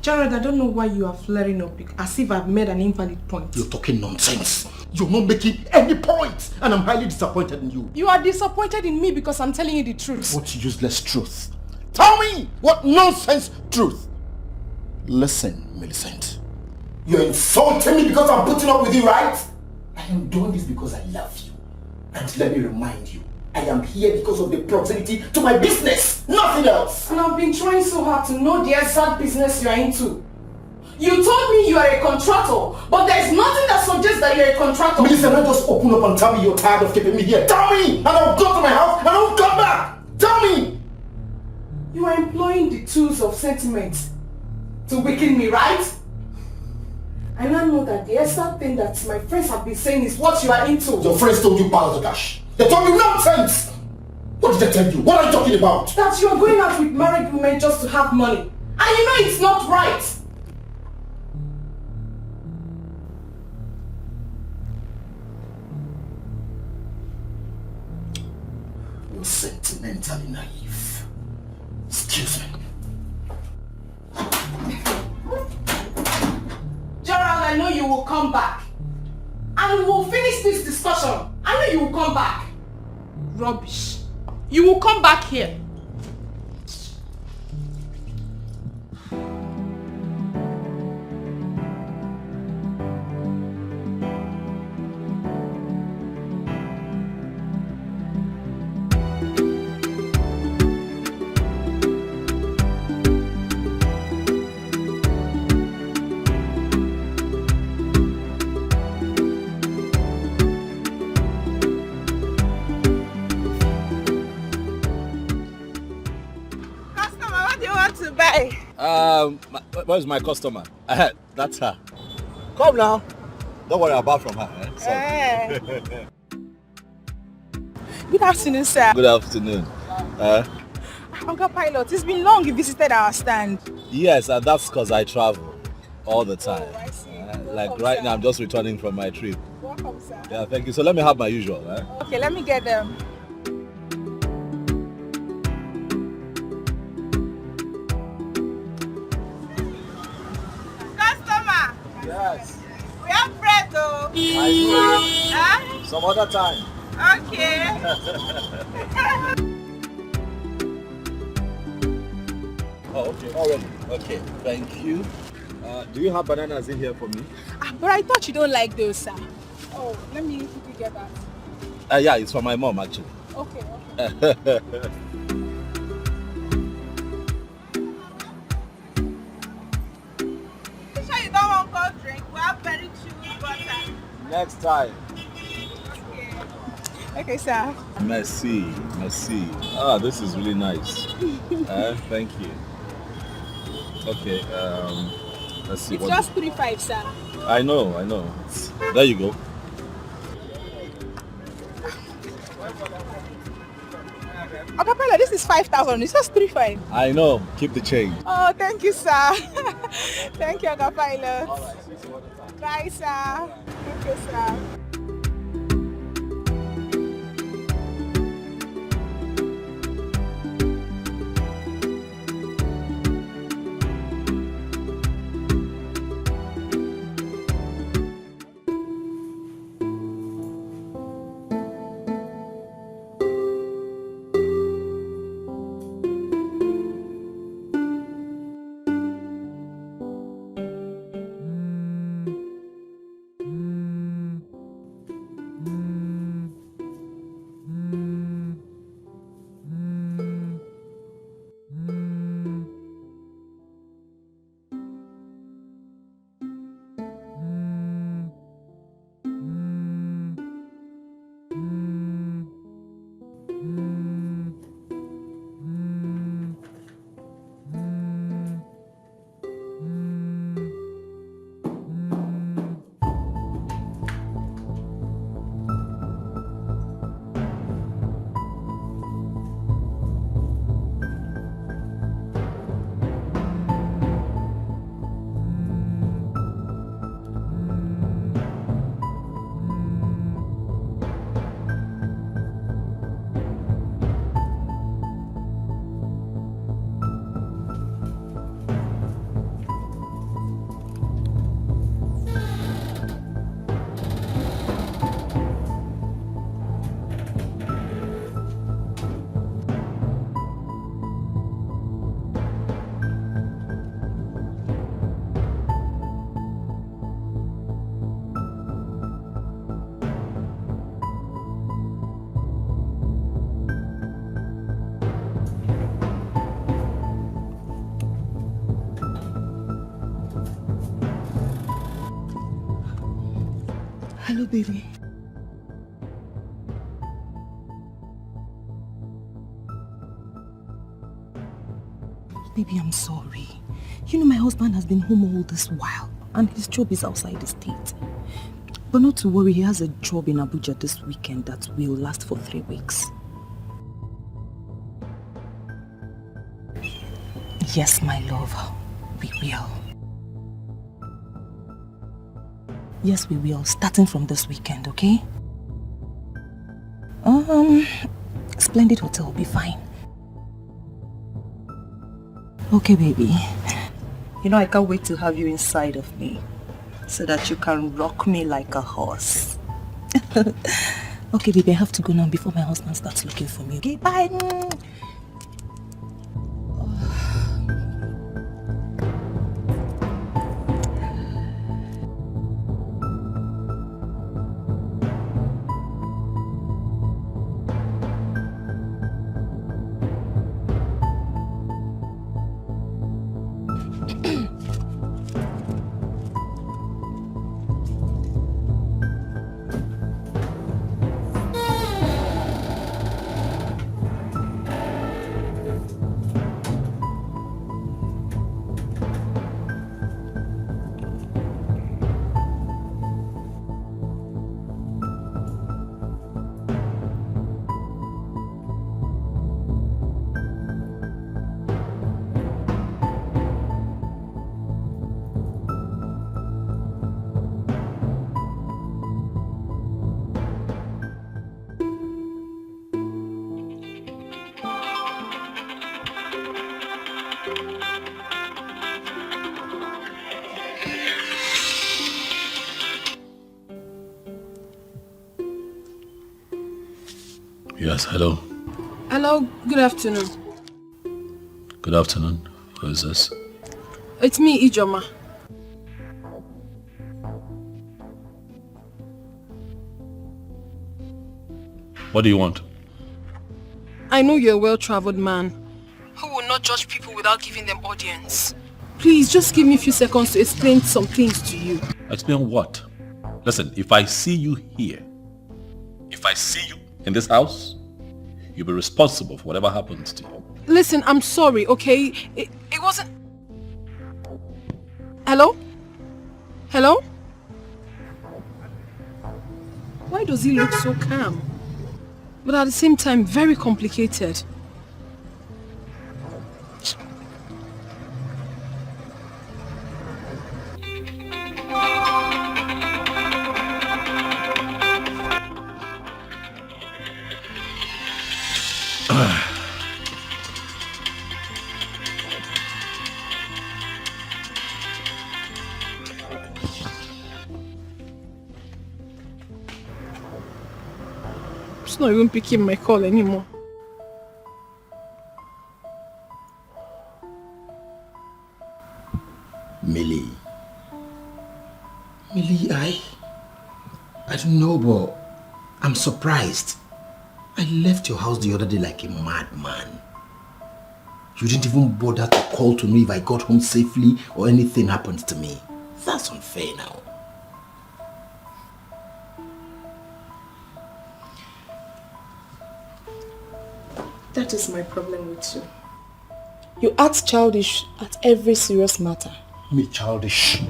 Jared, I don't know why you are flaring up as if I've made an invalid point. You're talking nonsense. You're not making any point, and I'm highly disappointed in you. You are disappointed in me because I'm telling you the truth. What useless truth? Tell me what nonsense truth. Listen, Millicent. You're insulting me because I'm putting up with you, right? I am doing this because I love you. And let me remind you, I am here because of the proximity to my business, nothing else. And I've been trying so hard to know the exact business you are into. You told me you are a contractor, but there's nothing that suggests that you're a contractor. Millicent, don't just open up and tell me you're tired of keeping me here. Tell me, and I'll go to my house and I'll come back. Tell me. You are employing the tools of sentiment to weaken me, right? I now know that the exact thing that my friends have been saying is what you are into. Your friends told you piles of cash. They told you nonsense. What did they tell you? What are you talking about? That you are going out with married women just to have money. And you know it's not right. You're sentimentally naive. Excuse me. Gerald, I know you will come back. And we will finish this discussion. I know you will come back. Rubbish. You will come back here. Where's my customer? That's her. Come now. Don't worry about from her. Sorry. Good afternoon, sir. Good afternoon. Uncle Pilot, it's been long you visited our stand. Yes, that's because I travel all the time. I see. Like Welcome, right sir. now, I'm just returning from my trip. Welcome, sir. Yeah, thank you. So let me have my usual. Okay, let me get them. Customer! Yes. We have bread though. I will. Huh? Some other time. Okay. Oh, okay. Already. Okay. Thank you. Do you have bananas in here for me? But I thought you don't like those, sir. Oh, let me quickly get that. Yeah, it's for my mom actually. Okay, okay. You sure you don't want cold drink? We have very chewy butter. Next time. Okay, sir. Merci. Merci. Ah, this is really nice. Thank you. Okay, let's see. It's just 3.5, sir. I know. There you go. Acapella, this is 5,000. It's just 3.5. I know. Keep the change. Oh, thank you, sir. Thank you, Acapella. All right. See you some other time. Bye, sir. Thank you, sir. Hello, baby. Baby, I'm sorry. You know my husband has been home all this while and his job is outside the state. But not to worry, he has a job in Abuja this weekend that will last for 3 weeks. Yes, my love, we will. Yes, we will, starting from this weekend, okay? Splendid Hotel will be fine. Okay, baby. You know, I can't wait to have you inside of me so that you can rock me like a horse. Okay, baby, I have to go now before my husband starts looking for me. Okay, bye. Yes, hello. Hello, good afternoon. Good afternoon. Who is this? It's me, Ijeoma. What do you want? I know you're a well-traveled man who will not judge people without giving them audience. Please, just give me a few seconds to explain some things to you. Explain what? Listen, if I see you here, if I see you in this house, you'll be responsible for whatever happens to you. Listen, I'm sorry, okay? It wasn't... Hello? Hello? Why does he look so calm? But at the same time, very complicated. It's not even picking my call anymore. Millie, I don't know, but I'm surprised. I left your house the other day like a madman. You didn't even bother to call to me if I got home safely or anything happened to me. That's unfair now. That is my problem with you. You act childish at every serious matter. Me childish?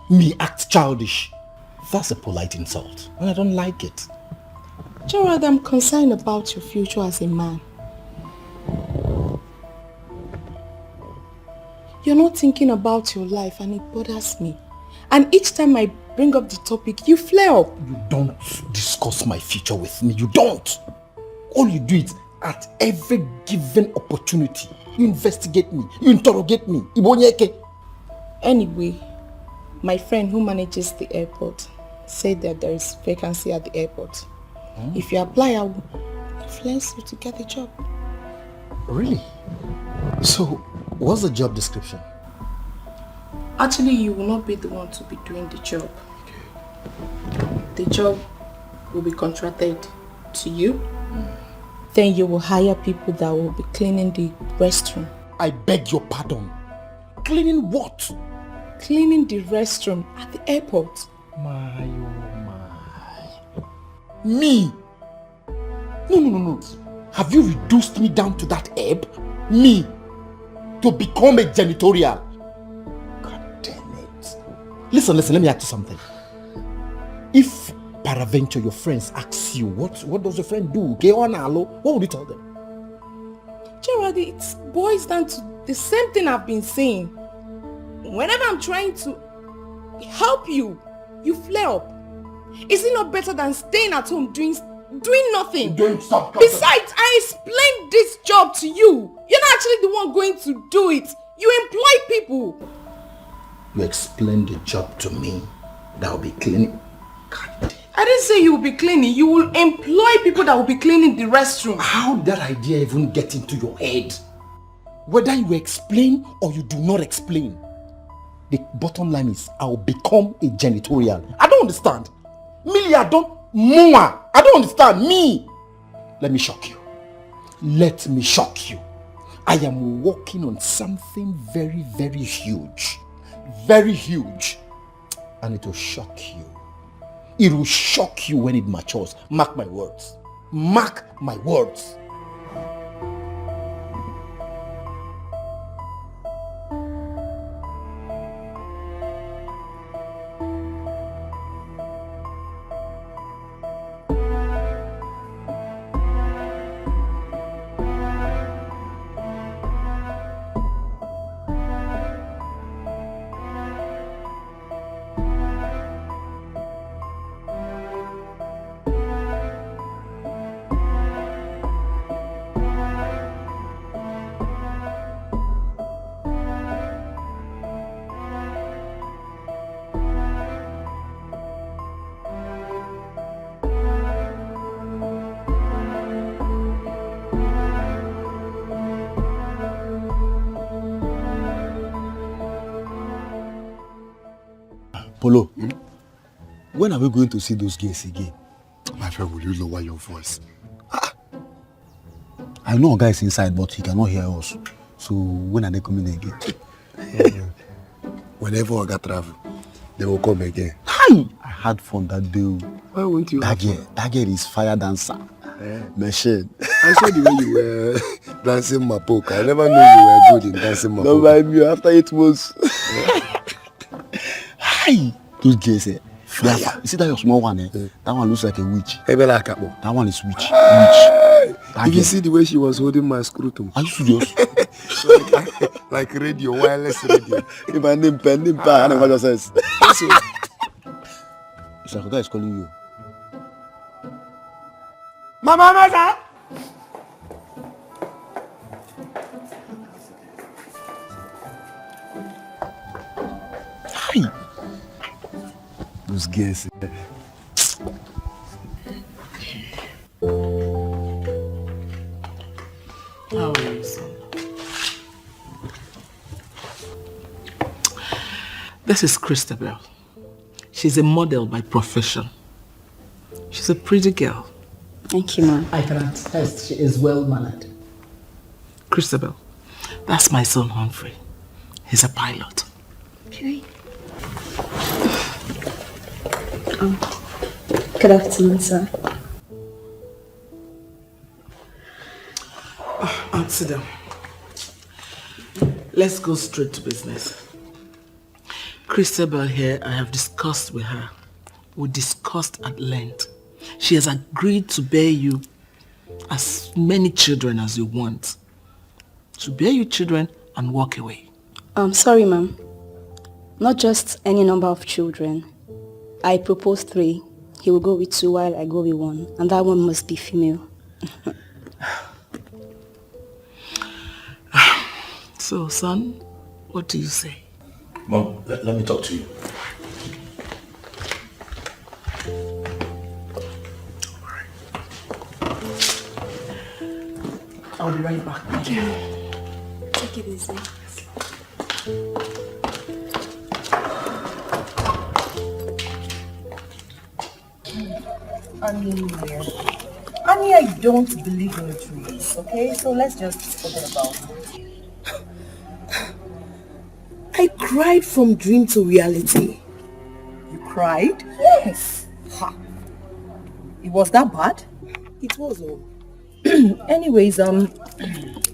Me act childish? That's a polite insult, and I don't like it. Gerald, I'm concerned about your future as a man. You're not thinking about your life and it bothers me. And each time I bring up the topic, you flare up. You don't discuss my future with me. You don't. All you do is at every given opportunity, you investigate me, you interrogate me. Anyway, my friend who manages the airport said that there is vacancy at the airport. If you apply, I will influence you to get the job. Really? So, what's the job description? Actually, you will not be the one to be doing the job. The job will be contracted to you. Then you will hire people that will be cleaning the restroom. I beg your pardon. Cleaning what? Cleaning the restroom at the airport. My. Me? No. Have you reduced me down to that ebb? Me? To become a janitorial? Listen, let me ask you something. If peradventure your friends ask you, what does your friend do? What would you tell them? Gerald, it boils down to the same thing I've been saying. Whenever I'm trying to help you, you flare up. Is it not better than staying at home doing nothing? Don't stop. Besides, I explained this job to you. You're not actually the one going to do it. You employ people. You explained the job to me that will be cleaning. I didn't say you will be cleaning. You will employ people that will be cleaning the restroom. How did that idea even get into your head? Whether you explain or you do not explain, the bottom line is I will become a janitorial. I don't understand. Millie, I don't understand. Me. Let me shock you. Let me shock you. I am working on something very, very huge. Very huge. And it will shock you. It will shock you when it matures. Mark my words. Mark my words. Polo, when are we going to see those girls again? My friend, will you lower your voice? I know a guy is inside, but he cannot hear us. So when are they coming again? Whenever I got travel, they will come again. Hi! I had fun that day. Why won't you? That girl is fire dancer. Machine. I saw the way you were dancing mapoka. I never knew you were good in dancing mapoka. No, by me, after 8 months. Hi! Those girls, fire. You see that your small one, that one looks like a witch. That one is witch. Did you see the way she was holding my scrotum? Are you serious? like radio, wireless radio. If I name pen, I never just says. It's like a guy is calling you. Mama, Hi! Those girls. How are you, son? This is Christabel. She's a model by profession. She's a pretty girl. Thank you, Mom. I can attest she is well-mannered. Christabel, that's my son Humphrey. He's a pilot. Okay. Good afternoon, sir. Sit down. Let's go straight to business. Christabel here, I have discussed with her. We discussed at length. She has agreed to bear you as many children as you want. To bear you children and walk away. Sorry, ma'am. Not just any number of children. I propose 3. He will go with 2 while I go with 1. And that one must be female. So, son, what do you say? Mom, let me talk to you. I'll be right back. Thank you. Take it easy. Annie, I don't believe in trees, okay? So let's just forget about it. I cried from dream to reality. You cried? Yes. Ha. It was that bad? It was all. Anyways,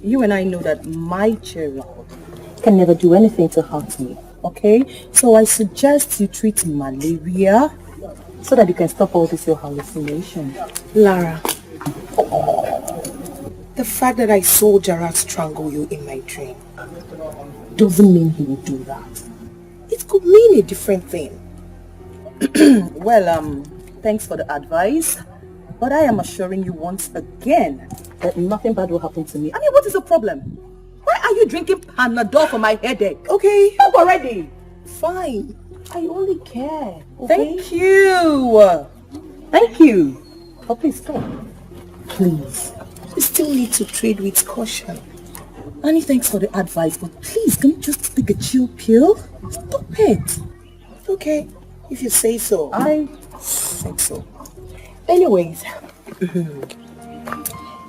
you and I know that my child can never do anything to hurt me. Okay? So I suggest you treat malaria so that you can stop all this your hallucination. Lara, the fact that I saw Gerard strangle you in my dream doesn't mean he will do that. It could mean a different thing. Well, thanks for the advice, but I am assuring you once again that nothing bad will happen to me. I mean, what is the problem? Why are you drinking Panadol for my headache? Okay. Stop already. Fine. I only care. Okay? Thank you. Thank you. But please stop. Please. We still need to trade with caution. Annie, thanks for the advice, but please, can you just take a chill pill? Stop it. Okay, if you say so. I think so. Anyways,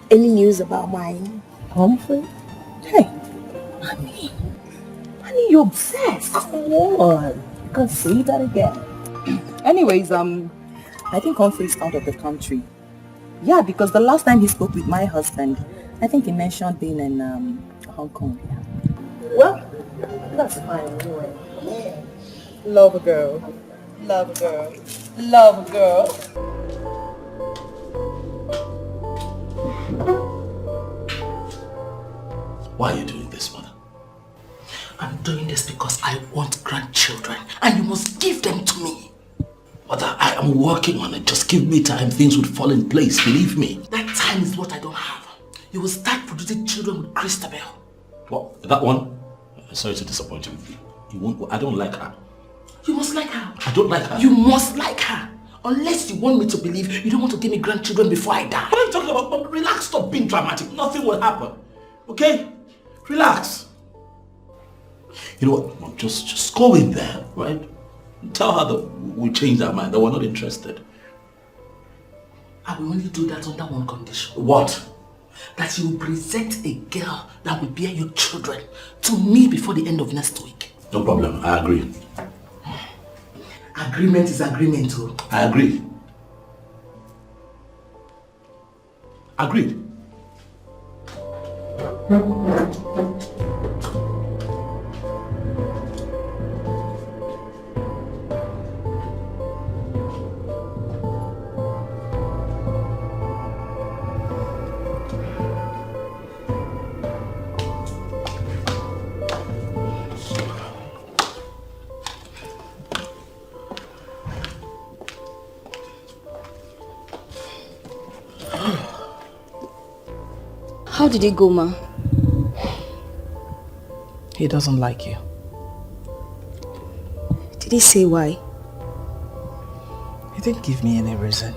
any news about my Humphrey? Hey, Annie, you're obsessed. Come on. You can say that again. Anyways, I think Humphrey's out of the country. Yeah, because the last time he spoke with my husband, I think he mentioned being in Hong Kong. Well, that's fine anyway. Love a girl. Love a girl. Love a girl. Why are you doing this, mother? I'm doing this because I want grandchildren and you must give them to me. Mother, I am working on it. Just give me time. Things would fall in place. Believe me. That time is what I don't have. You will start producing children with Christabel. What? That one? Sorry to disappoint you. You won't. I don't like her. You must like her. I don't like her. You must like her. Unless you want me to believe you don't want to give me grandchildren before I die. What are you talking about? Mom, relax. Stop being dramatic. Nothing will happen. Okay? Relax. You know what, Mom? Just go in there, right? Tell her that we changed our mind, that we're not interested. I will only do that under one condition. What? That you will present a girl that will bear your children to me before the end of next week. No problem. I agree. Agreement is agreement, too. I agree. Agreed. How did it go, ma? He doesn't like you. Did he say why? He didn't give me any reason.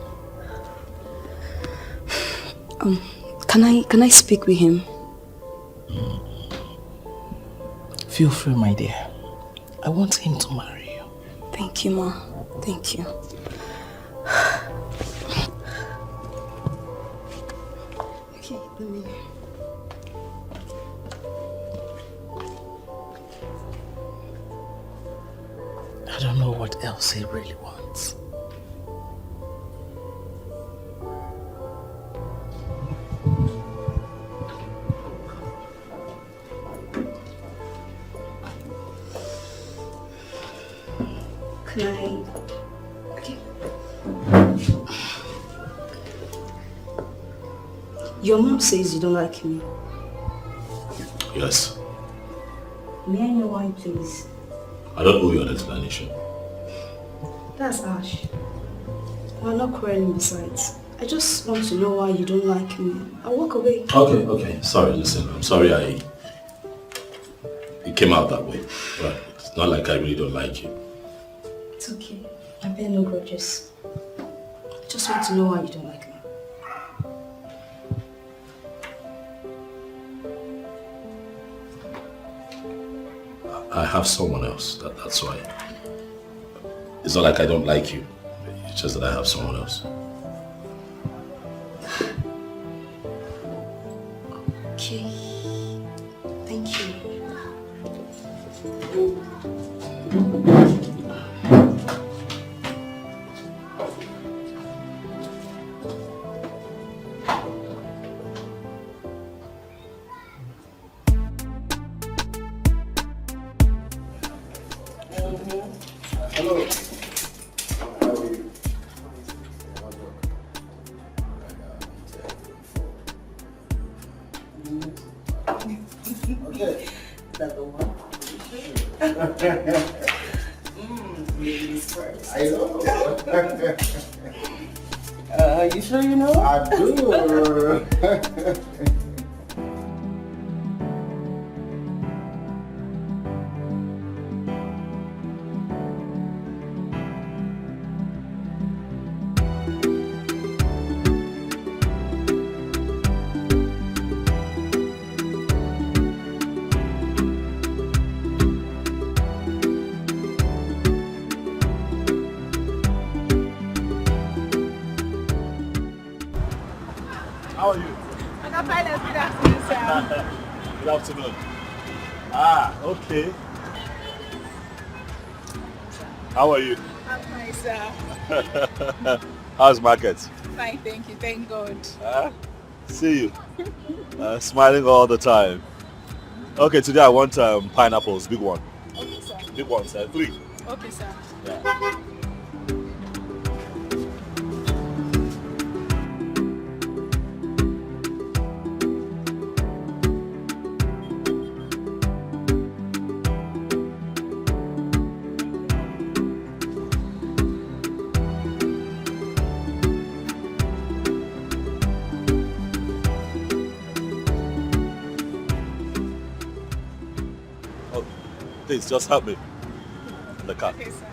Can I speak with him? Feel free, my dear. I want him to marry you. Thank you, ma. Thank you. Okay, let me... I don't know what else he really wants. Can I... Okay. Your mom says you don't like me. Yes. May I know why, please? I don't owe you an explanation. That's harsh. We're not quarreling besides. I just want to know why you don't like me. I'll walk away. Okay. Sorry, listen. I'm sorry it came out that way. But it's not like I really don't like you. It's okay. I bear no grudges. I just want to know why you don't like me. I have someone else. That's why. It's not like I don't like you. It's just that I have someone else. Okay. Thank you. Hello. How are you? Okay. That the one? Ladies first. I know. You sure you know? I do. How are you? Good afternoon, sir. Good afternoon. Ah, okay. How are you? I'm fine, sir. How's market? Fine, thank you. Thank God. See you. Smiling all the time. Okay, today I want pineapples, big one. Okay, sir. Big ones, 3. Okay, sir. Yeah. Please, just help me. In the car. Okay, sir.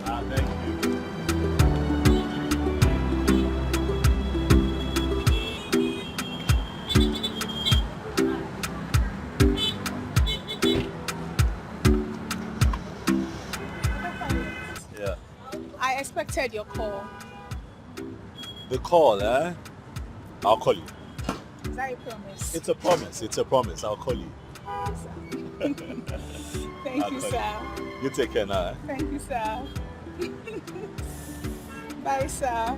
Thank you. Yeah. I expected your call. The call, eh? I'll call you. Is that a promise? It's a promise. It's a promise. I'll call you. Thank you, sir. You take care now. Eh? Thank you, sir. Bye, sir.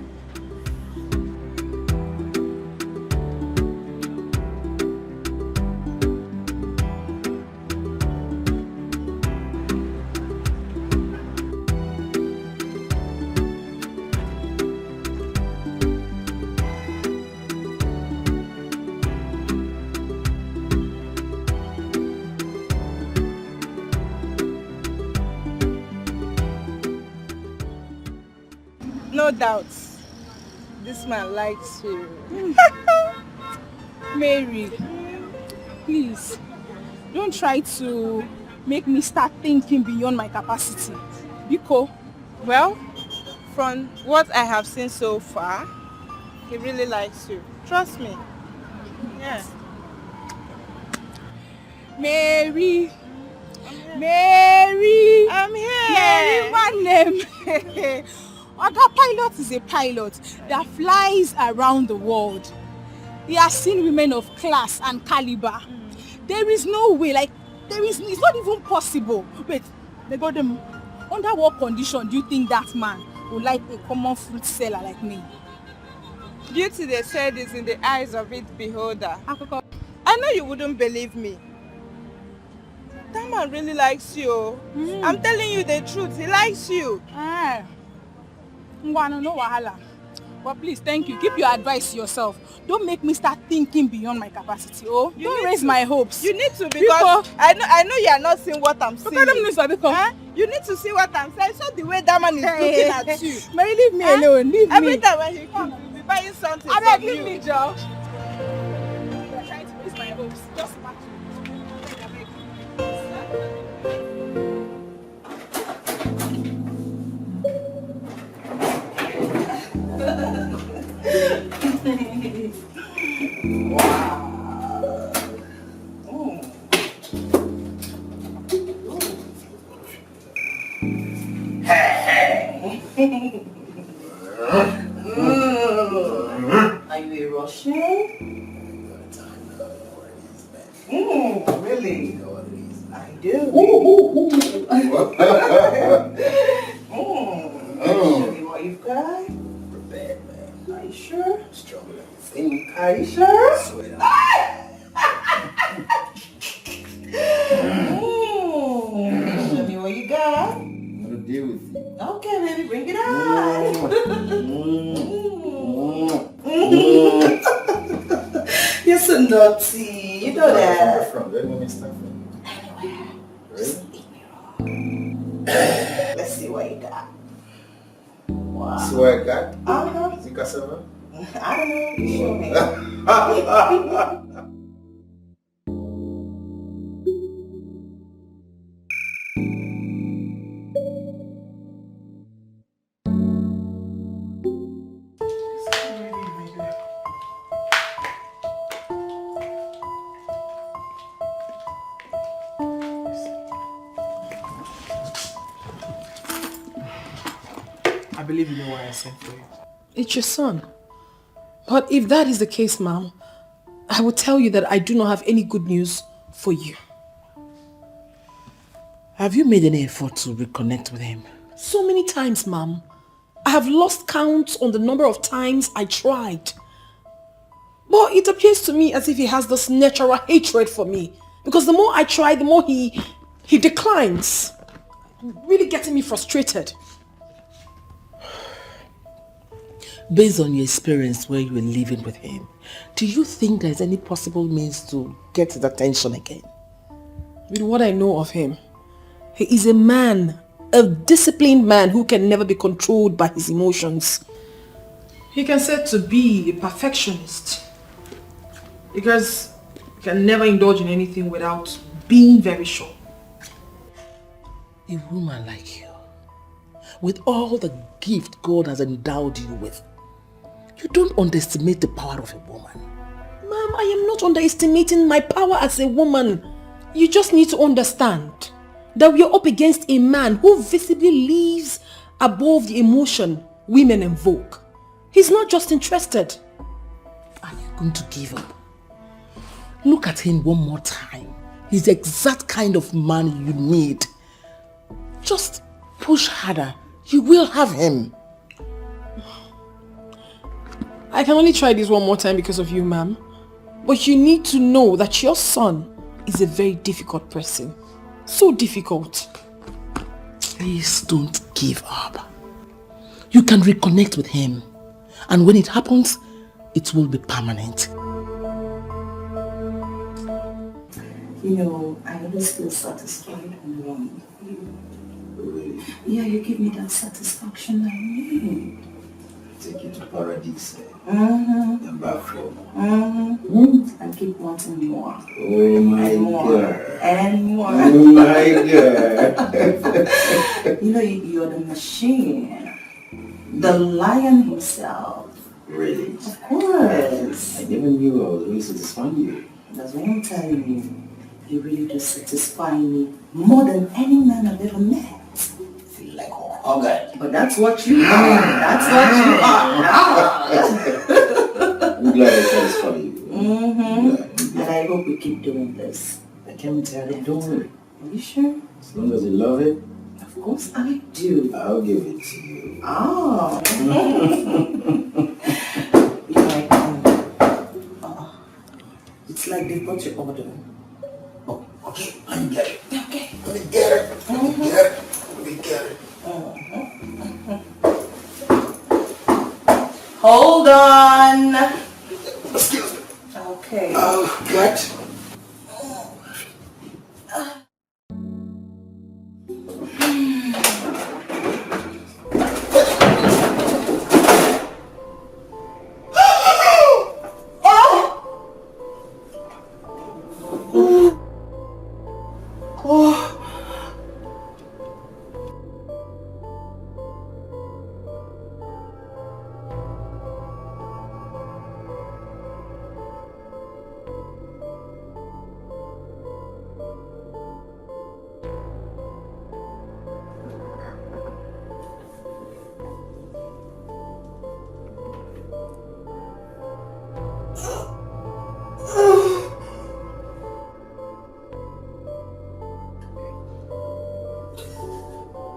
No doubts. This man likes you. Mary, please, don't try to make me start thinking beyond my capacity. Biko. Well, from what I have seen so far, he really likes you. Trust me. Yeah. Mary. Mary. I'm here. Mary, one name. Oga Pilot is a pilot that flies around the world. He has seen women of class and caliber. There is no way, it's not even possible. Wait, they got them. Under what condition do you think that man would like a common fruit seller like me? Beauty, they said, is in the eyes of its beholder. I know you wouldn't believe me. That man really likes you. I'm telling you the truth, he likes you. No wahala. But please, thank you. Keep your advice to yourself. Don't make me start thinking beyond my capacity. Oh, don't raise my hopes. You need to because I know you are not seeing what I'm seeing. You need to see what I'm saying. So the way that man is looking at you. Mary, leave me alone. Leave me. Every time when he comes, he'll be buying something from you. Leave me, Joe. You are trying to raise my hopes. Just imagine. Are you a Russian? Really? I do. Show me what you've got. Prepared, man. Are you sure? Stronger than you think. Are you sure? Swear. Show me what you got. Bring it on. You're so naughty. You know that. Let's see what you got. Wow. See what I got? Uh-huh. Is it cassava? I don't know. You show me. I believe you know why I sent for you. It's your son. But if that is the case, ma'am, I will tell you that I do not have any good news for you. Have you made any effort to reconnect with him? So many times, ma'am. I have lost count on the number of times I tried. But it appears to me as if he has this natural hatred for me. Because the more I try, the more he declines. Really getting me frustrated. Based on your experience where you were living with him, do you think there's any possible means to get his attention again? With what I know of him, he is a man, a disciplined man who can never be controlled by his emotions. He can said to be a perfectionist because he can never indulge in anything without being very sure. A woman like you, with all the gift God has endowed you with, you don't underestimate the power of a woman. Ma'am, I am not underestimating my power as a woman. You just need to understand that we are up against a man who visibly lives above the emotion women invoke. He's not just interested. Are you going to give up? Look at him one more time. He's the exact kind of man you need. Just push harder. You will have him. I can only try this one more time because of you, ma'am. But you need to know that your son is a very difficult person. So difficult. Please don't give up. You can reconnect with him. And when it happens, it will be permanent. You know, I always feel satisfied and warm with you. Really? Yeah, you give me that satisfaction I need. Take you to paradise. Number 4. And keep wanting more. Oh my and more. God. And more. Oh my God. You know, you're the machine. The lion himself. Really? Of course. I never knew I was really satisfying you. That's what I'm telling you. You really do satisfy me more than any man I've ever met. Feel like a hugger. But that's what you are. That's what you are now. I'm glad I satisfy you. And I hope we keep doing this. I can't tell it, don't worry. Are you sure? As long as you love it. Of course I do. I'll give it to you. Oh. It's like they got your order. Oh, okay. Let me get it. Okay. Let me get it. Let me get it. Let me get it. Hold on. Excuse me. Okay. What?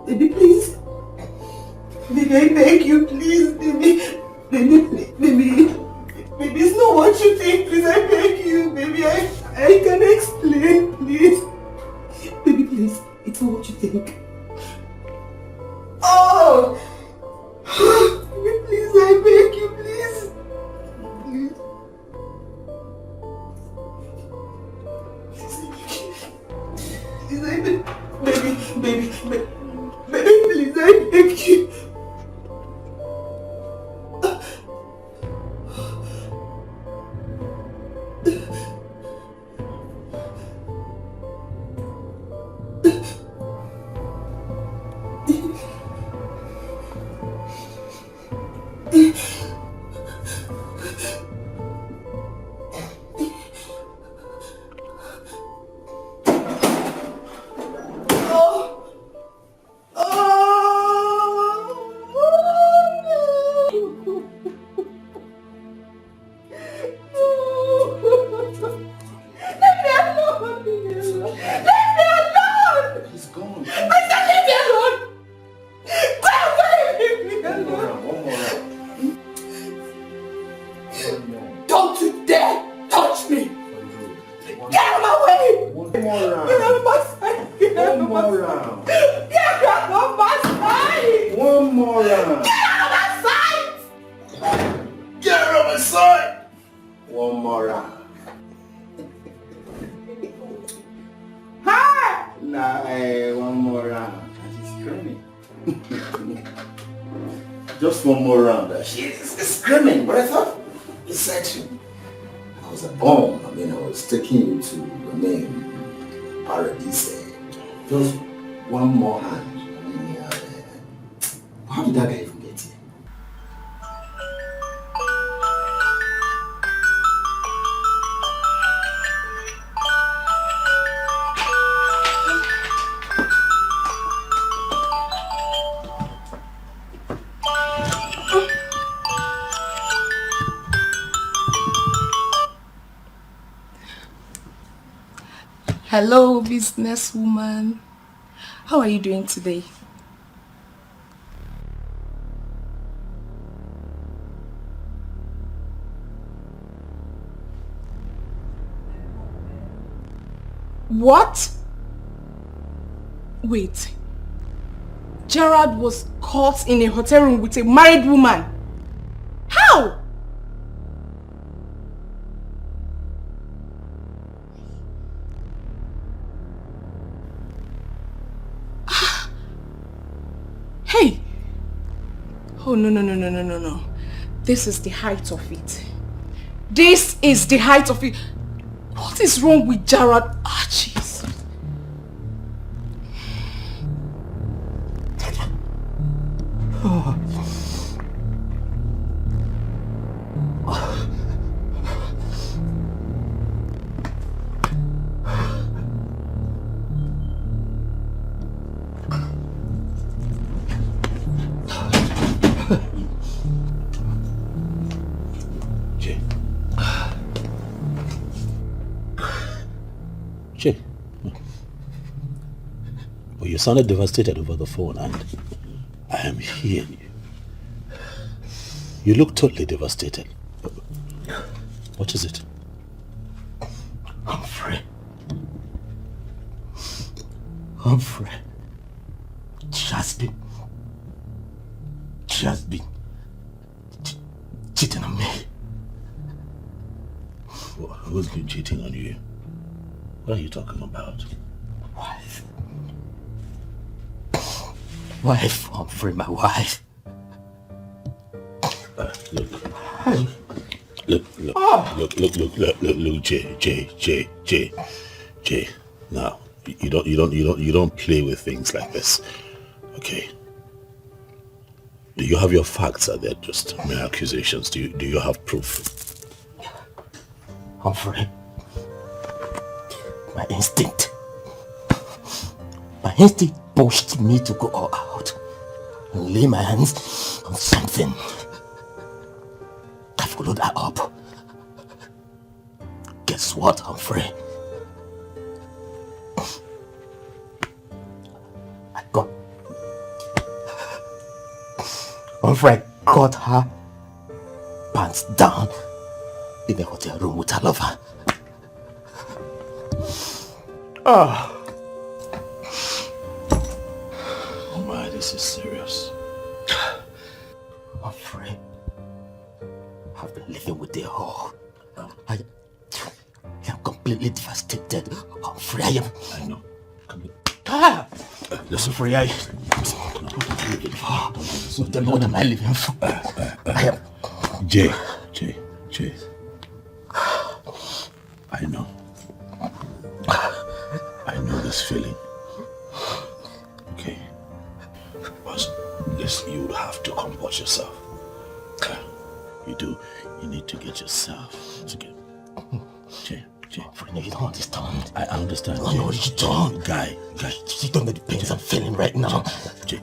Baby, please. Baby, I beg you, please, baby. Baby, it's not what you think, please, I beg you, baby, I can explain, please. Baby, please, it's not what you think. Oh! Please, I beg you, please. Please, I beg. Baby, please, I beg you. Don't you dare touch me! Get out of my way! Get out of my sight! Get out of my sight! Get out of my sight! One more round. Get out of my sight! Get out of my sight! One more round. Hi! Nah, one more round. She's screaming. Just one more round. She's screaming, but I thought it's sexy. I was at home. I was taking you to the main paradise. Just one more hand. How did that guy even get here? Hello, businesswoman. How are you doing today? What? Wait. Gerard was caught in a hotel room with a married woman. How? Hey! Oh, no. This is the height of it. This is the height of it. What is wrong with Gerard? Ah, jeez. Oh. Jay. But you sounded devastated over the phone, and I am hearing you. You look totally devastated. What is it? Humphrey. She has been cheating on me. Who's been cheating on you? What are you talking about? Wife, Humphrey, my wife. Look, Jay. Now, you don't play with things like this, okay? Do you have your facts? Are they just mere accusations? Do you have proof? Humphrey, my instinct pushed me to go all out and lay my hands on something. I followed her up. Guess what, Humphrey? Humphrey got her pants down in the hotel room with her lover. Oh my, this is serious. I'm afraid I've been living with the whore. I am completely devastated. I'm afraid I am. I know. Come here. Listen, free. So tell me what am I living for? I am. Jay. I know. I know this feeling. Okay. But listen, you have to compose yourself. You do. You need to get yourself together. Jay. You don't understand. I understand. I know what you don't. Guy. You don't know the pains I'm feeling right now. Jay.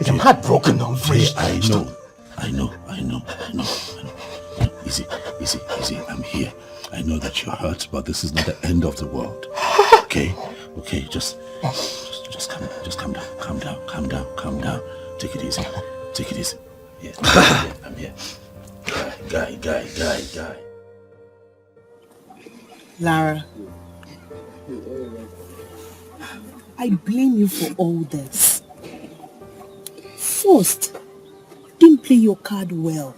I'm heartbroken now, Free. I know. Easy. I'm here. I know that you're hurt, but this is not the end of the world. Okay, just calm down. Take it easy. Yeah, I'm here. Guy. Lara, I blame you for all this. First, you didn't play your card well.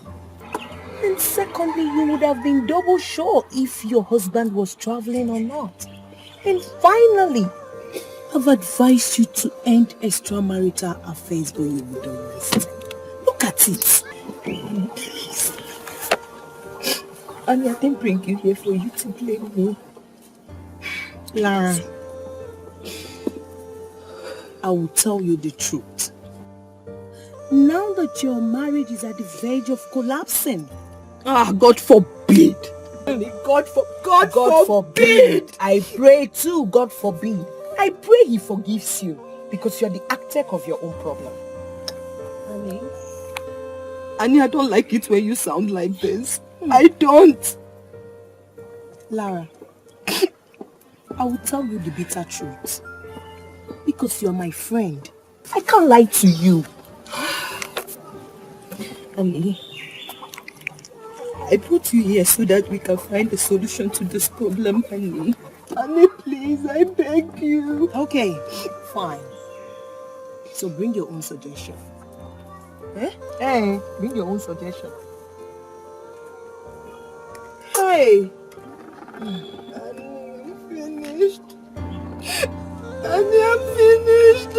And secondly, you would have been double sure if your husband was traveling or not. And finally, I've advised you to end extramarital affairs when you wouldn't listen. Look at it. Please. And I didn't bring you here for you to blame me. Lara, I will tell you the truth. Now that your marriage is at the verge of collapsing. God forbid. God forbid. I pray too, God forbid. I pray he forgives you because you're the architect of your own problem. Annie, I don't like it when you sound like this. I don't. Lara, I will tell you the bitter truth. Because you're my friend. I can't lie to you. Annie, I brought you here so that we can find a solution to this problem, Annie. Annie, please, I beg you. Okay, fine. So bring your own suggestion. Hey, bring your own suggestion. Hey! Annie, I'm finished. Annie, I'm finished.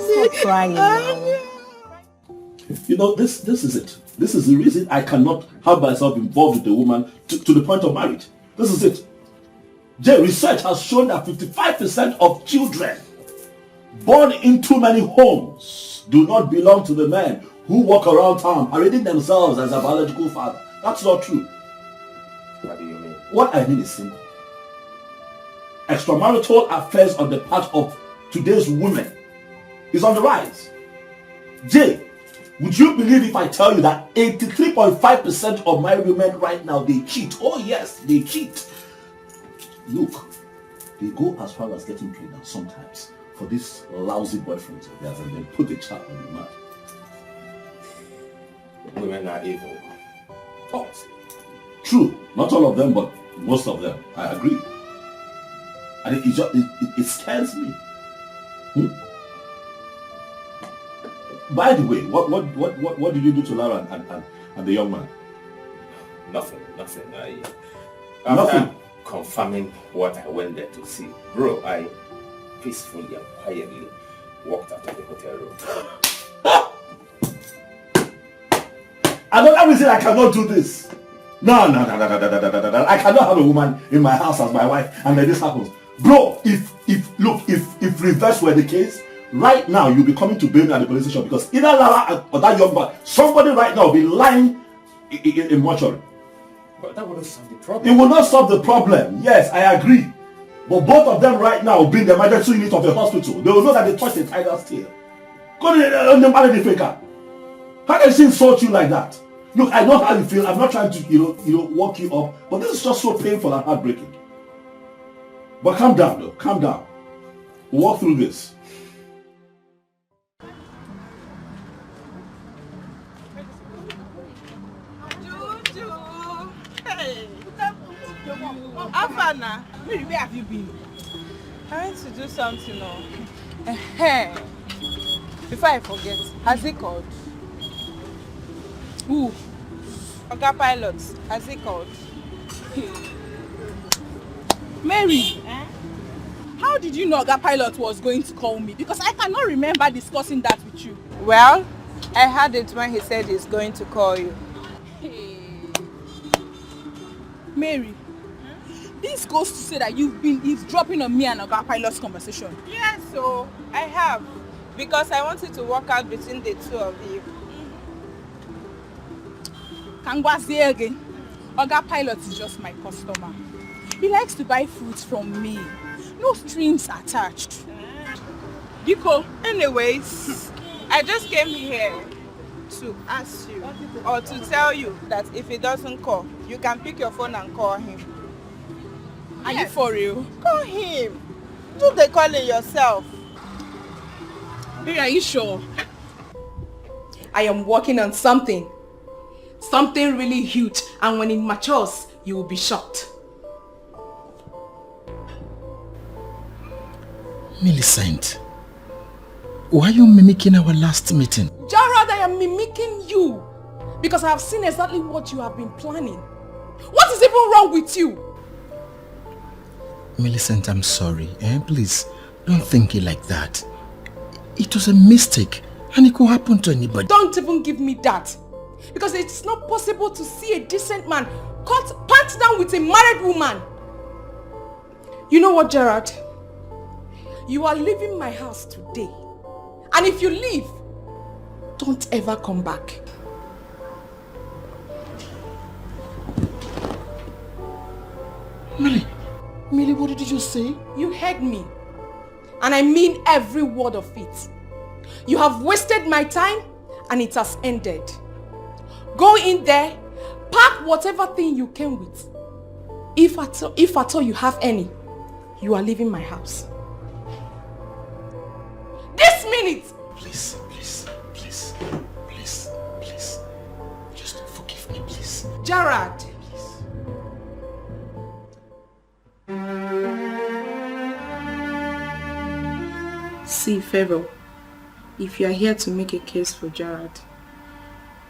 Stop crying now. You know, this is it. This is the reason I cannot have myself involved with a woman to the point of marriage. This is it. Jay, research has shown that 55% of children born in too many homes do not belong to the men who walk around town parading themselves as a biological father. That's not true. What do you mean? What I mean is simple. Extramarital affairs on the part of today's women is on the rise. Jay, would you believe if I tell you that 83.5% of married women right now, they cheat? Oh yes, they cheat. Look, they go as far as getting pregnant sometimes for this lousy boyfriends of theirs and then put the child on the mat. Women are evil. False. True, not all of them, but most of them. I agree. And it scares me. By the way, what did you do to Lara and the young man? Nothing. Nothing. Confirming what I went there to see. Bro, I peacefully and quietly walked out of the hotel room. Another reason I cannot do this. No. I cannot have a woman in my house as my wife and then this happens. Bro, if reverse were the case, right now you'll be coming to bail me at the police station because either Lara or that young man, somebody right now will be lying in mortuary. But that wouldn't solve the problem. It will not solve the problem. Yes, I agree. But both of them right now will be in the emergency unit of the hospital. They will know that they touched the tiger's tail. Go to the marry the faker. How can she insult you like that? Look, I know how you feel. I'm not trying to, walk you up. But this is just so painful and heartbreaking. But calm down, though. Calm down. We'll walk through this. Afana, where have you been? I want to do something, Before I forget, has he called? Who? Oga Pilot, has he called? Mary, how did you know Oga Pilot was going to call me? Because I cannot remember discussing that with you. Well, I heard it when he said he's going to call you. Mary, this goes to say that you've been eavesdropping on me and Oga Pilot's conversation. Yes, so I have. Because I wanted to work out between the two of you. Kangwazi again. Oga Pilot is just my customer. He likes to buy fruits from me. No strings attached. Biko, anyways, I just came here to ask you or to tell you that if he doesn't call, you can pick your phone and call him. Are you for real? Call him. Do the calling yourself. Baby, are you sure? I am working on something. Something really huge, and when it matures, you will be shocked. Millicent, why are you mimicking our last meeting? Gerald, I am mimicking you because I have seen exactly what you have been planning. What is even wrong with you? Millicent, I'm sorry. Please, don't think it like that. It was a mistake and it could happen to anybody. Don't even give me that. Because it's not possible to see a decent man cut pants down with a married woman. You know what, Gerard? You are leaving my house today. And if you leave, don't ever come back. Millie, what did you just say? You heard me. And I mean every word of it. You have wasted my time and it has ended. Go in there, pack whatever thing you came with. If at all you have any, you are leaving my house. This minute! Please. Just forgive me, please. Gerard! See, Favor, if you are here to make a case for Gerard,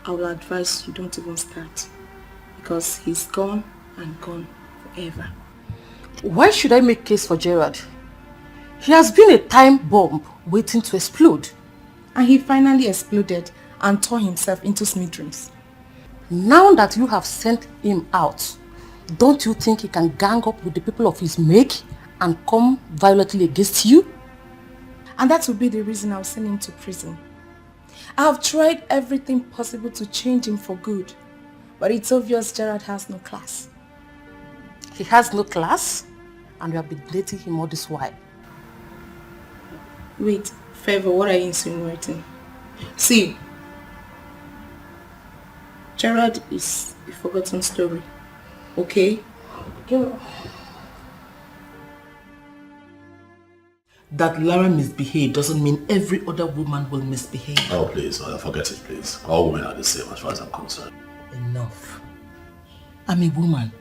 I will advise you don't even start, because he's gone and gone forever. Why should I make case for Gerard? He has been a time bomb waiting to explode. And he finally exploded and tore himself into smithereens. Now that you have sent him out, don't you think he can gang up with the people of his make and come violently against you? And that will be the reason I'll send him to prison. I have tried everything possible to change him for good, but it's obvious Gerard has no class. He has no class, and you have been dating him all this while. Wait, Favor, what are you insinuating? See, Gerard is a forgotten story, okay? That Lara misbehaved doesn't mean every other woman will misbehave. Oh, please, forget it, please. All women are the same as far as I'm concerned. Enough. I'm a woman.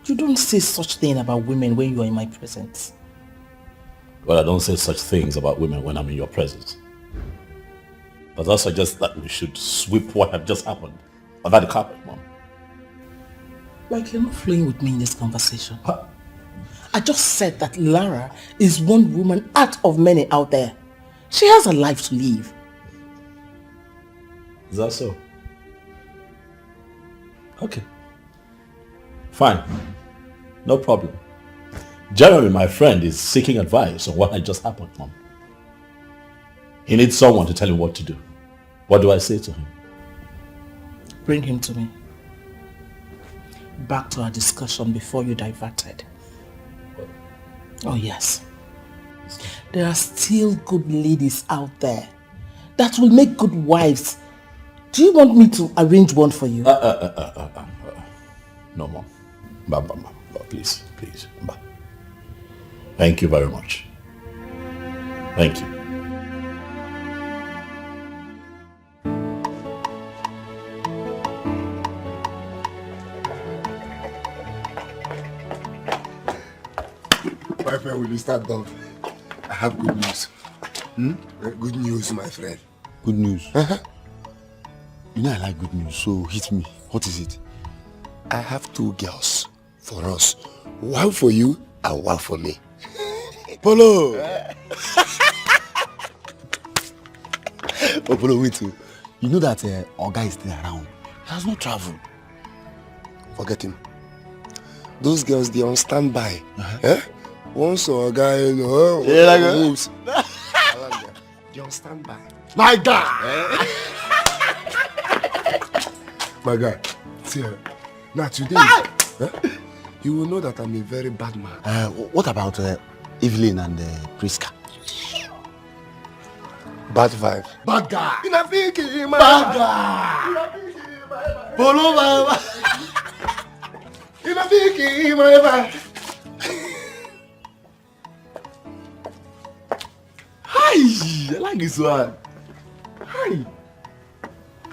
You don't say such thing about women when you are in my presence. Well, I don't say such things about women when I'm in your presence. But that suggests that we should sweep what had just happened under the carpet, Mom. Like you're not flowing with me in this conversation. Huh? I just said that Lara is one woman out of many out there. She has a life to live. Is that so? Okay. Fine. No problem. Jeremy, my friend, is seeking advice on what had just happened, Mom. He needs someone to tell him what to do. What do I say to him? Bring him to me. Back to our discussion before you diverted. Oh yes. There are still good ladies out there that will make good wives. Do you want me to arrange one for you? No, Mom. Please. Thank you very much. Thank you. My friend, will you stand up? have good news. Good news, my friend. Good news? You know I like good news, so hit me. What is it? I have 2 girls for us. One for you and one for me. Polo! Oh, Polo, wait. You know that Oga is still around. He has not traveled. Forget him. Those girls, they on standby. Once Oga, moves. They on standby. My God! My guy, see, now today, you will know that I'm a very bad man. What about Evelyn and Priska? Bad vibe. Bad guy! Bad guy! Polo, Baba! Hi! I like this one. Hi!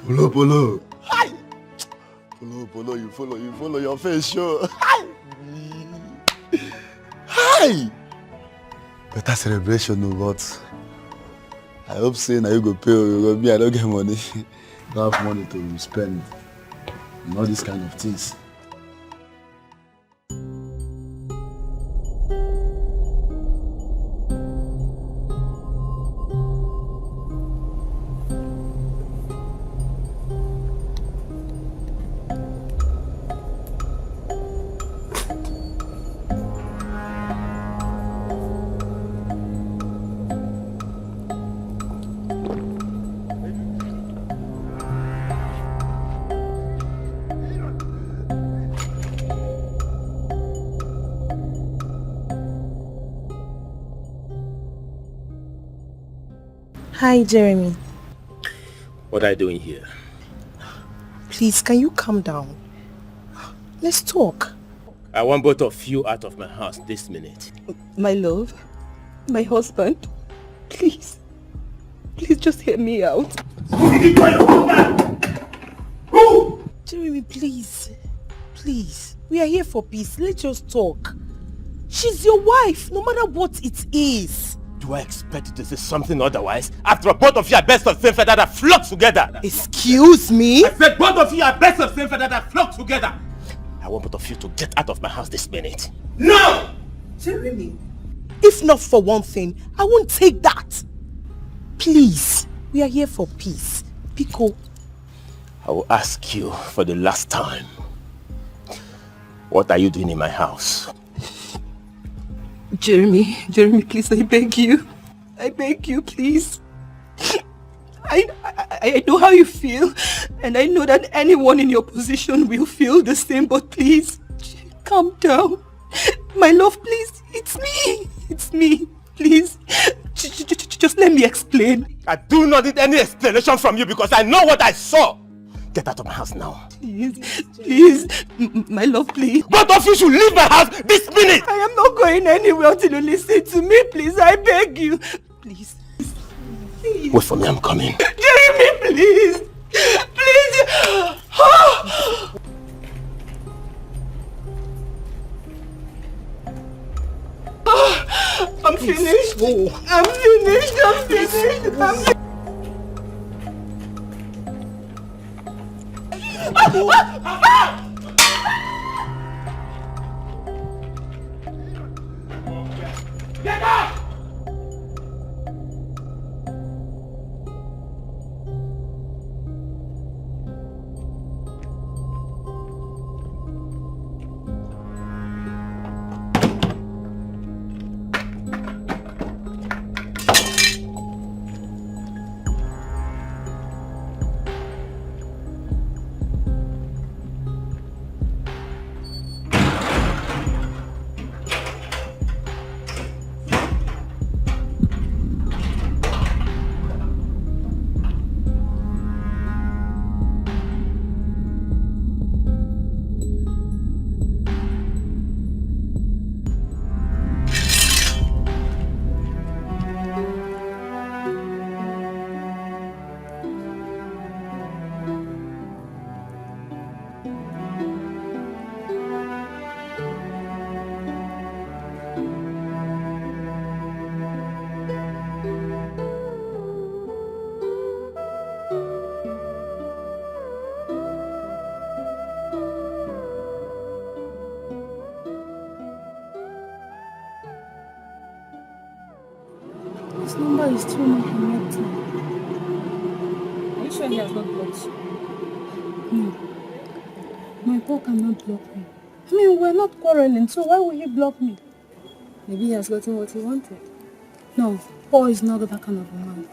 Polo. Hi! Polo, you follow your face, sure. Hi! Hi! Better celebration, no, but I hope say now you go pay or me, I don't get money. Don't have money to spend on all these kind of things. Hi, Jeremy. What are you doing here? Please, can you calm down? Let's talk. I want both of you out of my house this minute. My love, my husband, please just hear me out. Jeremy, please, we are here for peace. Let's just talk. She's your wife, no matter what it is. Do I expect you to say something otherwise? After all, both of you are best of same feather that flock together. Excuse me? I said both of you are best of same feather that flock together. I want both of you to get out of my house this minute. No! Jeremy. If not for one thing, I won't take that. Please, we are here for peace. Pico. I will ask you for the last time. What are you doing in my house? Jeremy, please, I beg you, please. I know how you feel, and I know that anyone in your position will feel the same, but please, calm down. My love, please, it's me, please. Just let me explain. I do not need any explanation from you because I know what I saw. Get out of my house now. Please, my love, please. Both of you should leave my house this minute. I am not going anywhere until you listen to me, please. I beg you. Please. Wait for me, I'm coming. Jeremy, please. Please. I'm finished. I'm finished. Get up! call is too much in that time. Are you sure he has not blocked you? No. My Paul cannot block me. I mean, we're not quarreling, so why would he block me? Maybe he has gotten what he wanted. No, Paul is not that kind of a man.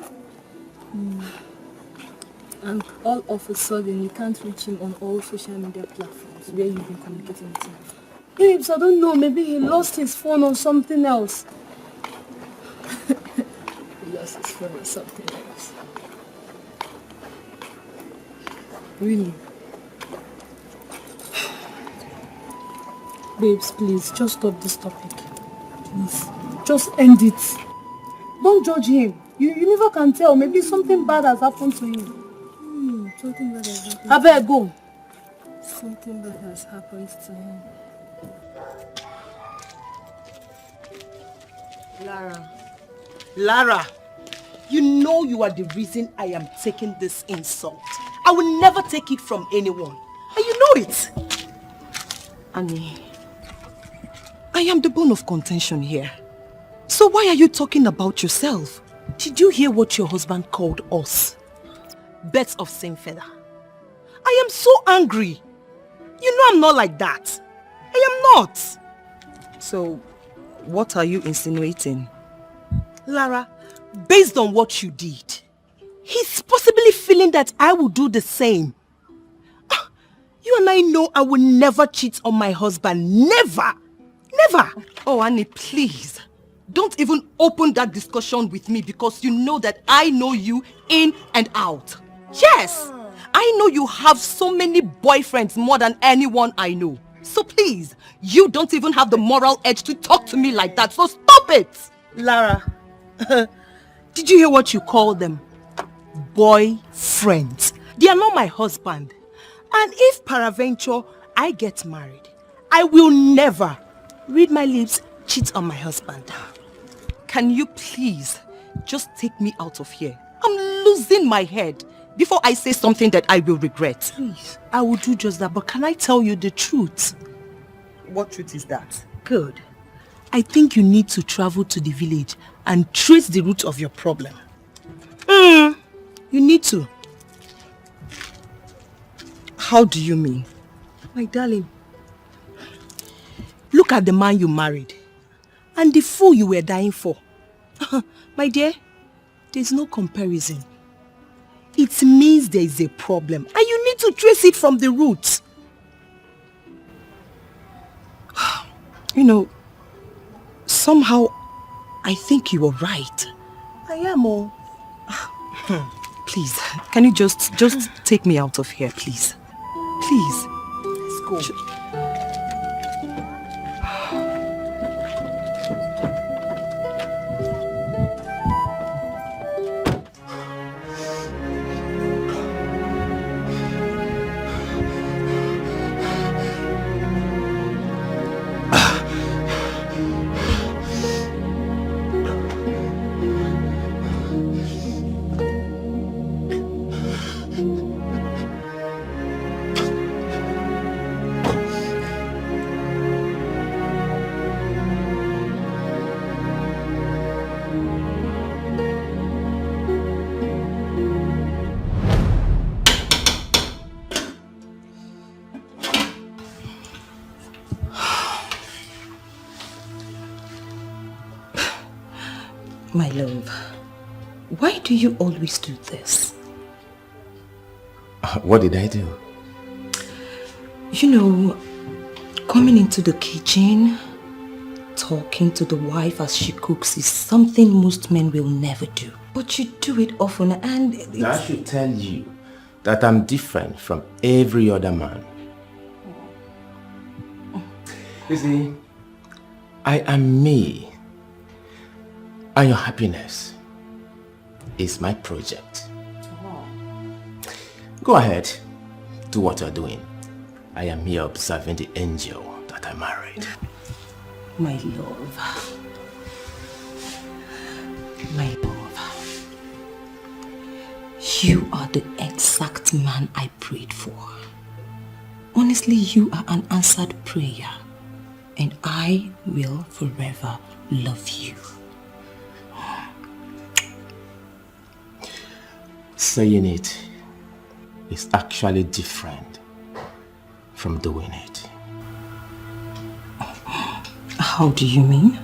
And all of a sudden, you can't reach him on all social media platforms where you've been communicating with him. Babes, I don't know, maybe he lost his phone or something else. He lost his phone or something else. Really? Babes, please, just stop this topic. Please, just end it. Don't judge him. You never can tell. Maybe something bad has happened to him. Something bad has happened. I better go. Something bad has happened to him. Lara, you know you are the reason I am taking this insult. I will never take it from anyone. And you know it. Annie, I am the bone of contention here. So why are you talking about yourself? Did you hear what your husband called us? Birds of same feather. I am so angry. You know I'm not like that. I am not. So, what are you insinuating? Lara, based on what you did, he's possibly feeling that I will do the same. You and I know I will never cheat on my husband. Never! Never! Oh, Annie, please. Don't even open that discussion with me because you know that I know you in and out. Yes! I know you have so many boyfriends more than anyone I know. So please, you don't even have the moral edge to talk to me like that. So stop it! Lara, did you hear what you call them? Boyfriends. They are not my husband. And if peradventure I get married, I will never, read my lips, cheat on my husband. Can you please just take me out of here? I'm losing my head before I say something that I will regret. Please. I will do just that, but can I tell you the truth? What truth is that? Good. I think you need to travel to the village and trace the root of your problem. You need to. How do you mean? My darling, look at the man you married and the fool you were dying for. My dear, there's no comparison. It means there is a problem and you need to trace it from the root. You know, somehow I think you are right. I am. Please, can you just take me out of here, please? Please. Let's go. My love, why do you always do this? What did I do? You know, coming into the kitchen, talking to the wife as she cooks is something most men will never do. But you do it often and That should tell you that I'm different from every other man. You see, I am me. And your happiness is my project. Go ahead, do what you're doing. I am here observing the angel that I married. My love. My love. You are the exact man I prayed for. Honestly, you are an answered prayer. And I will forever love you. saying it is actually different from doing it. How do you mean?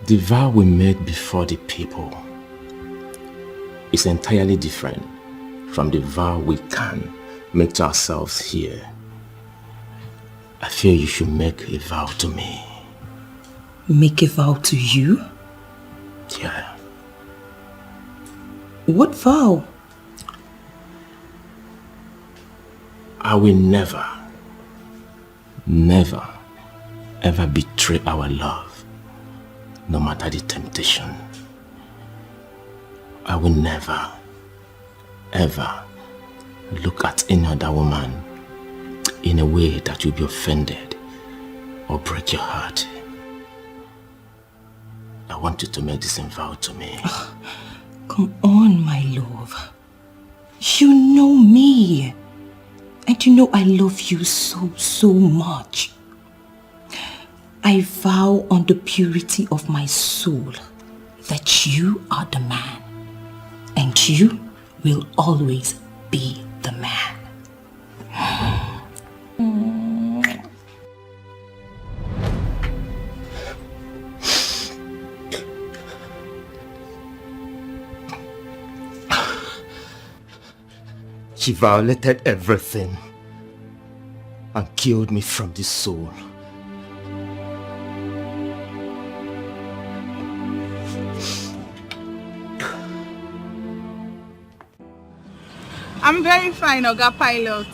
The vow we made before the people is entirely different from the vow we can make to ourselves here. I feel you should make a vow to me. Make a vow to you? Yeah. What vow? I will never, never, ever betray our love, no matter the temptation. I will never, ever look at any other woman in a way that you'll be offended or break your heart. I want you to make this vow to me. Oh, come on, my love. You know me. And you know I love you so much. I vow on the purity of my soul that you are the man. And you will always be the man. She violated everything and killed me from the soul. I'm very fine, Oga Pilot.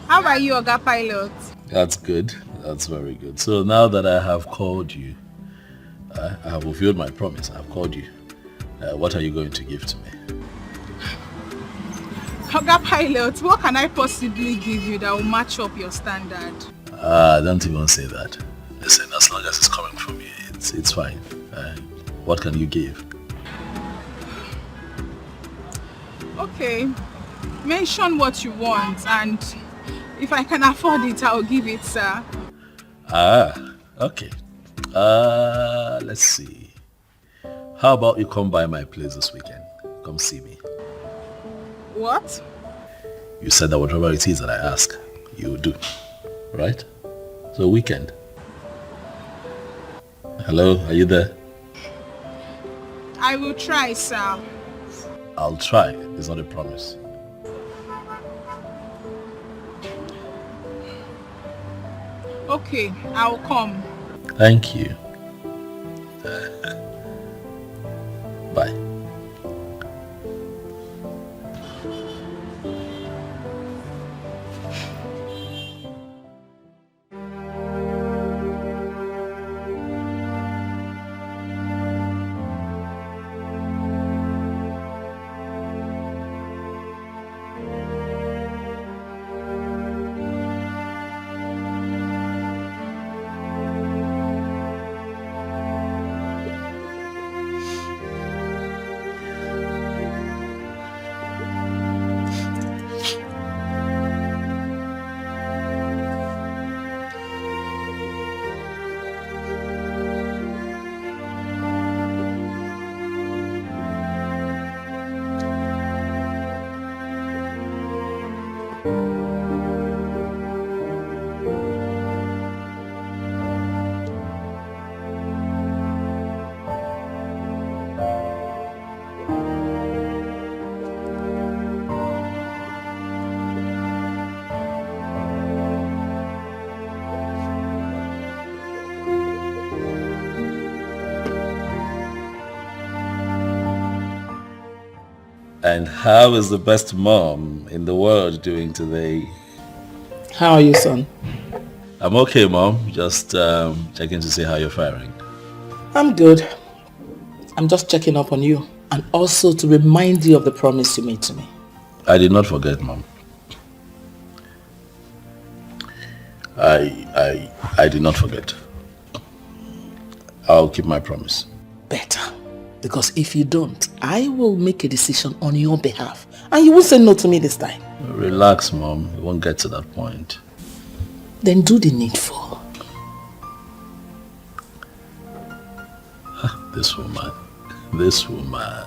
How about you, Oga Pilot? That's good. That's very good. So now that I have called you, I have fulfilled my promise. I've called you. What are you going to give to me? Oga Pilot, what can I possibly give you that will match up your standard? Don't even say that. Listen, as long as it's coming from you, it's fine. What can you give? Okay, mention what you want, and if I can afford it, I'll give it, sir. Okay. Let's see. How about you come by my place this weekend? Come see me. What? You said that whatever it is that I ask, you will do. Right? So weekend. Hello, are you there? I will try, sir. I'll try. It's not a promise. Okay, I'll come. Thank you. Bye. And how is the best mom in the world doing today? How are you, son? I'm okay, Mom. Just checking to see how you're faring. I'm good. I'm just checking up on you and also to remind you of the promise you made to me. I did not forget, Mom. I did not forget. I'll keep my promise. Better. Because if you don't, I will make a decision on your behalf. And you won't say no to me this time. Relax, Mom. It won't get to that point. Then do the needful. Huh. This woman. This woman.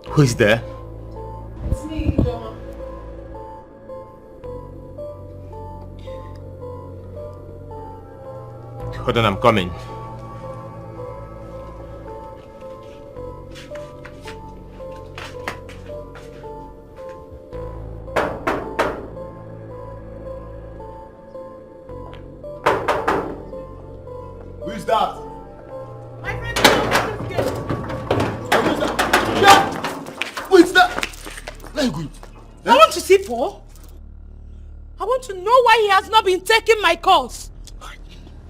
Who is there? It's me, Ijeoma. Hold on, I'm coming. Who is that? My friend, open this gate. Who is that? Yeah! Who is that? Language. I want to see Paul. I want to know why he has not been taking my calls.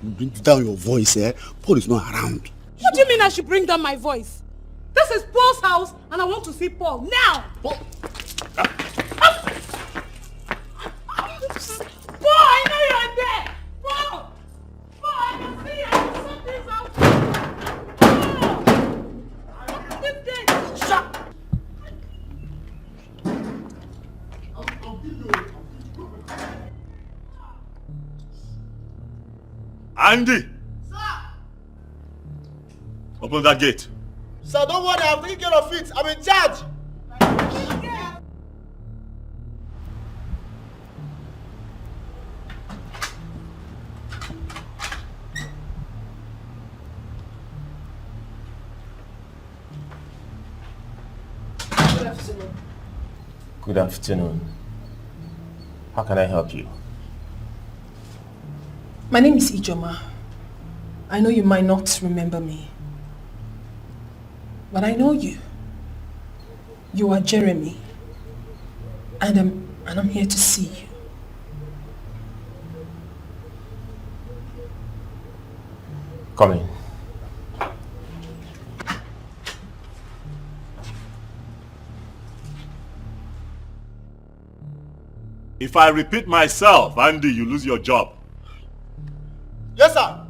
Bring down your voice, eh? Paul is not around. What do you mean I should bring down my voice? This is Paul's house and I want to see Paul now. Paul, Paul, I know you're there. Paul! Paul, I can see you. Something's out. Paul! Open this gate. Shut. Andy! Sir! Open that gate. Sir, don't worry, I'm taking care of it. I'm in charge. Good afternoon. Good afternoon. How can I help you? My name is Ijeoma. I know you might not remember me, but I know you. You are Jeremy, and I'm here to see you. Come in. If I repeat myself, Andy, you lose your job. Yes, sir.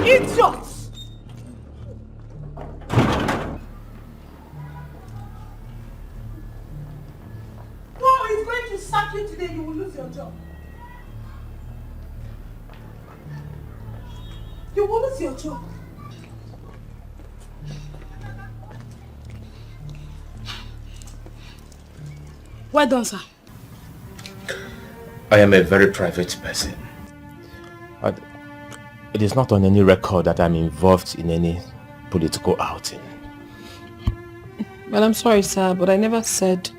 Idiots! Paul is going to sack you today. You will lose your job. You will lose your job. Well done, sir. I am a very private person. It is not on any record that I'm involved in any political outing. Well, I'm sorry, sir, but I never said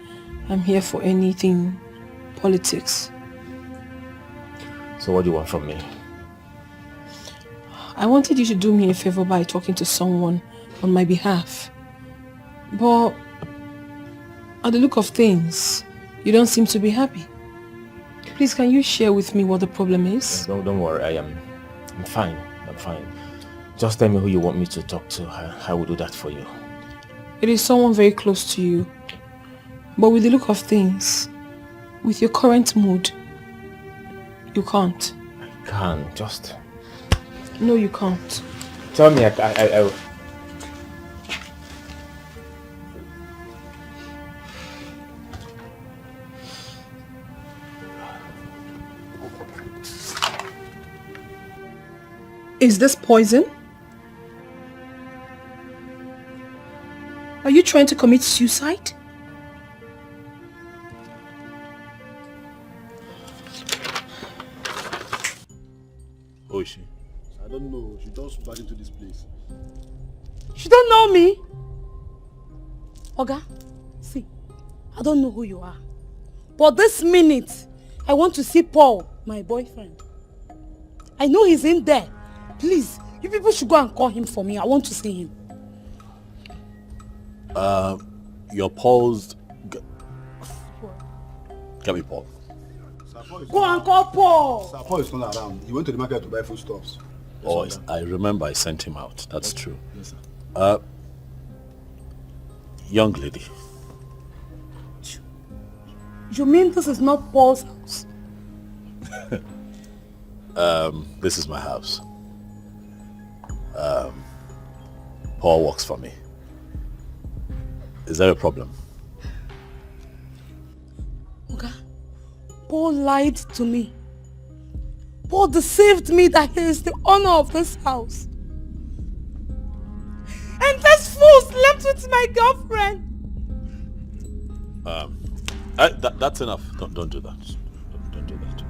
I'm here for anything politics. So what do you want from me? I wanted you to do me a favor by talking to someone on my behalf. But at the look of things, you don't seem to be happy. Please, can you share with me what the problem is? Don't worry, I'm fine. I'm fine. Just tell me who you want me to talk to. I will do that for you. It is someone very close to you. But with the look of things, with your current mood, you can't. I can't. Just... No, you can't. Tell me, I Is this poison? Are you trying to commit suicide? Who is she? I don't know. She just back into this place. She don't know me. Oga, see, I don't know who you are. But this minute, I want to see Paul, my boyfriend. I know he's in there. Please, you people should go and call him for me. I want to see him. Your Paul's... Get me Paul. Go and call Paul. Sir Paul is not around. He went to the market to buy foodstuffs. Oh, I remember I sent him out. That's true. Yes, sir. Young lady. You mean this is not Paul's house? This is my house. Paul works for me. Is there a problem? Okay. Paul lied to me. Paul deceived me that he is the owner of this house. And this fool slept with my girlfriend. That's enough. Don't do that. Don't do that.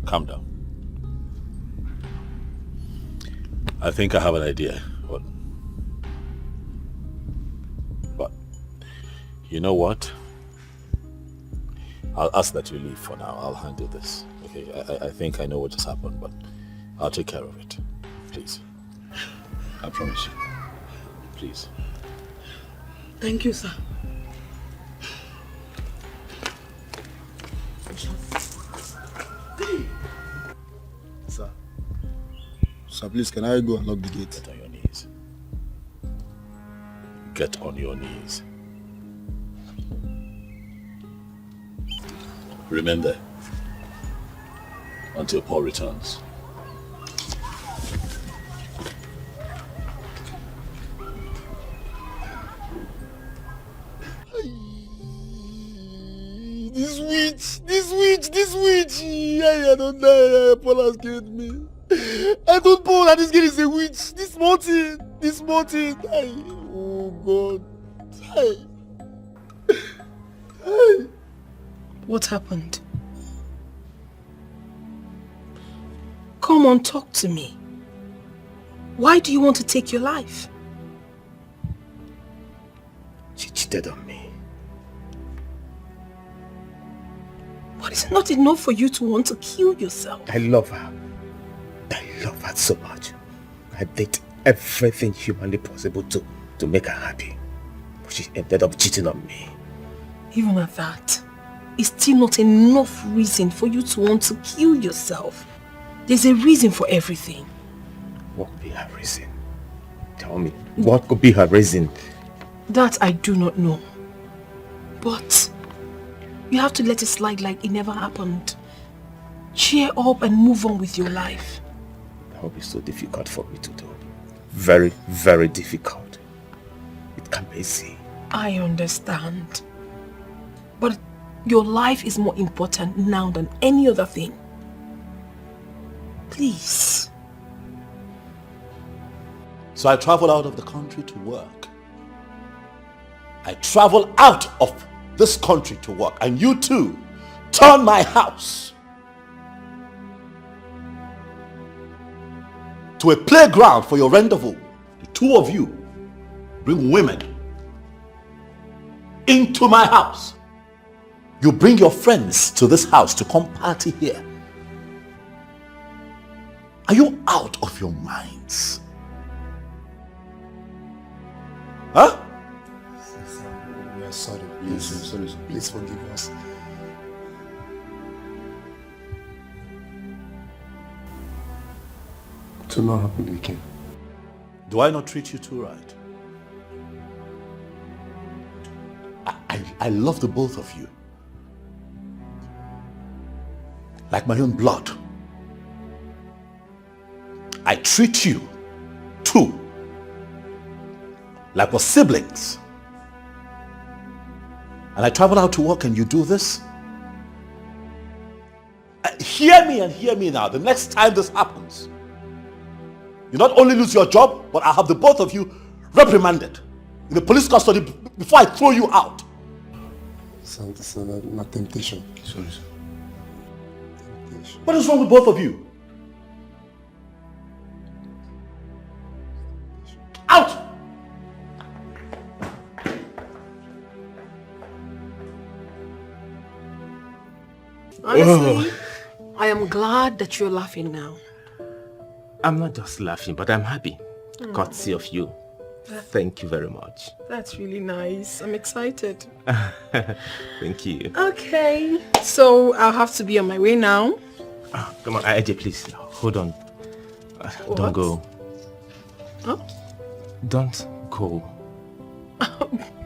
Calm down. I think I have an idea. But you know what? I'll ask that you leave for now. I'll handle this. Okay, I think I know what just happened, but I'll take care of it. Please. I promise you. Please. Thank you, sir. Sir. Sir, please, can I go and lock the gate? Get on your knees. Get on your knees. Remain there until Paul returns. This witch! I don't die. Paul has killed me. I don't know that this girl is a witch. This morning. Oh God. What happened? Come on, talk to me. Why do you want to take your life? She cheated on me. But it's not enough for you to want to kill yourself. I love her. I love her so much. I did everything humanly possible to make her happy. But she ended up cheating on me. Even at that, it's still not enough reason for you to want to kill yourself. There's a reason for everything. What could be her reason? Tell me, what could be her reason? That I do not know. But you have to let it slide like it never happened. Cheer up and move on with your life. That will be so difficult for me to do. Very, very difficult. It can't be easy. I understand. But your life is more important now than any other thing. Please. So I travel out of the country to work. I travel out of this country to work. And you too turn my house to a playground for your rendezvous. The two of you bring women into my house. You bring your friends to this house to come party here. Are you out of your minds? Huh? We are sorry. Please, sorry. Please forgive us. will not happen again. Do I not treat you too right? I love the both of you. Like my own blood. I treat you too like we're siblings. And I travel out to work and you do this. Hear me and hear me now. The next time this happens, you not only lose your job, but I'll have the both of you reprimanded in the police custody before I throw you out. So not temptation. Sorry, sir. What is wrong with both of you? Out! Honestly, I am glad that you're laughing now. I'm not just laughing, but I'm happy. Courtesy of you. Thank you very much. That's really nice. I'm excited. Thank you. Okay, so I'll have to be on my way now. Come on, AJ, please. Hold on. Don't What? go. Huh? Don't go.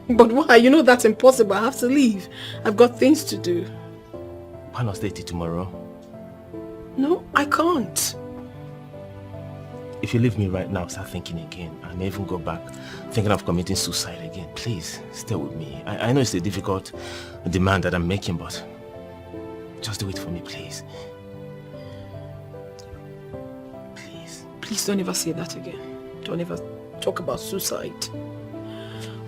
But why? You know that's impossible. I have to leave. I've got things to do. Why not stay till tomorrow? No, I can't. If you leave me right now, start thinking again. I may even go back thinking of committing suicide again. Please, stay with me. I know it's a difficult demand that I'm making, but just do it for me, please. Please don't ever say that again. Don't ever talk about suicide.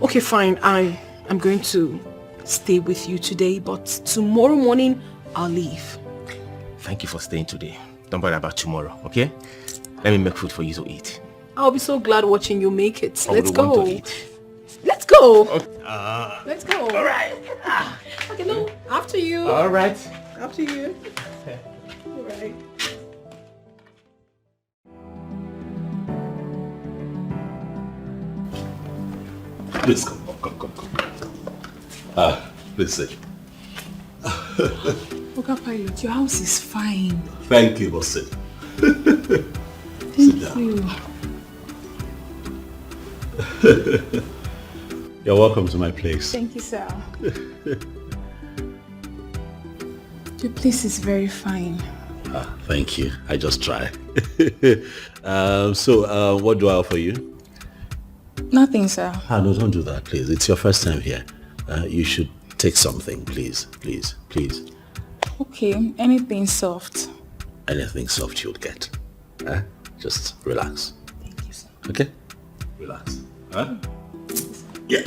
Okay, fine. I'm going to stay with you today, but tomorrow morning I'll leave. Thank you for staying today. Don't worry about tomorrow, okay? Let me make food for you to eat. I'll be so glad watching you make it. I Let's would want go. to eat. Let's go. Okay. Let's go. All right. Okay, no. After you. All right. After you. All right. Please come. Please sit. Oga Pilot, your house is fine. Thank you, but sit. Thank you. You're welcome to my place. Thank you, sir. Your place is very fine. Thank you. I just try. So, what do I offer you? Nothing, sir. No, don't do that, please. It's your first time here. You should take something, please. Please, please. Okay, anything soft. Anything soft you'll get. Just relax. Thank you, sir. Okay? Relax. Yeah.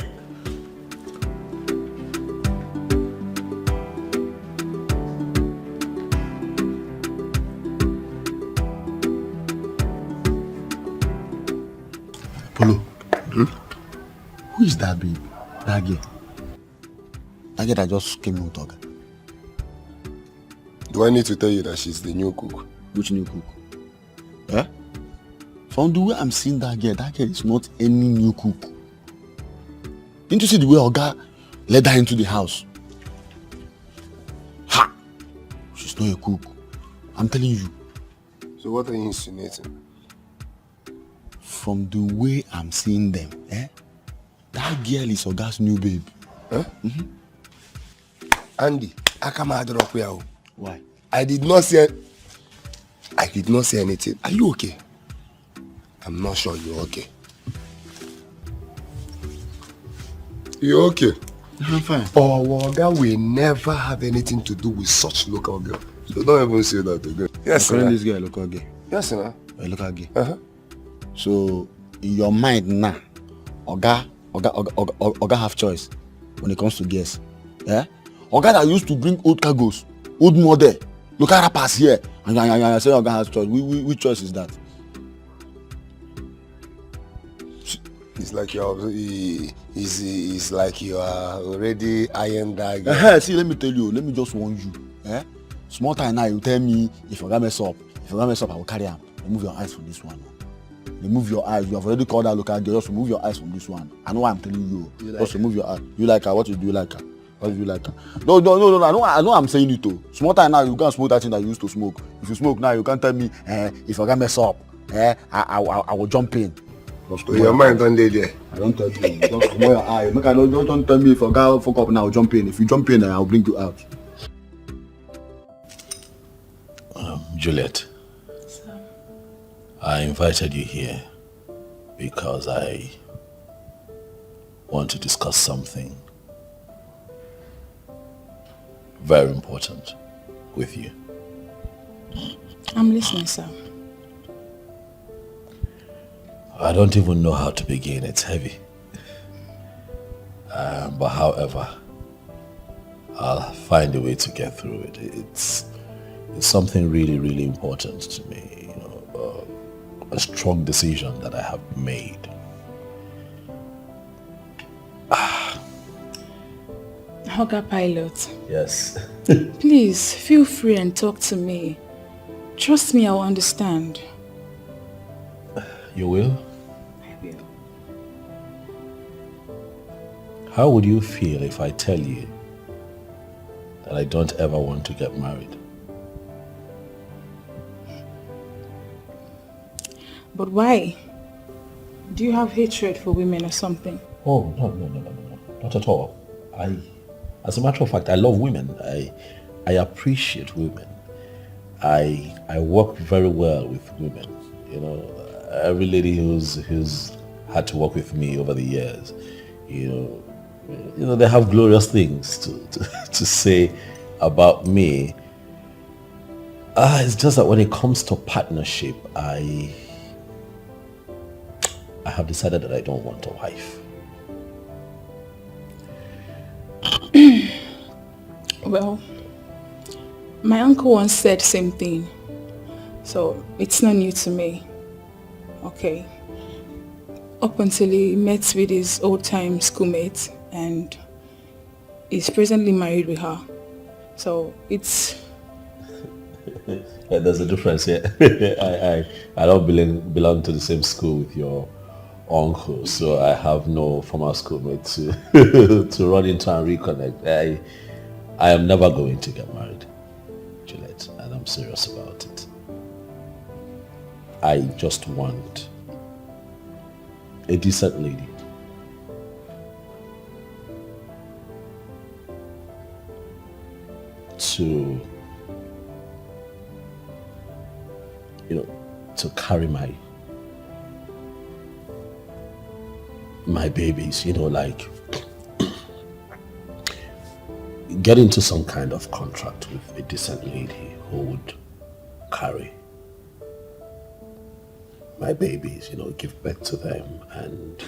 Polo, who is that babe? That girl? That girl that just came in with Oga. Do I need to tell you that she's the new cook? Which new cook? Eh? From the way I'm seeing that girl is not any new cook. Didn't you see the way Oga led her into the house? Ha! She's not a cook. I'm telling you. So what are you insinuating? From the way I'm seeing them, that girl is Oga's new babe. Huh? Andy, I come out of here. Why? I did not say anything. Are you okay? I'm not sure you're okay. You're okay? I'm fine. Oga will never have anything to do with such local girl. So don't even say that again. Yes, I'm calling sir. this girl a local girl. Yes, sir. A local girl. So in your mind now, Oga have choice when it comes to girls. Yeah? Oga that used to bring old cargoes, old model, local rappers here, and you say Oga has choice. Which choice is that? It's like it's like you are already iron that guy. See, let me tell you. Let me just warn you. Small time now, you tell me if Oga mess up. If Oga mess up, I will carry him. Remove your eyes from this one. Remove your eyes. You have already called that local girl. Just remove your eyes from this one. I know what I'm telling you. Just remove your eyes. You like her? What do you like her? What do you like her? No. I know I'm saying it too. Small time now, you can't smoke that thing that you used to smoke. If you smoke now, you can't tell me if Oga mess up. I will jump in. Your mind don't lay there. I don't tell you. Don't come on your eye. Make I don't tell me if a guy will fuck up now, I'll jump in. If you jump in, I'll bring you out. Juliet, I invited you here because I want to discuss something very important with you. I'm listening, sir. I don't even know how to begin. It's heavy. But however, I'll find a way to get through it. It's something really, really important to me. You know, a strong decision that I have made. Hogger Pilot. Yes. Please, feel free and talk to me. Trust me, I'll understand. You will? I will. How would you feel if I tell you that I don't ever want to get married? But why? Do you have hatred for women or something? Oh, no, not at all. As a matter of fact, I love women. I appreciate women. I work very well with women. You know, every lady who's had to work with me over the years, you know, they have glorious things to say about me. It's just that when it comes to partnership, I have decided that I don't want a wife. Well, my uncle once said same thing, so it's not new to me. Okay. Up until he met with his old-time schoolmate and is presently married with her. So it's... There's a difference here. I don't belong to the same school with your uncle, so I have no former schoolmate to run into and reconnect. I am never going to get married, Juliet, and I'm serious about it. I just want a decent lady. To, to carry my babies, like get into some kind of contract with a decent lady who would carry my babies, give birth to them, and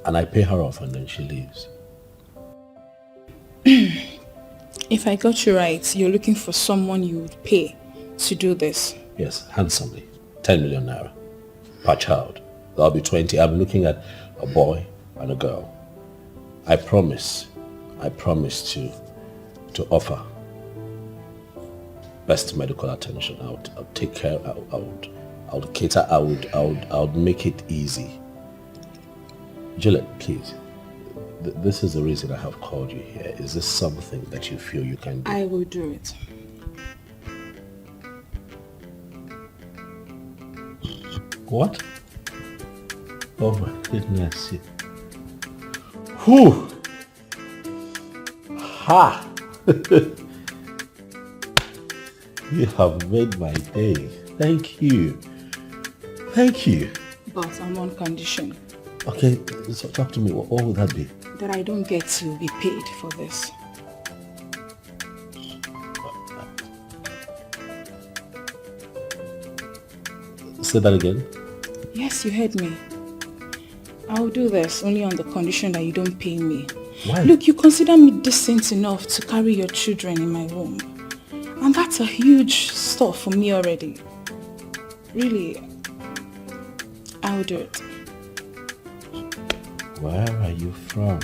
and I pay her off and then she leaves. If I got you right, you're looking for someone you would pay to do this? Yes, handsomely. 10 million naira per child. That'll be 20. I'm looking at a boy and a girl. I promise to offer best medical attention. I'll take care, I'll cater, I'll make it easy. Juliet, please. This is the reason I have called you here. Is this something that you feel you can do? I will do it. What? Oh my goodness. Whew. Ha! You have made my day. Thank you. Thank you. But on one condition. Okay, so talk to me. What would that be? That I don't get to be paid for this. Say that again. Yes, you heard me. I'll do this only on the condition that you don't pay me. Why? Look, you consider me decent enough to carry your children in my womb. And that's a huge stuff for me already. Really, I'll do it. Where are you from?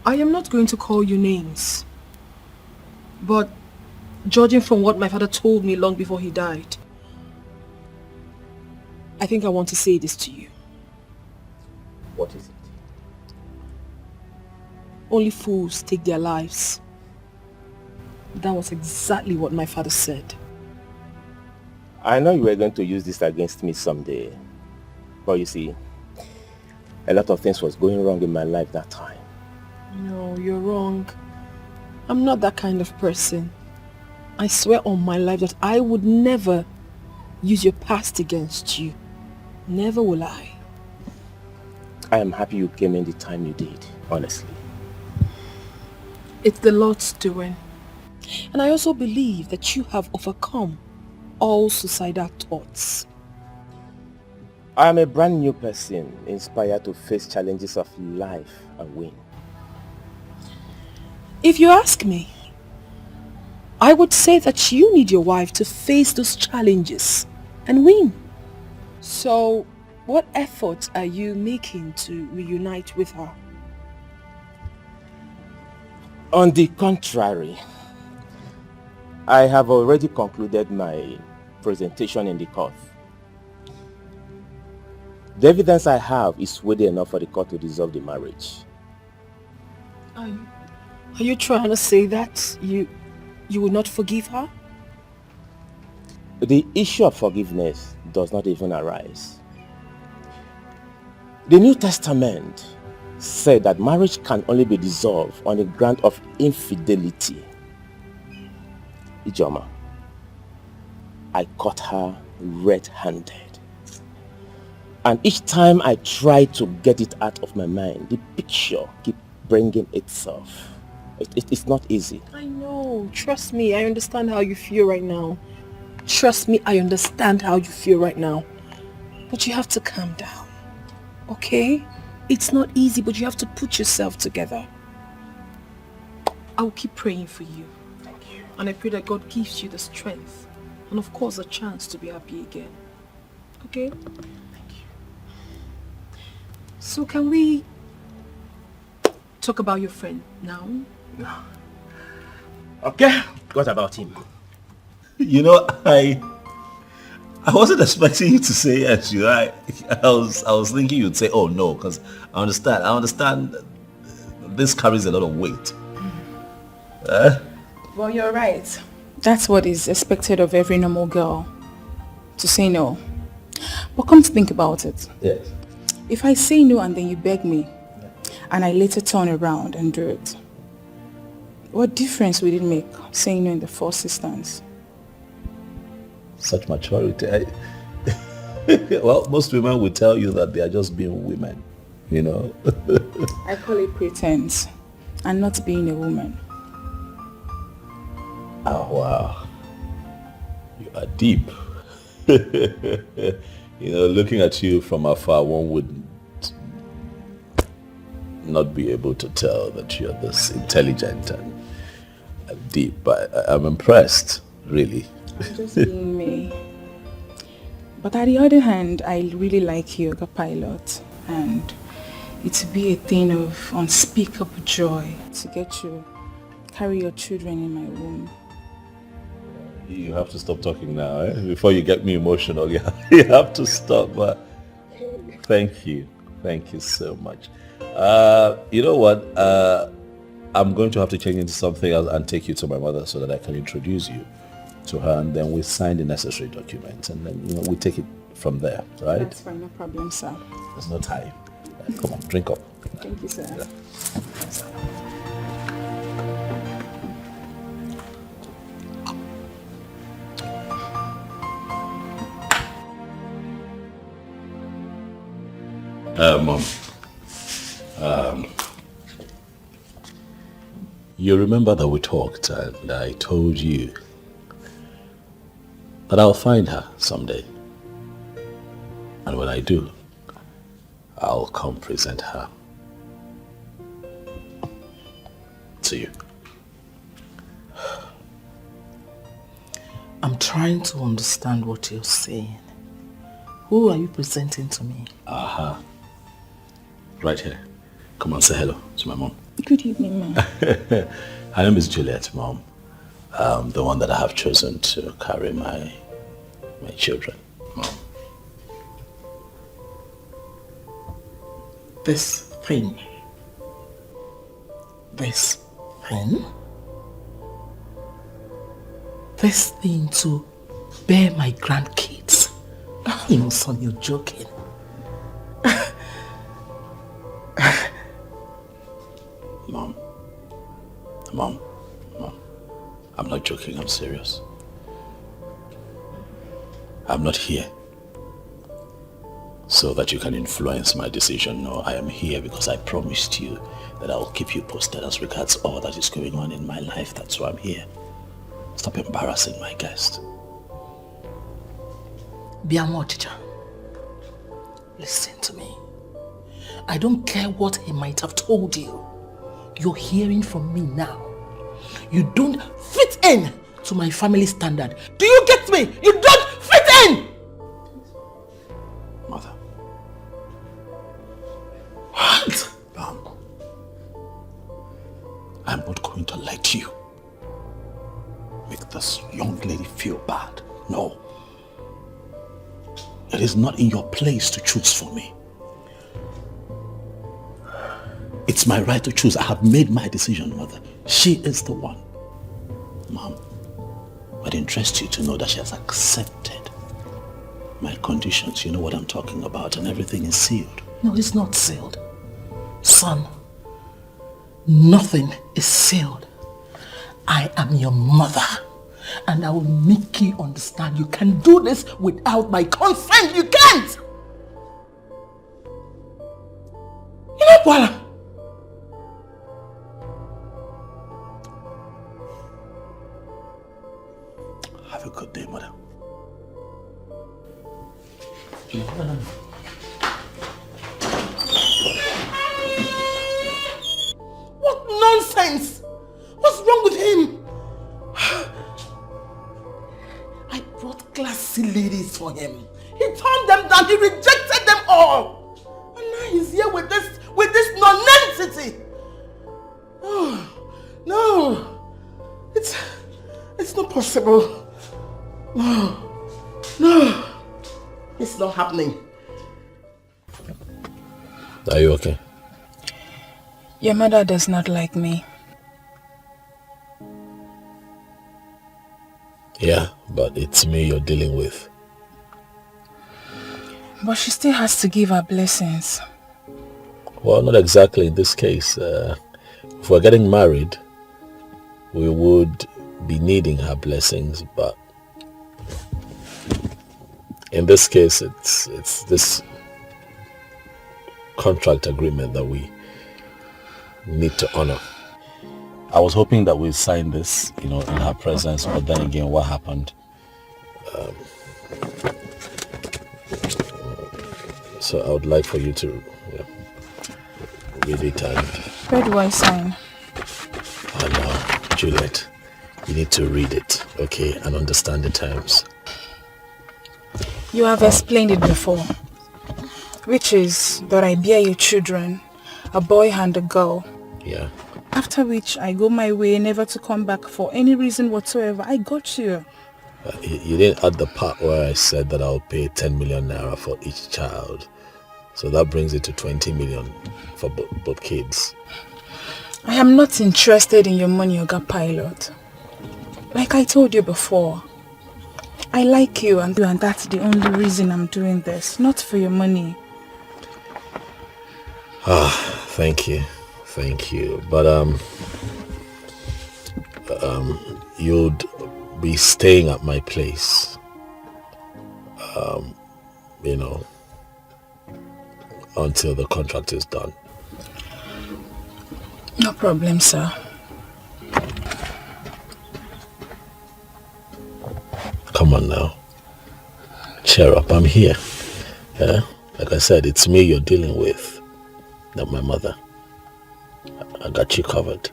I am not going to call you names. But judging from what my father told me long before he died, I think I want to say this to you. What is it? Only fools take their lives. That was exactly what my father said. I know you were going to use this against me someday. But you see, a lot of things was going wrong in my life that time. No, you're wrong. I'm not that kind of person. I swear on my life that I would never use your past against you. Never will I. I am happy you came in the time you did, honestly. It's the Lord's doing. And I also believe that you have overcome all suicidal thoughts. I am a brand new person, inspired to face challenges of life and win. If you ask me, I would say that you need your wife to face those challenges and win. So, what efforts are you making to reunite with her? On the contrary, I have already concluded my presentation in the court. The evidence I have is weighty enough for the court to dissolve the marriage. Are you trying to say that you will not forgive her? The issue of forgiveness does not even arise. The New Testament said that marriage can only be dissolved on the ground of infidelity. Ijeoma, I caught her red-handed. And each time I try to get it out of my mind, the picture keeps bringing itself. It's not easy. I know. Trust me, I understand how you feel right now. Trust me, I understand how you feel right now. But you have to calm down. Okay? It's not easy, but you have to put yourself together. I will keep praying for you. Thank you. And I pray that God gives you the strength and of course a chance to be happy again. Okay? Thank you. So can we talk about your friend now? No. Okay, what about him? You know, I wasn't expecting you to say yes. I was thinking you'd say, oh no, because I understand this carries a lot of weight. Well, you're right. That's what is expected of every normal girl, to say no. But come to think about it. Yes. If I say no and then you beg me, and I later turn around and do it, what difference would it make saying no in the first instance? Such maturity. Well, most women will tell you that they are just being women, you know. I call it pretense and not being a woman. Oh, wow. You are deep. You know, looking at you from afar, one would not be able to tell that you're this intelligent and deep. But I'm impressed, really. Just being me. But on the other hand, I really like you, a pilot, and it would be a thing of unspeakable joy to get you carry your children in my womb. You have to stop talking now, before you get me emotional. You have to stop. But thank you so much. You know what? I'm going to have to change into something else and take you to my mother so that I can introduce you to her, and then we sign the necessary documents, and then we take it from there, right? That's fine, no problem, sir. There's no time. Come on, drink up. Thank you, sir. Yeah. Mom, you remember that we talked and I told you that I'll find her someday. And when I do, I'll come present her to you. I'm trying to understand what you're saying. Who are you presenting to me? Aha. Right here. Come on, say hello to my mom. Good evening, ma'am. Her name is Juliet, Mom. The one that I have chosen to carry my children, Mom. This thing. this thing to bear my grandkids. You know, son, you're joking. Mom, I'm not joking, I'm serious. I'm not here so that you can influence my decision. No, I am here because I promised you that I will keep you posted as regards all that is going on in my life. That's why I'm here. Stop embarrassing my guest. Biamochicha, listen to me. I don't care what he might have told you. You're hearing from me now. You don't fit in to my family standard. Do you get me? You don't fit in! Mother. What? I'm not going to let you make this young lady feel bad. No. It is not in your place to choose for me. It's my right to choose. I have made my decision, Mother. She is the one. Mom, it interests you to know that she has accepted my conditions. You know what I'm talking about, and everything is sealed. No, it's not sealed. Son, nothing is sealed. I am your mother, and I will make you understand you can do this without my consent. You can't! You know what? Have a good day, Mother. What nonsense! What's wrong with him? I brought classy ladies for him. He turned them down. He rejected them all. And now he's here with this nonentity. Oh, no. It's not possible. No. It's not happening. Are you okay? Your mother does not like me. Yeah, but it's me you're dealing with. But she still has to give her blessings. Well, not exactly in this case. If we're getting married, we would be needing her blessings, but in this case, it's this contract agreement that we need to honor. I was hoping that we'd sign this, in her presence, but then again, what happened? So I would like for you to read it and... Where do I sign? Oh no, Juliet, you need to read it, okay, and understand the terms. You have explained it before, which is that I bear you children, a boy and a girl. Yeah. After which I go my way, never to come back for any reason whatsoever. I got you. You didn't add the part where I said that I'll pay 10 million naira for each child. So that brings it to 20 million for both kids. I am not interested in your money, Oga Pilot. Like I told you before, I like you and that's the only reason I'm doing this, not for your money. Thank you. But you'd be staying at my place, until the contract is done. No problem, sir. Come on now. Cheer up, I'm here. Yeah? Like I said, it's me you're dealing with, not my mother. I got you covered.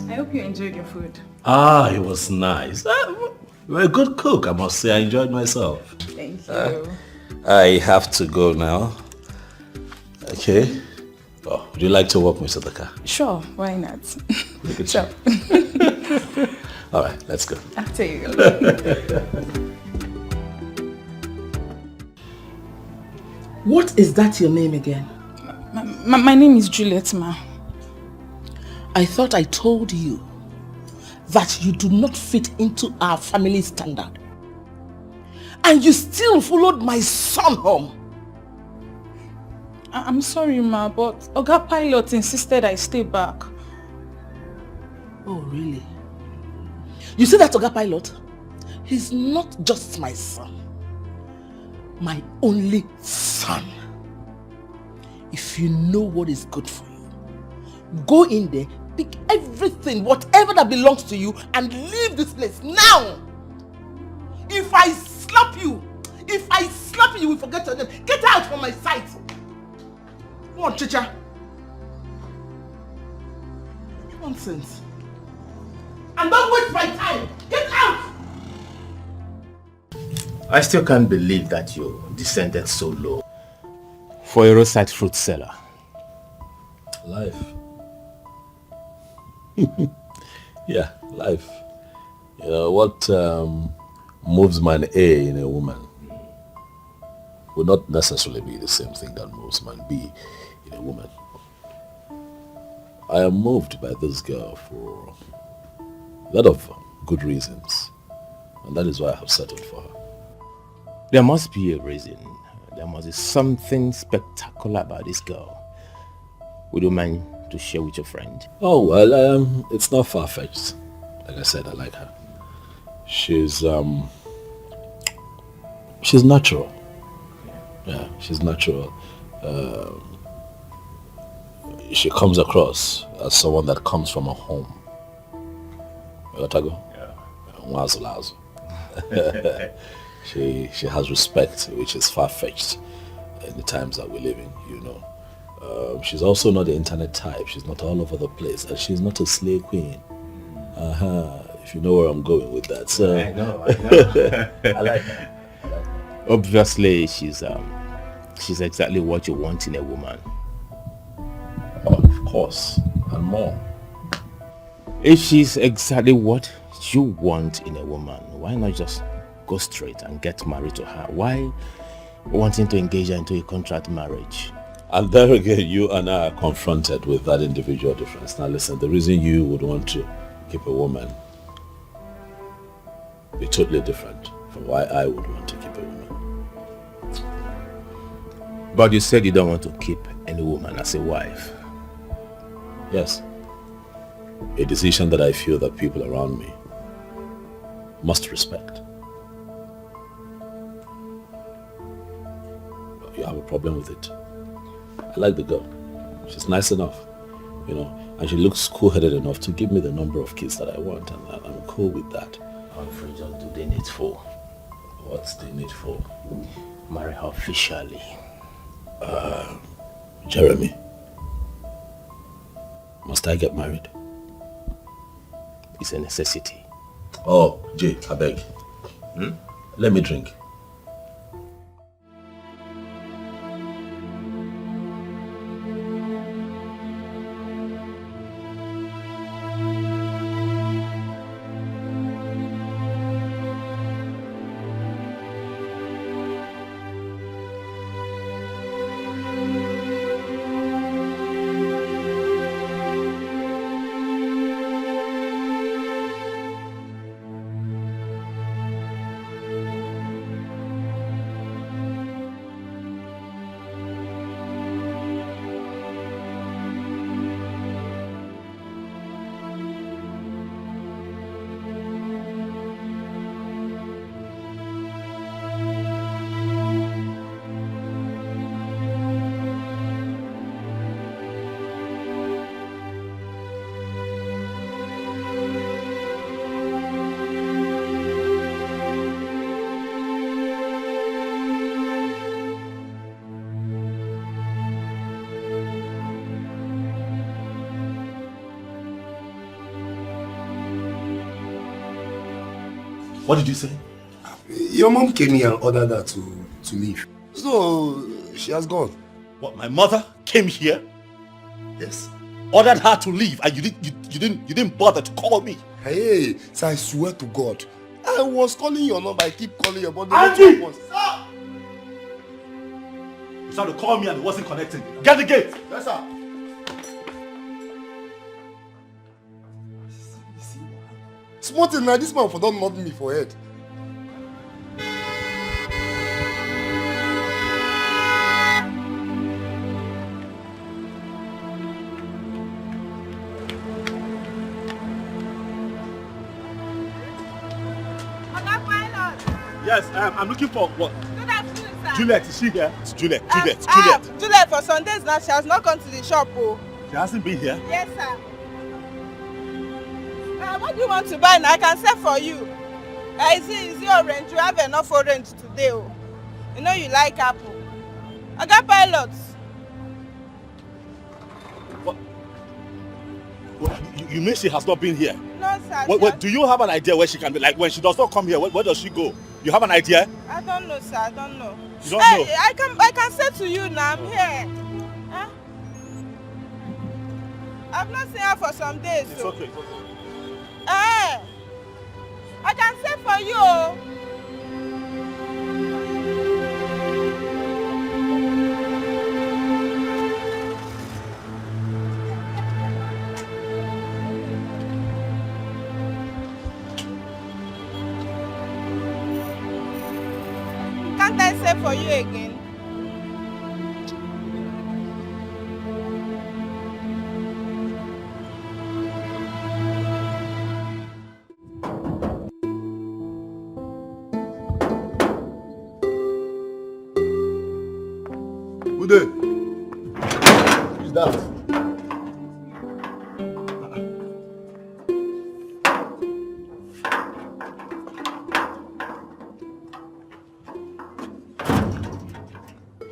I hope you enjoyed your food. It was nice. You're a good cook, I must say. I enjoyed myself. Thank you. I have to go now. Okay. Oh, would you like to walk me to the car? Sure, why not? Look at Sure. you. All right, let's go. After you. What is that your name again? My name is Juliet, ma. I thought I told you that you do not fit into our family standard. And you still followed my son home. I'm sorry, Ma, but Oga Pilot insisted I stay back. Oh, really? You see that Oga Pilot? He's not just my son. My only son. If you know what is good for you, go in there, pick everything, whatever that belongs to you, and leave this place now. If I slap you, you will forget your name. Get out from my sight. Come on, Chicha. Nonsense. And don't waste my time. Get out. I still can't believe that you descended so low for a roadside fruit seller. Life. Yeah, life. You know, what moves man A in a woman will not necessarily be the same thing that moves man B in a woman. I am moved by this girl for a lot of good reasons, and that is why I have settled for her. There must be a reason. There must be something spectacular about this girl. Would you mind to share with your friend? Oh, well, it's not far-fetched. Like I said, I like her. She's natural. Yeah, she's natural. She comes across as someone that comes from a home. Otago? Yeah. She has respect, which is far-fetched in the times that we live in, you know. She's also not the internet type. She's not all over the place. And she's not a slay queen. If you know where I'm going with that. So. I know. I like her. Obviously, she's exactly what you want in a woman. Oh, of course. And more. If she's exactly what you want in a woman, why not just go straight and get married to her? Why wanting to engage her into a contract marriage? And there again, you and I are confronted with that individual difference. Now listen, the reason you would want to keep a woman be totally different from why I would want to keep a woman. But you said you don't want to keep any woman as a wife. Yes. A decision that I feel that people around me must respect. But you have a problem with it. I like the girl. She's nice enough, you know, and she looks cool-headed enough to give me the number of kids that I want, and I'm cool with that. Humphrey, just do the needful. What's the needful? Marry her officially. Jeremy, must I get married? It's a necessity. Oh, Jay, I beg. Let me drink. What did you say? Your mom came here and ordered her to leave. So, she has gone. What, my mother came here? Yes. Ordered her to leave and you didn't bother to call me? Hey, so I swear to God, I was calling your number, I keep calling your body. Auntie! Stop! You started to call me and it wasn't connecting. Get the gate! Yes, sir. Small thing now, this man for don't nod me for head. Yes, I'm looking for what? Good afternoon, sir. Juliet, is she here? It's Juliet. Juliet. Juliet, for some days now, she has not gone to the shop. Oh. She hasn't been here? Yes, sir. What do you want to buy now? I can sell for you. Is it orange? You have enough orange today. Oh. You know you like apple. I got pilots. What? You mean she has not been here? No, sir. What, do you have an idea where she can be? Like when she does not come here, where does she go? You have an idea? I don't know, sir. I don't know. You don't know? I can say to you now. I'm here. Huh? I've not seen her for some days. It's okay. It's okay. I can say for you. Can't I say for you again? Who there? Who's that?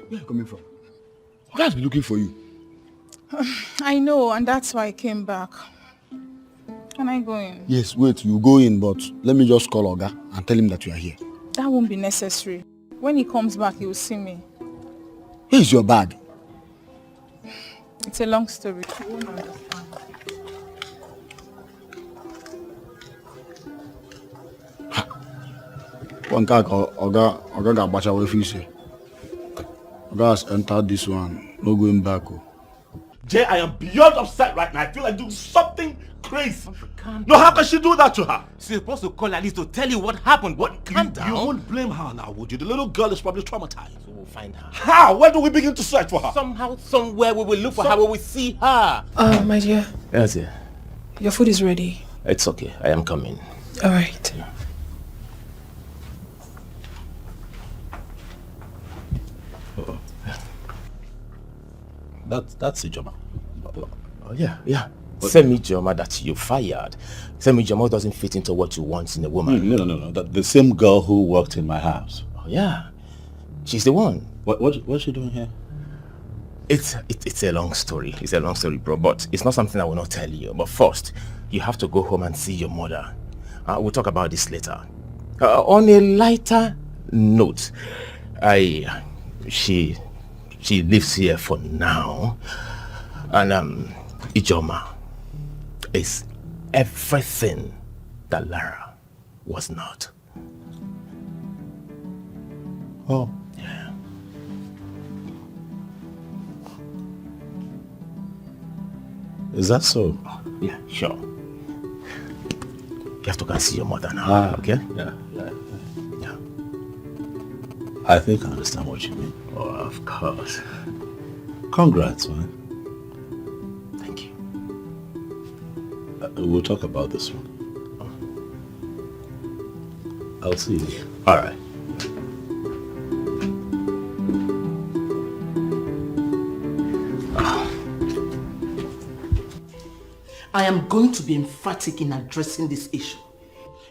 Where are you coming from? Oga has been looking for you. I know, and that's why I came back. Can I go in? Yes, wait, you go in, but let me just call Oga and tell him that you are here. That won't be necessary. When he comes back, he will see me. Here's your bag. It's a long story. You won't understand. One guy called Oga got bacha away from you. Oga has entered this one. No going back. Oh. Jay, I am beyond upset right now. I feel like doing something crazy. No, how can she do that to her? She's supposed to call Alice to tell you what happened. What? Calm down. You won't blame her now, would you? The little girl is probably traumatized. So we'll find her. How? Where do we begin to search for her? Somehow, somewhere we will look for her. We will see her. My dear. Yes, dear. Your food is ready. It's okay. I am coming. All right. Yeah. That's Ijeoma. Oh, yeah. Tell me, Ijeoma, that you fired. Tell me, Ijeoma doesn't fit into what you want in a woman. No. The same girl who worked in my house. Oh, yeah. She's the one. What's she doing here? It's a long story. It's a long story, bro. But it's not something I will not tell you. But first, you have to go home and see your mother. We'll talk about this later. On a lighter note, she lives here for now, and Ijeoma is everything that Lara was not. Oh. Yeah. Is that so? Yeah, sure. You have to go and see your mother now, okay? Yeah. I think I understand what you mean. Oh, of course. Congrats, man. Thank you. We'll talk about this one. I'll see you. All right. I am going to be emphatic in addressing this issue.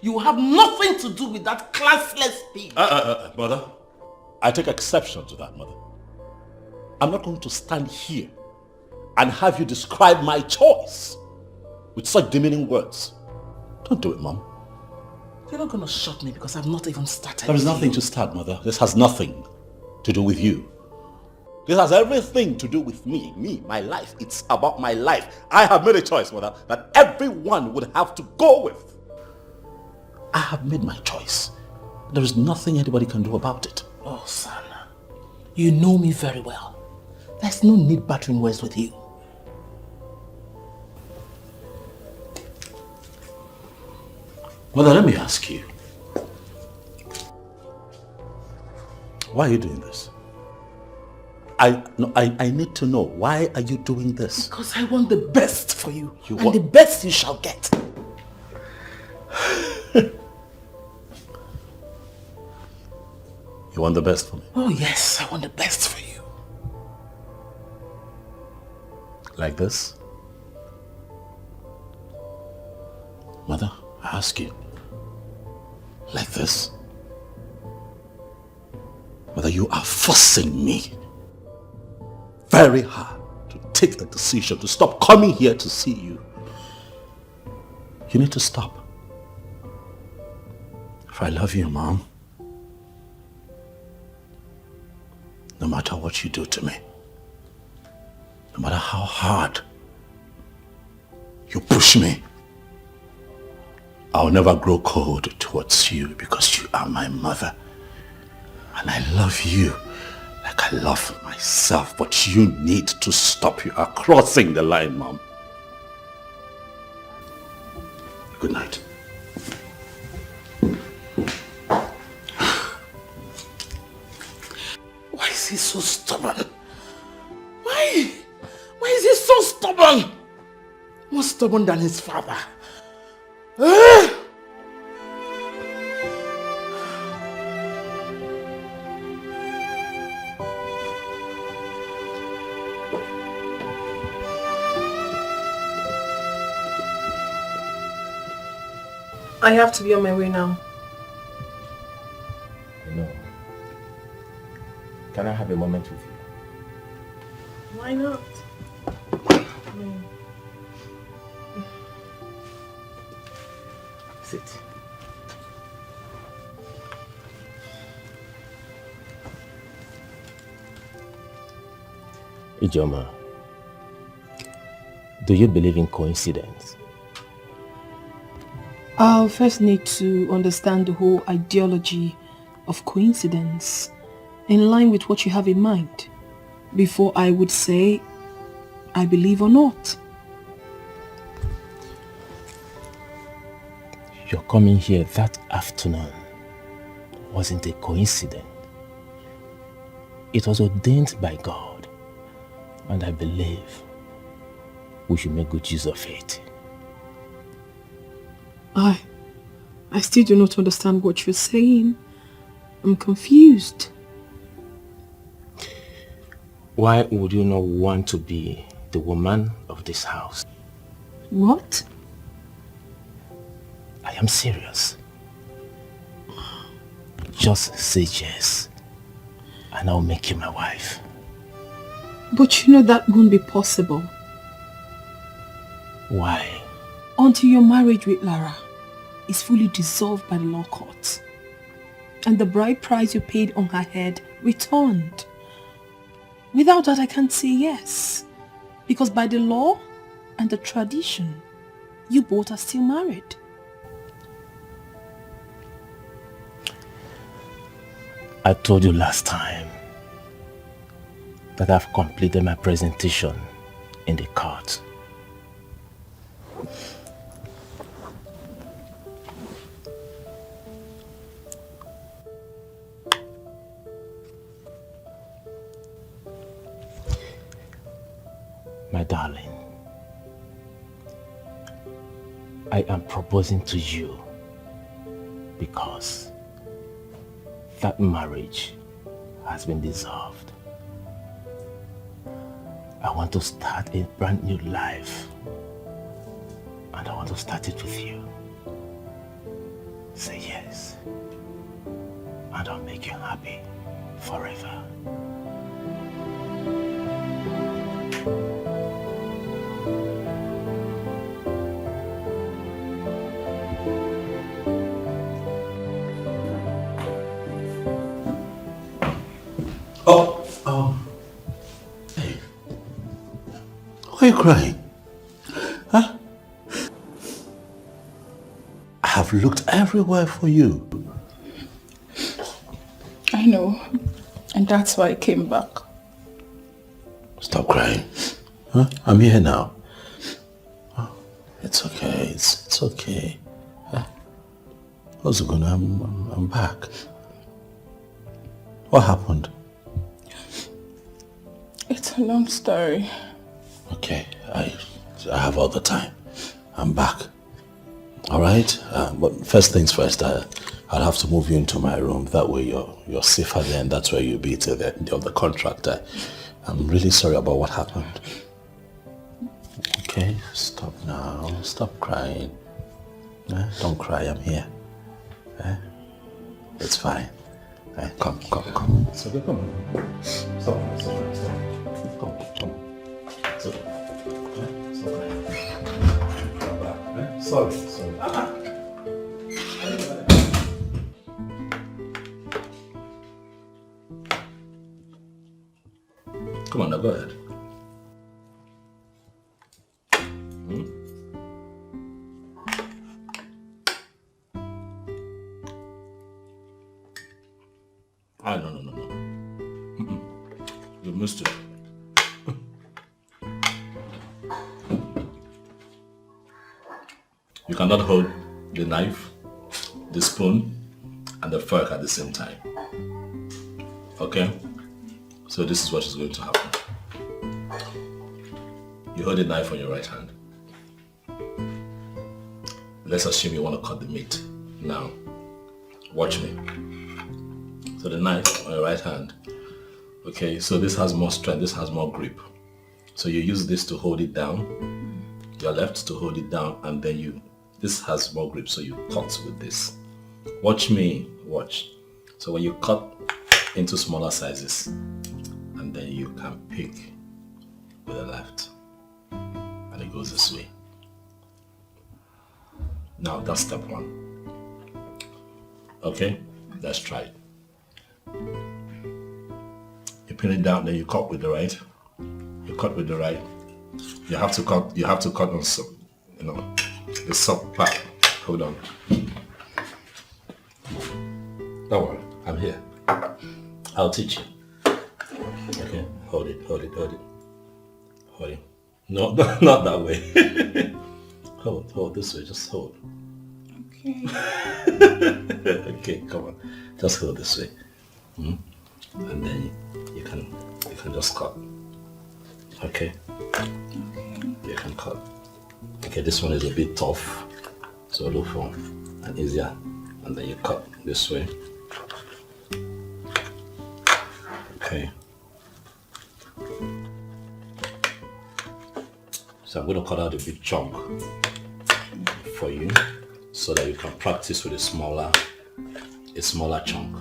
You have nothing to do with that classless pig. Mother, I take exception to that, Mother. I'm not going to stand here and have you describe my choice with such demeaning words. Don't do it, Mom. You're not going to shut me because I've not even started. There is nothing to start, Mother. This has nothing to do with you. This has everything to do with me, my life. It's about my life. I have made a choice, Mother, that everyone would have to go with. I have made my choice. There is nothing anybody can do about it. Oh, son, you know me very well. There's no need battering words with you. Mother, let me ask you. Why are you doing this? I need to know. Why are you doing this? Because I want the best for you. You and want... the best you shall get. You want the best for me? Oh yes, I want the best for you. Like this? Mother, I ask you. Like this? Mother, you are forcing me very hard to take the decision to stop coming here to see you. You need to stop. If I love you, Mom, no matter what you do to me, no matter how hard you push me, I'll never grow cold towards you because you are my mother. And I love you like I love myself, but you need to stop. You are crossing the line, Mom. Good night. Why is he so stubborn? Why is he so stubborn? More stubborn than his father. I have to be on my way now. No. Can I have a moment with you? Why not? Sit. Ijeoma, do you believe in coincidence? I'll first need to understand the whole ideology of coincidence in line with what you have in mind before I would say I believe or not. Your coming here that afternoon wasn't a coincidence. It was ordained by God, and I believe we should make good use of it. I still do not understand what you're saying. I'm confused. Why would you not want to be the woman of this house? What? I am serious. Just say yes, and I'll make you my wife. But you know that won't be possible. Why? Until your marriage with Lara is fully dissolved by the law court and the bride price you paid on her head returned. Without that, I can't say yes. Because by the law and the tradition, you both are still married. I told you last time that I've completed my presentation in the court. My darling, I am proposing to you because that marriage has been dissolved. I want to start a brand new life, and I want to start it with you. Say yes, and I'll make you happy forever. Hey. Why are you crying? Huh? I have looked everywhere for you. I know. And that's why I came back. Stop crying. Huh? I'm here now. Oh, it's okay. It's okay. Huh? Ozuguna, I'm back. What happened? It's a long story. Okay, I have all the time. I'm back. All right, but first things first, I'll have to move you into my room. That way you're safer there, and that's where you'll be till the end of the contract. I'm really sorry about what happened. Okay, stop now. Stop crying. Don't cry, I'm here. It's fine. Come. It's okay, come on. Stop. Come on. It's okay. Stop crying. Come back. Sorry. Come on now, go ahead. No. You missed it. You cannot hold the knife, the spoon, and the fork at the same time. Okay? So this is what is going to happen. You hold the knife on your right hand. Let's assume you want to cut the meat. Now, watch me. So the knife on your right hand. Okay, so this has more strength, this has more grip. So you use this to hold it down, your left to hold it down, and then this has more grip, so you cut with this. Watch me, watch. So when you cut into smaller sizes, and then you can pick with the left, and it goes this way. Now that's step one. Okay, let's try it. You pin it down, then you cut with the right. You cut with the right. You have to cut on some, the soft part. Hold on. Don't worry, I'm here. I'll teach you. Okay, hold it. No, not that way. Hold this way, just hold. Okay. Okay, come on. Just hold this way. And then you can just cut. Okay? You can cut. Okay, this one is a bit tough, so look for an easier. And then you cut this way. Okay. So I'm going to cut out a big chunk for you so that you can practice with a smaller chunk.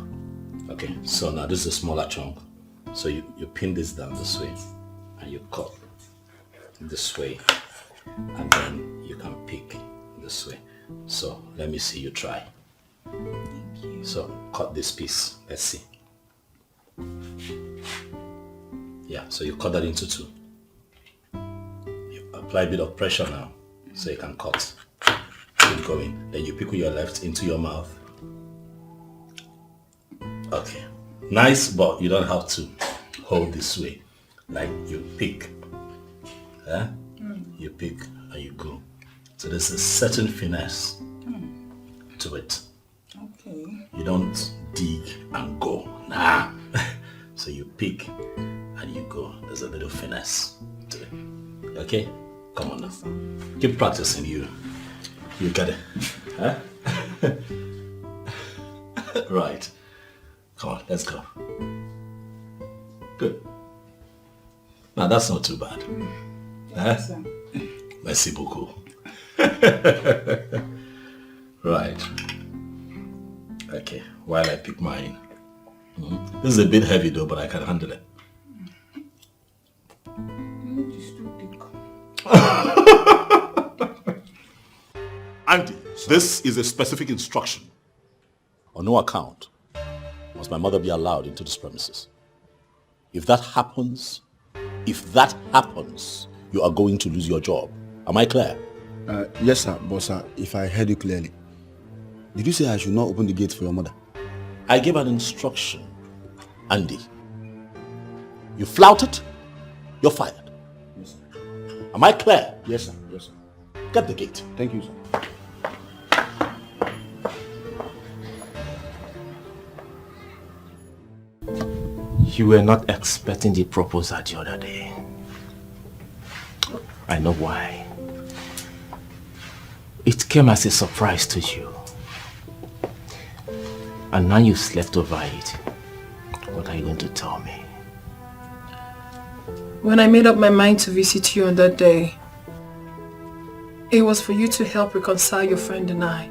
Okay, so now this is a smaller chunk. So you pin this down this way and you cut this way, and then you can pick this way. So let me see you try. Thank you. So cut this piece, let's see. Yeah, so you cut that into two. You apply a bit of pressure now so you can cut. Keep going. Then you pick with your left into your mouth. Okay, nice, but you don't have to hold this way. Like you pick, you pick and you go. So there's a certain finesse to it. Okay. You don't dig and go, nah. So you pick and you go. There's a little finesse to it. Okay, come on now. Keep practicing. You get it, huh? Right. Come on, let's go. Good. Now that's not too bad. Merci beaucoup. Right. Okay, while I pick mine. This is a bit heavy though, but I can handle it. Auntie, this is a specific instruction. On no account must my mother be allowed into this premises. If that happens, you are going to lose your job. Am I clear? Yes, sir. But, sir, if I heard you clearly, did you say I should not open the gate for your mother? I gave an instruction, Andy. You flout it, you're fired. Yes, sir. Am I clear? Yes, sir. Yes, sir. Get the gate. Thank you, sir. You were not expecting the proposal the other day. I know why. It came as a surprise to you. And now you've slept over it. What are you going to tell me? When I made up my mind to visit you on that day, it was for you to help reconcile your friend and I,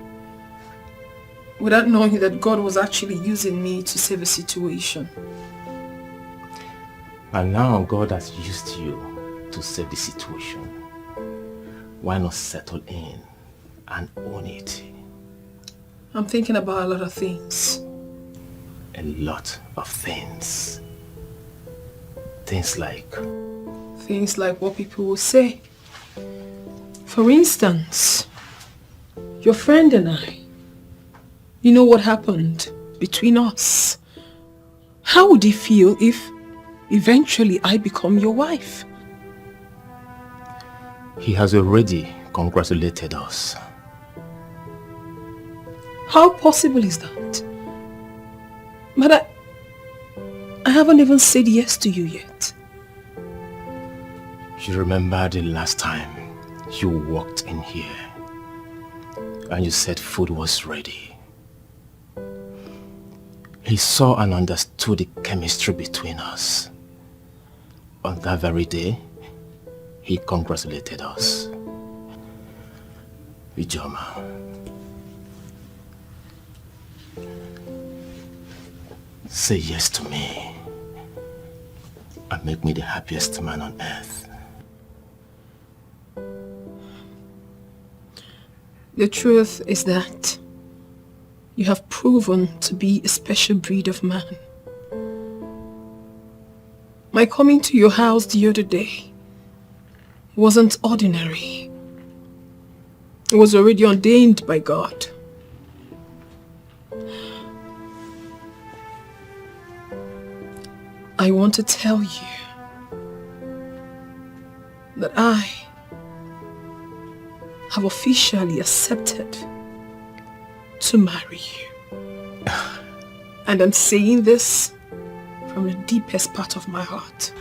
without knowing that God was actually using me to save a situation. And now God has used you to save the situation. Why not settle in and own it? I'm thinking about a lot of things. A lot of things. Things like? Things like what people will say. For instance, your friend and I, you know what happened between us. How would he feel if eventually I become your wife? He has already congratulated us. How possible is that? But I haven't even said yes to you yet. You remember the last time you walked in here and you said food was ready. He saw and understood the chemistry between us. On that very day, he congratulated us. Ijeoma, say yes to me and make me the happiest man on earth. The truth is that you have proven to be a special breed of man. My coming to your house the other day wasn't ordinary. It was already ordained by God. I want to tell you that I have officially accepted to marry you. And I'm saying this from the deepest part of my heart.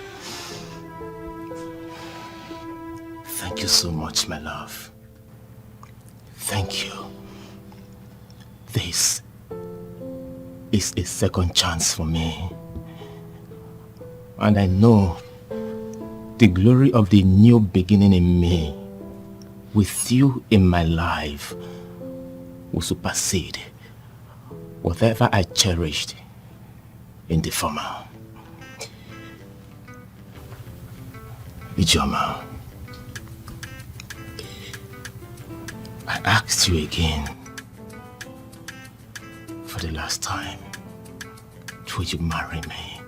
Thank you so much, my love. Thank you. This is a second chance for me. And I know the glory of the new beginning in me, with you in my life, will supersede whatever I cherished in the former. Ijeoma, I asked you again, for the last time, would you marry me?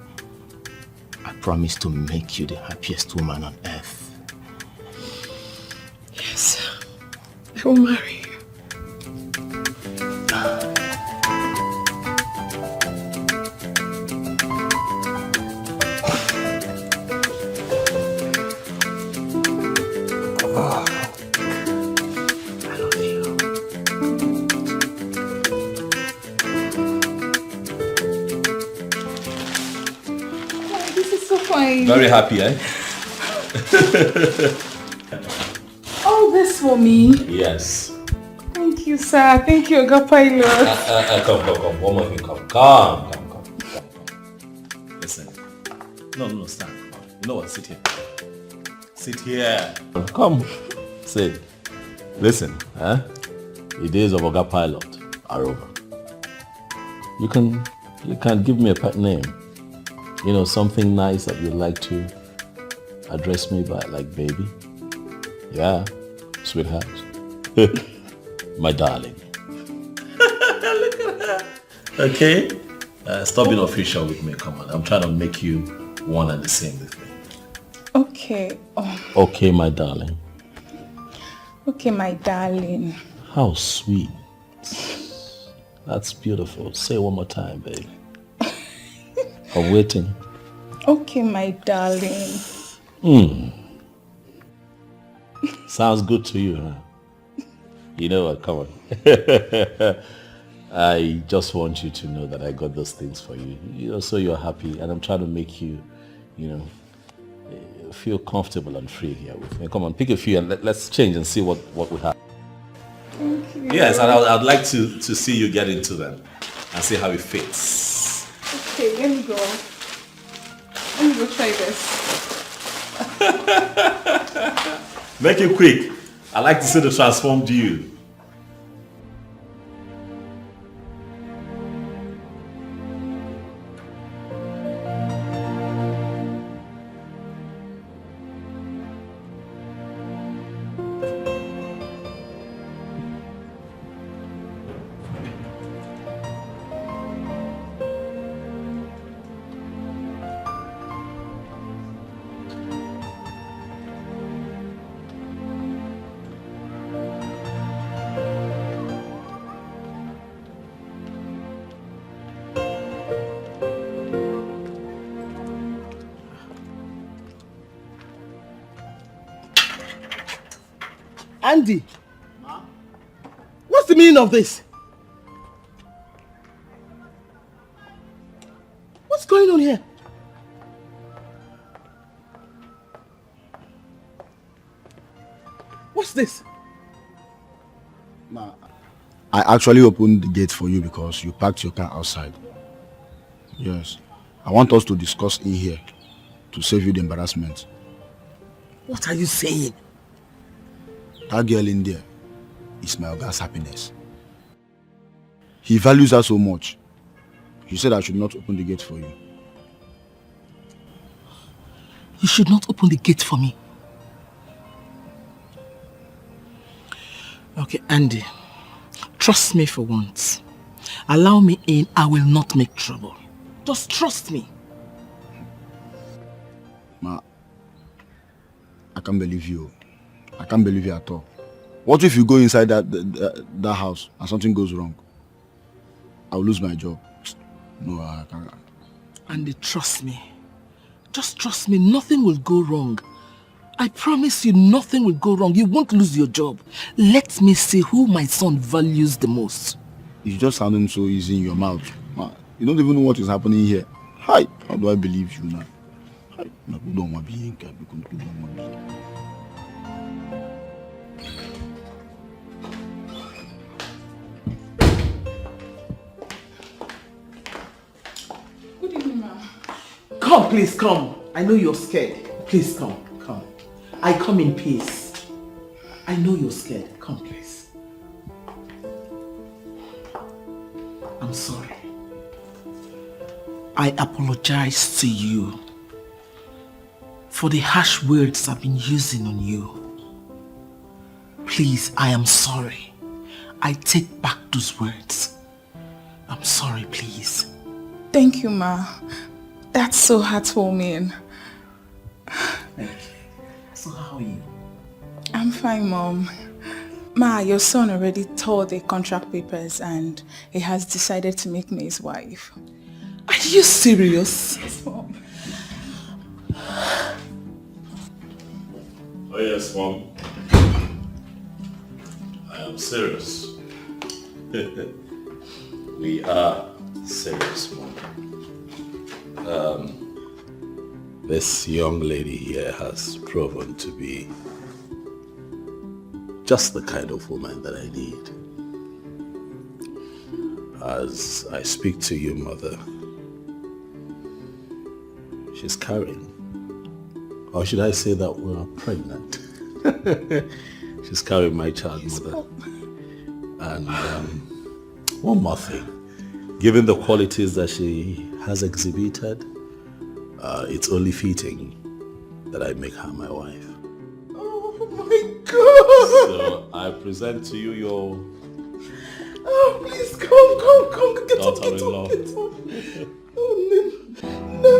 I promise to make you the happiest woman on earth. Yes, I will marry you. Very happy, eh? All this for me? Yes. Thank you, sir. Thank you, Oga Pilot. Come. One more thing, come. Listen. No, stand. You know what? Sit here. Sit here. Come. Sit. Listen, the days of Oga Pilot are over. You can give me a pet name. You know, something nice that you'd like to address me by, like baby. Yeah, sweetheart. My darling. Look at her. Okay? Stop being official with me, come on. I'm trying to make you one and the same with me. Okay. Okay, my darling. Okay, my darling. How sweet. That's beautiful. Say it one more time, baby. I'm waiting. Okay, my darling. Sounds good to you, huh? You know what? Come on. I just want you to know that I got those things for you. So you're happy, and I'm trying to make you, feel comfortable and free here with me. Come on, pick a few and let's change and see what we have. Thank you. Yes, and I'd like to see you get into them and see how it fits. Okay, let me go. Let me go try this. Make it quick. I like to see the transformed you. Andy, what's the meaning of this? What's going on here? What's this? Ma, I actually opened the gate for you because you parked your car outside. Yes. I want us to discuss in here to save you the embarrassment. What are you saying? That girl in there is my Oga's happiness. He values her so much. He said I should not open the gate for you. You should not open the gate for me. Okay, Andy, trust me for once. Allow me in, I will not make trouble. Just trust me. Ma, I can't believe you. I can't believe you at all. What if you go inside that house and something goes wrong? I'll lose my job. No, I can't. Andy, trust me. Just trust me, nothing will go wrong. I promise you nothing will go wrong. You won't lose your job. Let me see who my son values the most. It's just sounding so easy in your mouth. Ma, you don't even know what is happening here. Hi, how do I believe you now? Hi, don't want to be in. Good evening, ma. Come, please, come. I know you're scared. Please, come. I come in peace. I know you're scared. Come, please. I'm sorry. I apologize to you for the harsh words I've been using on you. Please, I am sorry. I take back those words. I'm sorry, please. Thank you, ma. That's so heartwarming. Thank you. So how are you? I'm fine, Mom. Ma, your son already tore the contract papers and he has decided to make me his wife. Are you serious? Yes, Mom. Oh yes, Mom. I am serious. We are serious, Mom. This young lady here has proven to be just the kind of woman that I need. As I speak to you, Mother, she's carrying. Or should I say that we're pregnant? She's carrying my child, Mother. And one more thing. Given the qualities that she has exhibited, it's only fitting that I make her my wife. Oh my God! So I present to you your... Oh, please, come, get daughter-in-law. Oh, no.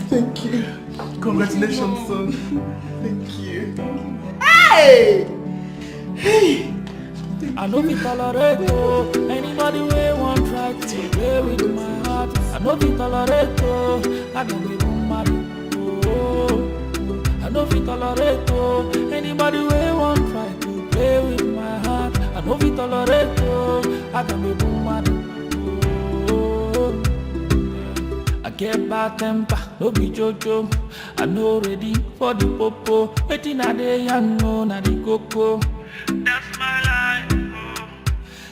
Thank you. Congratulations, son. Thank you. Hey! I know we tolerate anybody we want try to play with my heart. I know we tolerate I know we won't marry. I know we tolerate anybody we want try to play with my heart. I know we tolerate I know we won't marry. get bad temper, no be jojo. I no ready for the popo. Waiting a day, I know na the coco. That's my life.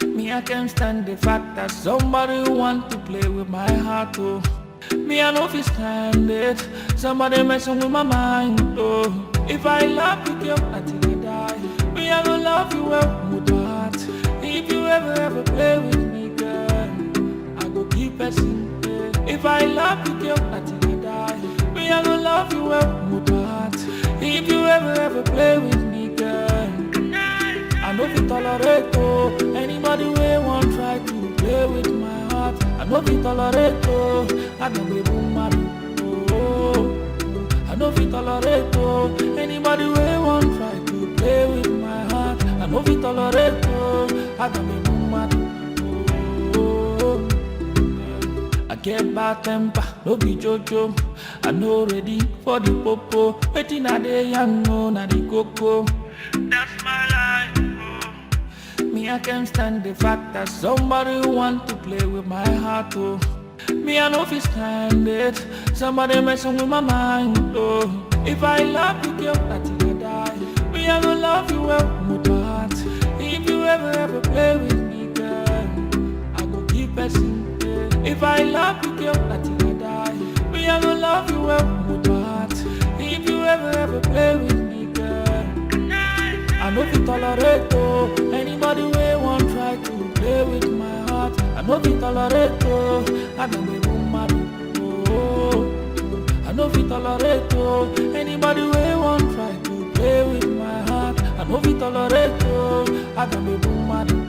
Oh. Me, I can't stand the fact that somebody want to play with my heart. Oh. Me, I know if you stand it. Somebody messing with my mind. Oh. If I love you, girl, until I die. Me, I gonna love you well with my heart. If you ever play with me, girl, I go keep passing. If I love you, girl, until I die. Me, I gonna love you well with my heart. If you ever play with me, girl, I know if you tolerate, oh. Anybody who won't try to play with my heart, I know if you tolerate, oh. I know we boom, oh. I know if you tolerate, oh. Anybody who won't try to play with my heart, I know if you tolerate, oh. I know we boom, oh. I get bad temper, no be jojo. I no ready for the popo. Waiting a day, I know na the coco. That's my life. Oh. Me, I can't stand the fact that somebody want to play with my heart. Oh. Me, I know if you stand it. Somebody messing with my mind. Oh. If I love you, girl, until I die. Me, I gonna love you well with my heart. If you ever play with me, girl, I go keep passing. If I love you, girl, until I die. Me, I gonna love you well with my heart. If you ever play with me, girl, I know if you tolerate, oh. Anybody who won't try to play with my heart, I know if you tolerate, oh. I know we boom mad, oh. I know if you tolerate, oh. Anybody who won't try to play with my heart, I know if you tolerate, oh. I know we boom mad.